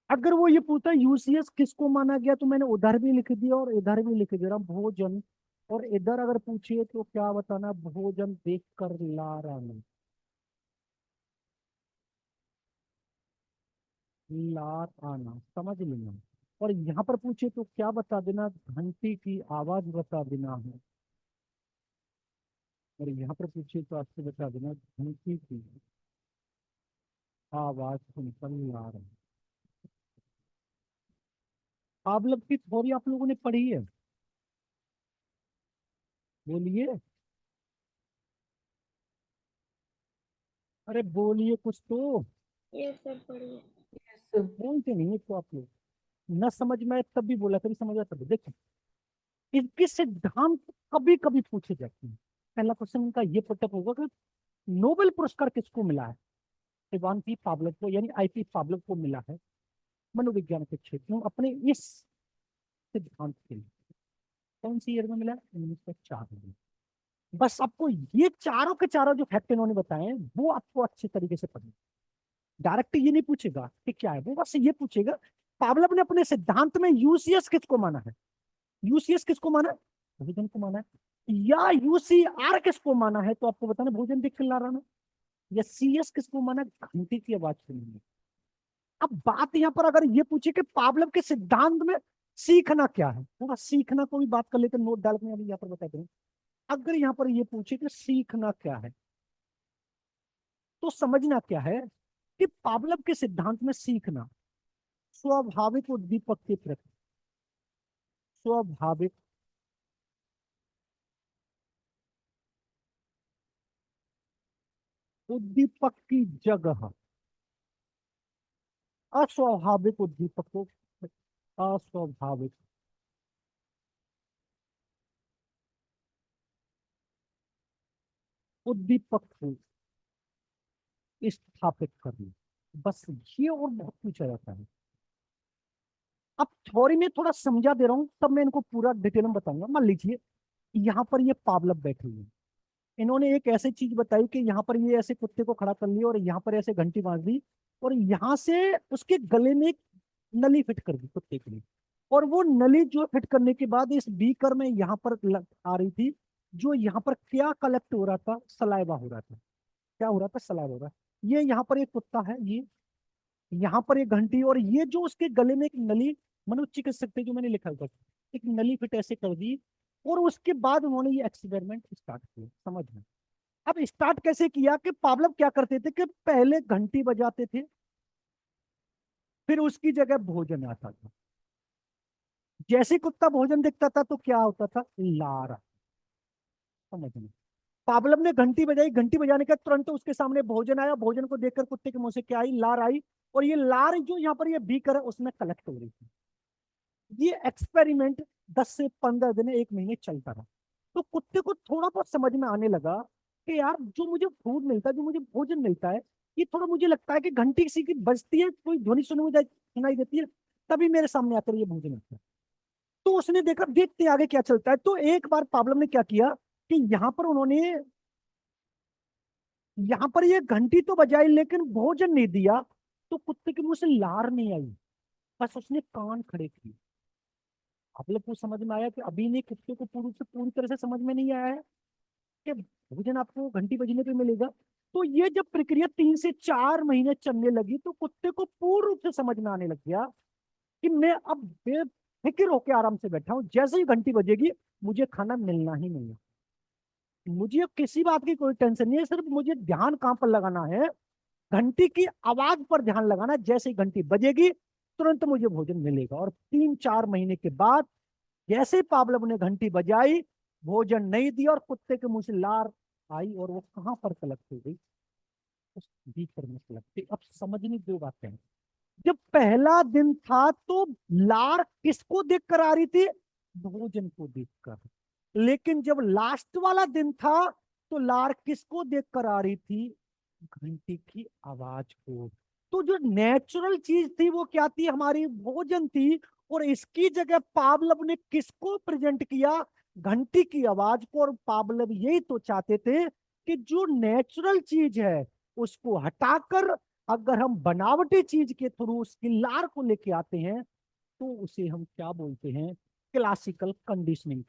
अगर वो ये पूछता है यूसीएस किसको माना गया, तो मैंने उधर भी लिख दिया और इधर भी लिख दे रहा हूँ भोजन। और इधर अगर पूछिए तो क्या बताना, भोजन देख कर ला रहा हूँ, लार आना, समझ लेना। और यहाँ पर पूछे तो क्या बता देना, घंटी की आवाज बता देना है। और यहाँ पर पूछे तो आपसे बता देना घंटी की आवाज सुनकर ला रहा हूँ। पावलोव की थ्योरी आप लोगों ने पढ़ी है? बोलिए, अरे बोलिए कुछ तो। ये सर पढ़िए। बोलते नहीं है तो आप लोग, न समझ में आए तब भी बोला, कभी समझ आया तब। देखो, इनके सिद्धांत कभी कभी पूछे जाते हैं। पहला क्वेश्चन इनका ये पुटअप होगा कि नोबेल पुरस्कार किसको मिला है? इवान पी पावलोव को, यानी आईपी पावलोव को मिला है मनोविज्ञान के क्षेत्र में अपने इस सिद्धांत के लिए। कौन सी ईयर में मिला? 1904 में। बस आपको ये चारों के चारों जो फैक्ट इन्होंने बताए हैं वो आपको अच्छे तरीके से पढ़ना। डायरेक्ट ये नहीं पूछेगा कि क्या है, वो बस ये पूछेगा पावलोव ने अपने सिद्धांत में यूसीएस किसको माना है। यूसीएस किसको माना है? भोजन को माना है। या यूसीआर किसको माना है? तो आपको बताना भोजन देख कर ला रहा ना। या सीएस किसको माना है? घंटी की आवाज सुननी। अब बात यहाँ पर अगर ये पूछे कि पावलोव के सिद्धांत में सीखना क्या है, थोड़ा सीखना को भी बात कर लेते, नोट डाल के अभी यहाँ पर बताते हैं। अगर यहाँ पर ये पूछे कि सीखना क्या है, तो समझना क्या है कि पावलोव के सिद्धांत में सीखना स्वाभाविक उद्दीपक के प्रति, स्वाभाविक उद्दीपक की जगह अस्वाभाविक उद्दीपक को, अस्वाभाविक उद्दीपक को स्थापित करना। बस ये और बहुत पूछा जाता है। अब थ्योरी में थोड़ा समझा दे रहा हूं, तब मैं इनको पूरा डिटेल में बताऊंगा। मान लीजिए यहाँ पर ये पावलोव बैठे हुए, इन्होंने एक ऐसी चीज बताई कि यहाँ पर ये ऐसे कुत्ते को खड़ा कर लिया और यहाँ पर ऐसे घंटी बांध दी और यहाँ से उसके गले में एक नली फिट कर दी कुत्ते के लिए। और वो नली जो फिट करने के बाद इस बीकर में यहाँ पर आ रही थी, जो यहाँ पर क्या कलेक्ट हो रहा था, सलाइवा हो रहा था। क्या हो रहा था? सलाइवा हो रहा है। ये यहाँ पर एक कुत्ता है, ये यहाँ पर एक घंटी, और ये जो उसके गले में एक नली, मनुष्य चिकित्सक थे जो मैंने लिखा था, एक नली फिट ऐसे कर दी। और उसके बाद उन्होंने ये एक्सपेरिमेंट स्टार्ट किया। समझ में? अब स्टार्ट कैसे किया कि पावलोव क्या करते थे कि पहले घंटी बजाते थे, फिर उसकी जगह भोजन आता था। जैसे कुत्ता भोजन देखता था तो क्या होता था? लार। समझ में? पावलव ने घंटी बजाई, घंटी बजाने का तुरंत उसके सामने भोजन आया, भोजन को देखकर कुत्ते के मुंह से क्या आई, लार आई, और ये लार जो यहाँ पर ये बीकर है उसमें कलेक्ट हो रही थी। ये एक्सपेरिमेंट 10 से 15 दिन, 1 महीने चलता रहा। तो कुत्ते को थोड़ा बहुत समझ में आने लगा कि यार जो मुझे फूड मिलता है, जो मुझे भोजन मिलता है, ये थोड़ा मुझे लगता है कि घंटी किसी की बजती है, कोई ध्वनि सुनाई देती है, तभी मेरे सामने आकर ये भोजन आता है। तो उसने देखा, देखते आगे क्या चलता है। तो एक बार पावलव ने क्या किया कि यहाँ पर उन्होंने, यहाँ पर ये घंटी तो बजाई लेकिन भोजन नहीं दिया। तो कुत्ते के मुंह से लार नहीं आई, बस उसने कान खड़े किए। पावलव को समझ में आया कि अभी नहीं, कुत्ते को पूरी तरह से समझ में नहीं आया है कि भोजन आपको घंटी बजने पे मिलेगा। तो ये जब प्रक्रिया 3 से 4 महीने चलने लगी तो कुत्ते को पूर्ण रूप से समझ में आने लग गया कि मैं अब बेफिक्र होकर आराम से बैठा हूं, जैसे ही घंटी बजेगी मुझे खाना मिलना ही मिलना, मुझे किसी बात की कोई टेंशन नहीं है, सिर्फ मुझे ध्यान कहां पर लगाना है, घंटी की आवाज पर ध्यान लगाना। जैसे ही घंटी बजेगी तुरंत मुझे भोजन मिलेगा। और 3-4 महीने के बाद जैसे पावलव ने घंटी बजाई, भोजन नहीं दिया और कुत्ते के मुंह से लार आई, और वो कहां पर कलेक्ट हो गई, उस भीतर में कलेक्ट हुई। अब समझनी दो बातें हैं। जब पहला दिन था तो लार किसको देखकर आ रही थी, भोजन को देखकर। लेकिन जब लास्ट वाला दिन था तो लार किसको देखकर आ रही थी, घंटी की आवाज को। तो जो नेचुरल चीज थी वो क्या थी, हमारी भोजन थी, और इसकी जगह पावलव ने किसको प्रेजेंट किया, घंटी की आवाज को। और पावलव यही तो चाहते थे कि जो नेचुरल चीज है उसको हटाकर अगर हम बनावटी चीज के थ्रू उसकी लार को लेके आते हैं तो उसे हम क्या बोलते हैं, classical conditioning.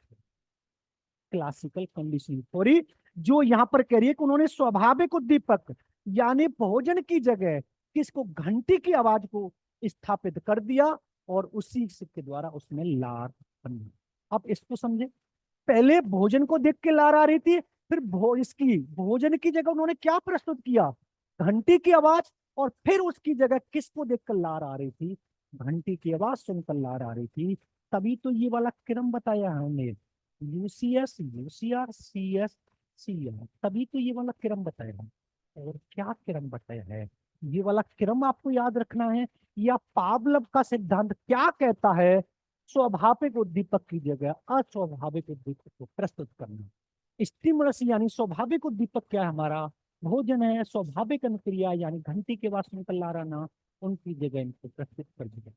Classical conditioning theory जो यहाँ पर कह रही है कि उन्होंने स्वाभाविक उद्दीपक यानी भोजन की जगह किसको, घंटी की आवाज को स्थापित कर दिया, और उसी के द्वारा उसमें लार बनी। अब इसको समझे, पहले भोजन को देख के लार आ रही थी, फिर इसकी भोजन की जगह उन्होंने क्या प्रस्तुत किया, घंटी की आवाज, और फिर उसकी जगह किसको देखकर लार आ रही थी, घंटी की आवाज सुनकर लार आ रही थी। तभी तो ये वाला क्रम बताया है हमने, यूसीएस, यूसीआर, सीएस, सीआर, तभी तो ये वाला क्रम बताया है। और क्या क्रम बताया है, ये वाला क्रम आपको याद रखना है। या पावलव का सिद्धांत क्या कहता है, स्वाभाविक उद्दीपक की जगह अस्वाभाविक उद्दीपक को प्रस्तुत करना। स्टिमुलस यानी स्वाभाविक उद्दीपक क्या है हमारा, भोजन है, स्वाभाविक अनुक्रिया यानी घंटी के बाद सुनकर ला आना, उनकी जगह इनको प्रस्तुत कर दिया।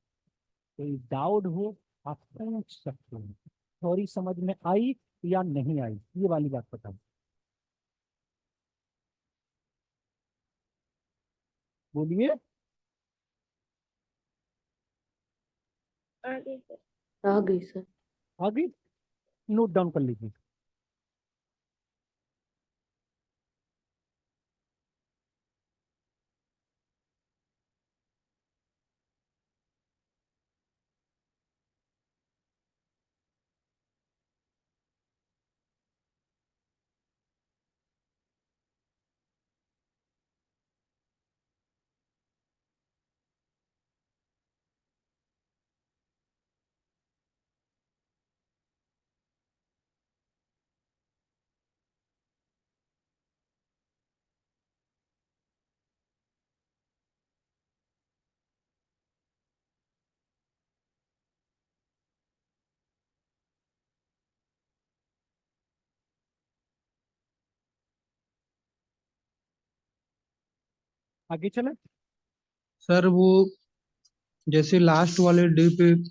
कोई डाउट हो आप पूछ सकते हो। थोड़ी समझ में आई या नहीं आई, ये वाली बात बताओ। बोलिए। आगे सर। आ गई सर। आगे नोट डाउन कर लीजिए। आगे चले। सर वो जैसे लास्ट वाले डे पे जी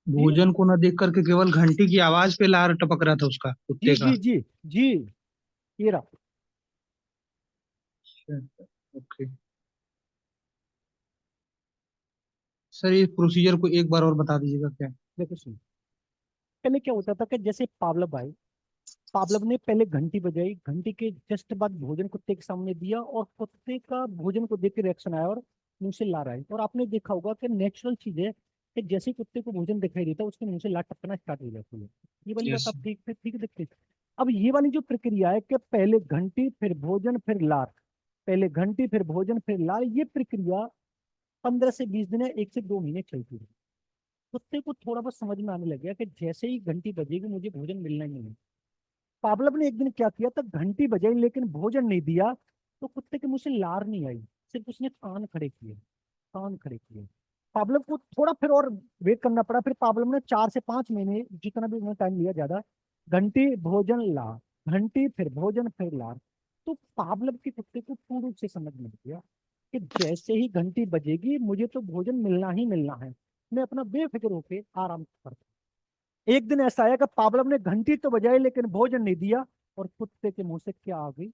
भोजन को न देख करके केवल घंटी की आवाज पे लार टपक रहा था उसका, जी कुत्ते का। जी जी जी, ये रहा। ओके सर, ये प्रोसीजर को एक बार और बता दीजिएगा क्या। देखो सुन, पहले क्या होता था कि जैसे पावलव आए, पावलव ने पहले घंटी बजाई, घंटी के जस्ट बाद भोजन कुत्ते के सामने दिया, और कुत्ते का भोजन को देख के रिएक्शन आया और मुंह से लार आई। और आपने देखा होगा कि नेचुरल चीज है कि जैसे ही कुत्ते को भोजन दिखाई देता है उसके मुंह से लार टपकना स्टार्ट हो जाती है। ये वाली बात यस। आप ठीक देखते हैं। अब ये वाली जो प्रक्रिया है कि पहले घंटी फिर भोजन फिर लार, पहले घंटी फिर भोजन फिर लार, ये प्रक्रिया 15 से 20 दिन या 1 से 2 महीने चलती है। कुत्ते को थोड़ा बहुत समझ में आने लग गया कि जैसे ही घंटी बजेगी मुझे भोजन मिलना ही नहीं। पावलव ने एक दिन क्या किया था, घंटी बजाई लेकिन भोजन नहीं दिया, तो कुत्ते के मुंह से लार नहीं आई, सिर्फ उसने कान खड़े किए, कान खड़े किए। पावलव को थोड़ा फिर और वेट करना पड़ा, फिर पावलव ने 4 से 5 महीने, जितना भी उन्होंने टाइम लिया ज्यादा, घंटी भोजन ला, घंटी फिर भोजन फिर लार। तो पावलव के कुत्ते को पूर्ण रूप से समझ में गया कि जैसे ही घंटी बजेगी मुझे तो भोजन मिलना ही मिलना है, मैं अपना बेफिक्र होकर आराम करता। एक दिन ऐसा आया कि पावलव ने घंटी तो बजाई लेकिन भोजन नहीं दिया, और कुत्ते के मुंह से क्या आ गई,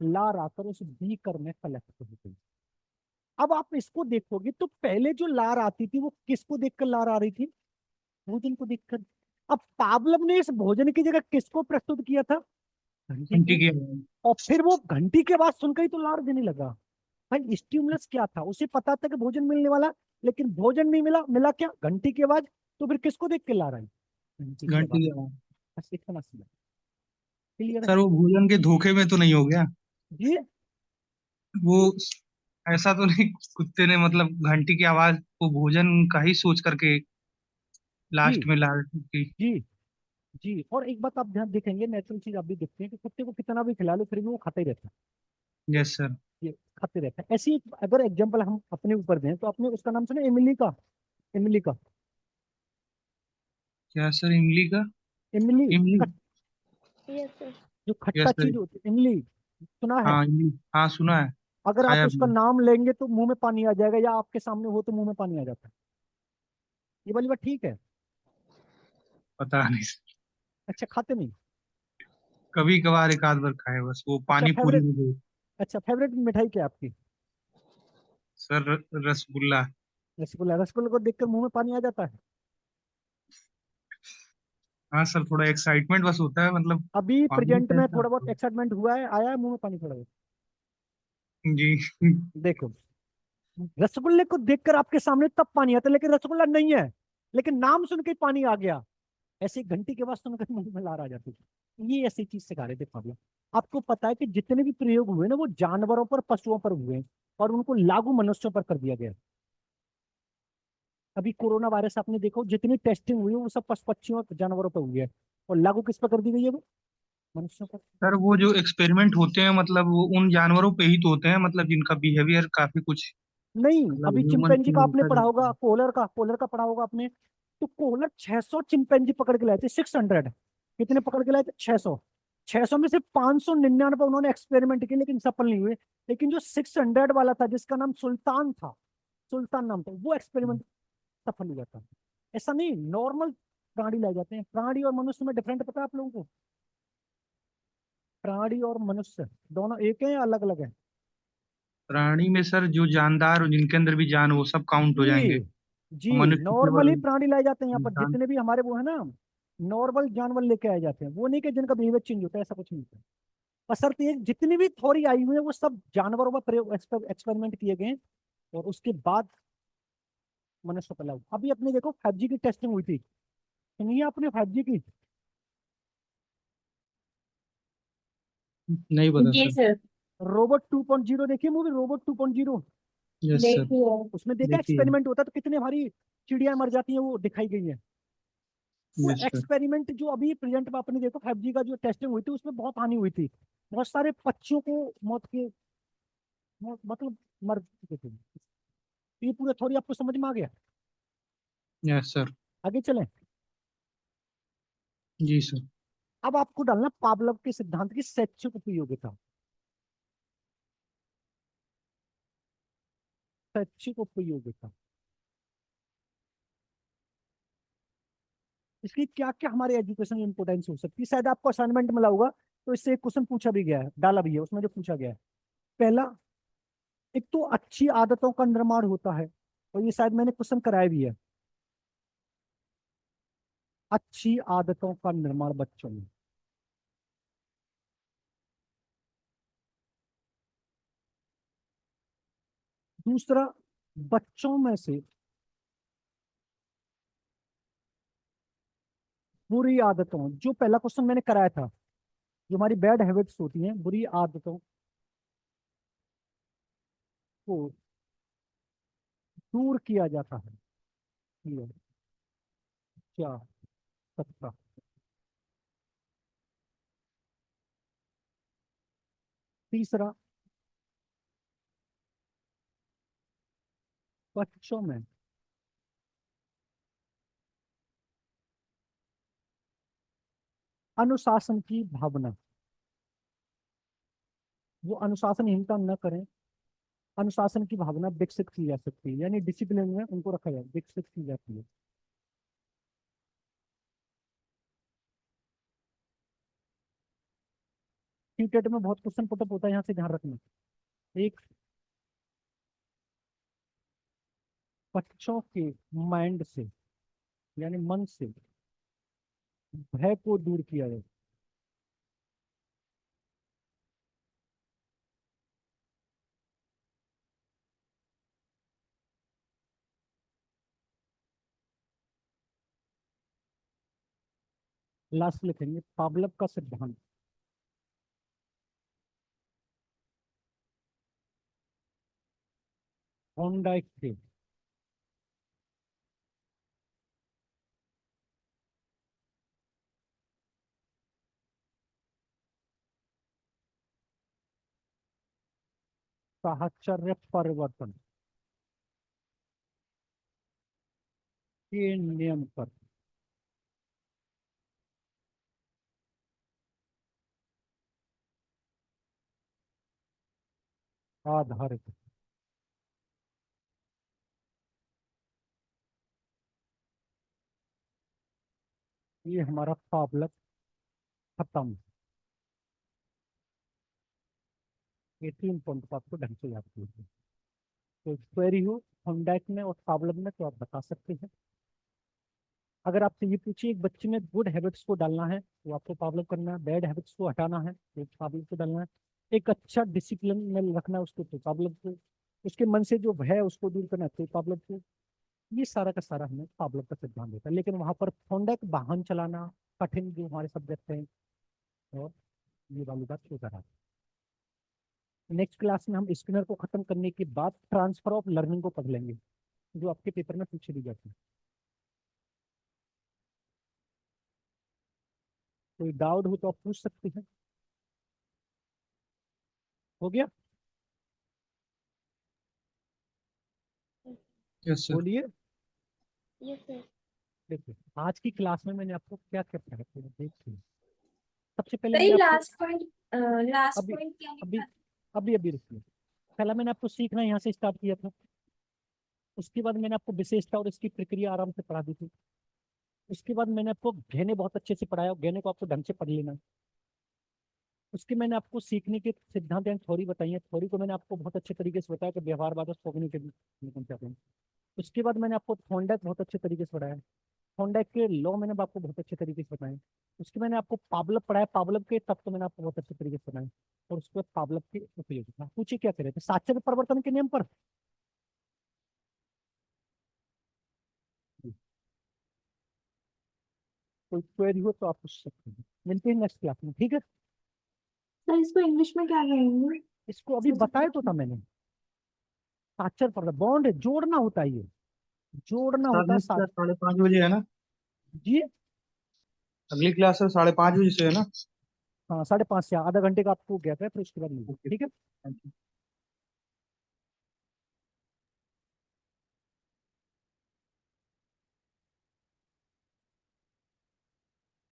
लार आकर उस बीकर में कलेक्ट हो गई। अब आप इसको देखोगे तो पहले जो लार आती थी वो किसको देखकर लार आ रही थी, भोजन को देखकर। अब पावलव ने इस भोजन की जगह किसको प्रस्तुत किया था, घंटी घंटी को। की आवाज। और फिर वो घंटी के आवाज सुनकर ही तो लार देने लगा। भाई स्टिमुलस क्या था, उसे पता था कि भोजन मिलने वाला, लेकिन भोजन नहीं मिला, मिला क्या, घंटी की आवाज। तो फिर किसको देख के लार आई, घंटी की घंटी आवाज। की आवाज। बस इतना सी, क्लियर है सर वो भोजन के धोखे में तो नहीं हो गया जी। वो? ऐसा तो नहीं कुत्ते ने मतलब घंटी की आवाज को भोजन का ही सोच करके जी लास्ट में ला की? जी जी। और एक बात आप ध्यान देखेंगे, नेचुरल चीज आप भी देखते हैं कि कुत्ते को कितना भी खिला लो फिर भी वो खाता ही रहता है, यस सर। ये खाते रहता है। ऐसी अगर एग्जांपल हम अपने ऊपर दें तो आपने उसका नाम सुना, इमली का, इमली का, क्या सर, इमली का? इमली, इमली। Yes sir. जो खट्टा यस सर। चीज होती है, इमली, सुना है। हाँ इमली, हाँ सुना है। अगर आप खाया उसका भी। नाम लेंगे तो मुंह में पानी आ जाएगा, या आपके सामने हो तो मुंह में पानी आ जाता है। ये वाली बात ठीक है। पता नहीं सर। अच्छा, खाते नहीं। कभी कभार एक आध बार खाए बस, वो अच्छा पानी पूरी फेवरेट, में जो। अच्छा फेवरेट मिठाई क्या है आपकी। सर रसगुल्ला। रसगुल्ला, रसगुल्ला को देखकर मुंह में पानी आ जाता है। हाँ सर, थोड़ा एक्साइटमेंट बस होता है मतलब। अभी पानी प्रेजेंट में कैसा? थोड़ा बहुत एक्साइटमेंट हुआ है, आया है मुंह में पानी थोड़ा बहुत। जी। देखो, रसगुल्ले को देखकर आपके सामने तब पानी आता है, लेकिन रसगुल्ला नहीं है, लेकिन नाम सुन के ही पानी आ गया। ऐसी घंटी के बाद सुनकर मुंह में लार आ जाती है। ये ऐसी चीज सिखा रहे थे पावलो। आपको पता है कि जितने भी प्रयोग हुए ना वो जानवरों पर, पशुओं पर हुए हैं, और उनको लागू मनुष्यों पर कर दिया गया। अभी कोरोना वायरस आपने देखो, जितनी टेस्टिंग हुई है वो सब पशु पक्षियों और जानवरों पर हुई है, और लागू किस पर कर दी गई है वो, मनुष्यों पर। सर वो जो एक्सपेरिमेंट होते हैं मतलब वो उन जानवरों पे ही तो होते हैं, मतलब जिनका बिहेवियर काफी कुछ नहीं, मतलब अभी ह्यूमन चिंपैंजी से का आपने मिलता पढ़ा जुलता होगा, है। कोहलर का पढ़ा होगा आपने। तो कोहलर 600 चिंपैंजी पकड़ के लाए थे, 600। कितने पकड़ के लाए थे, 600। 600 में से 599 उन्होंने एक्सपेरिमेंट किए लेकिन सफल नहीं हुए। लेकिन जो 600 वाला था, जिसका नाम सुल्तान था, सुल्तान नाम था, वो एक्सपेरिमेंट सफल हुआ था। ऐसा नहीं, नॉर्मल प्राणी लाए जाते हैं। प्राणी और मनुष्य में डिफरेंट पता है आप लोगों को, प्राणी और मनुष्य दोनों एक है या अलग अलग है। प्राणी में सर जो जानदार और जिनके अंदर भी जान, वो सब काउंट हो जी जाएंगे। जी, और मनुष्य नॉर्मली केवल प्राणी लाए जाते हैं यहाँ पर, इंसान। जितने भी हमारे वो है ना, नॉर्मल जानवर लेके आए जाते हैं। वो नहीं कि जिनका बिहेवियर चेंज होता है, ऐसा कुछ नहीं होता। बशर्ते जितनी भी थ्योरी आई हुई है वो सब जानवरों पर प्रयोग, एक्सपेरिमेंट किए गए हैं, और उसके बाद मनुष्य पर लागू। अभी अपने देखो 5G की टेस्टिंग हुई थी, सुनिए आपने 5G की। नहीं पता जी सर। सर। रोबोट 2.0 देखिए मूवी, रोबोट 2.0। Yes sir. देखिए। उसमें देखा देखिए। एक्सपेरिमेंट होता है तो कितने हमारी चिड़िया मर जाती हैं, वो दिखाई गई है। वो यस सर। एक्सपेरिमेंट जो अभी प्रेजेंट में आपने देखो 5G का जो टेस्टिंग हुई थी, उसमें बहुत हानि हुई थी। बहुत सारे पक्षियों को मौत के, मतलब मर चुके थे। ये पूरा थोड़ी आपको समझ में आ गया। Yes sir. आगे चलें। जी सर। अब आपको डालना पावलोव के सिद्धांत की शैक्षिक उपयोगिता, शैक्षिक उपयोगिता। इसकी क्या क्या हमारे एजुकेशन में इंपोर्टेंस हो सकती है, शायद आपको असाइनमेंट मिला होगा, तो इससे एक क्वेश्चन पूछा भी गया है, डाला भी है उसमें, जो पूछा गया है। पहला, एक तो अच्छी आदतों का निर्माण होता है, और ये शायद मैंने क्वेश्चन कराया भी है। अच्छी आदतों का निर्माण बच्चों में। दूसरा, बच्चों में से बुरी आदतों, जो पहला क्वेश्चन मैंने कराया था, जो हमारी बैड हैबिट्स होती हैं, बुरी आदतों को दूर किया जाता है। ये क्या सकता। तीसरा, बच्चों में अनुशासन की भावना, वो अनुशासनहीनता न करें, अनुशासन की भावना विकसित की जा सकती है, यानी डिसिप्लिन में उनको रखा जाए, विकसित की जाती है। क्रिकेट में बहुत क्वेश्चन पुटअप होता है, यहाँ से ध्यान रखना। एक, बच्चों के माइंड से यानी मन से भय को दूर किया जाए। लास्ट लिखेंगे पावलव का सिद्धांत। थॉर्नडाइक थे। साहचर्य परिवर्तन के नियम पर आधारित। ये हमारा पावलव खत्म। ये 3 पॉइंट आपको ढंग से याद कीजिए। तो क्वेरी हो थॉर्नडाइक में और पावलव में तो आप बता सकते हैं। अगर आपसे ये पूछिए एक बच्चे में गुड हैबिट्स को डालना है तो आपको पावलव करना है, बैड हैबिट्स को हटाना है तो पावलव को डालना है, एक अच्छा डिसिप्लिन में रखना है उसको तो पावलव को, उसके मन से जो भय है उसको दूर करना है तो पावलव को। ये सारा का सारा हमें पावलव का सिद्धांत देता है। लेकिन वहां पर थॉर्नडाइक वाहन चलाना कठिन जो हमारे सब्जेक्ट हैं और ये वाली बात हो रहा है। नेक्स्ट क्लास में हम स्किनर को खत्म करने के बाद ट्रांसफर ऑफ लर्निंग को पढ़ लेंगे, जो आपके पेपर में पूछे दी जाती है। कोई डाउट हो तो आप पूछ सकते हैं। हो गया? Yes sir. बोलिए। Yes sir. देखिए आज की क्लास में मैंने आपको क्या क्या पढ़ाया था देखिए। सबसे पहले सही मैंने आपको लास्ट अभी पॉइंट क्या अभी लिखा? अभी अभी रुकिए। पहला मैंने आपको सीखना यहाँ से स्टार्ट किया था, उसके बाद मैंने आपको विशेषता और इसकी प्रक्रिया आराम से पढ़ा दी थी। उसके बाद मैंने आपको गहने बहुत अच्छे से पढ़ाया, गहने को आपको ढंग से पढ़ लेना है। उसके मैंने आपको सीखने के सिद्धांत एंड थ्योरी बताई है, थ्योरी को मैंने आपको बहुत अच्छे तरीके से बताया कि व्यवहारवाद और कॉग्निटिव। उसके बाद मैंने आपको थॉर्नडाइक बहुत अच्छे तरीके से पढ़ाया, थॉर्नडाइक के लॉ मैंने आपको बहुत अच्छे तरीके से बताए। उसके मैंने आपको पावलव पढ़ाया, पावलव के तत्व मैंने आपको बहुत अच्छे तरीके से बताए। और उसके बाद पावलव की उपयोगिता। पूछिए क्या कह रहे थे, साचर्य परिवर्तन के नियम पर। कोई क्वेरी हो तो आप पूछ सकते हैं। मिलते हैं नेक्स्ट क्लास में, ठीक है? सर इसको इंग्लिश में क्या कहेंगे? इसको अभी बताया तो था मैंने, साचर पर बॉन्ड जोड़ना होता है, ये जोड़ना होता है सर 5:30 बजे है ना? जी अगली क्लास सर 5:30 बजे से है ना? हाँ 5:30 से आधा घंटे का आपको गैप है, फिर उसके बाद मिलिए, ओके, ठीक है? Thank you.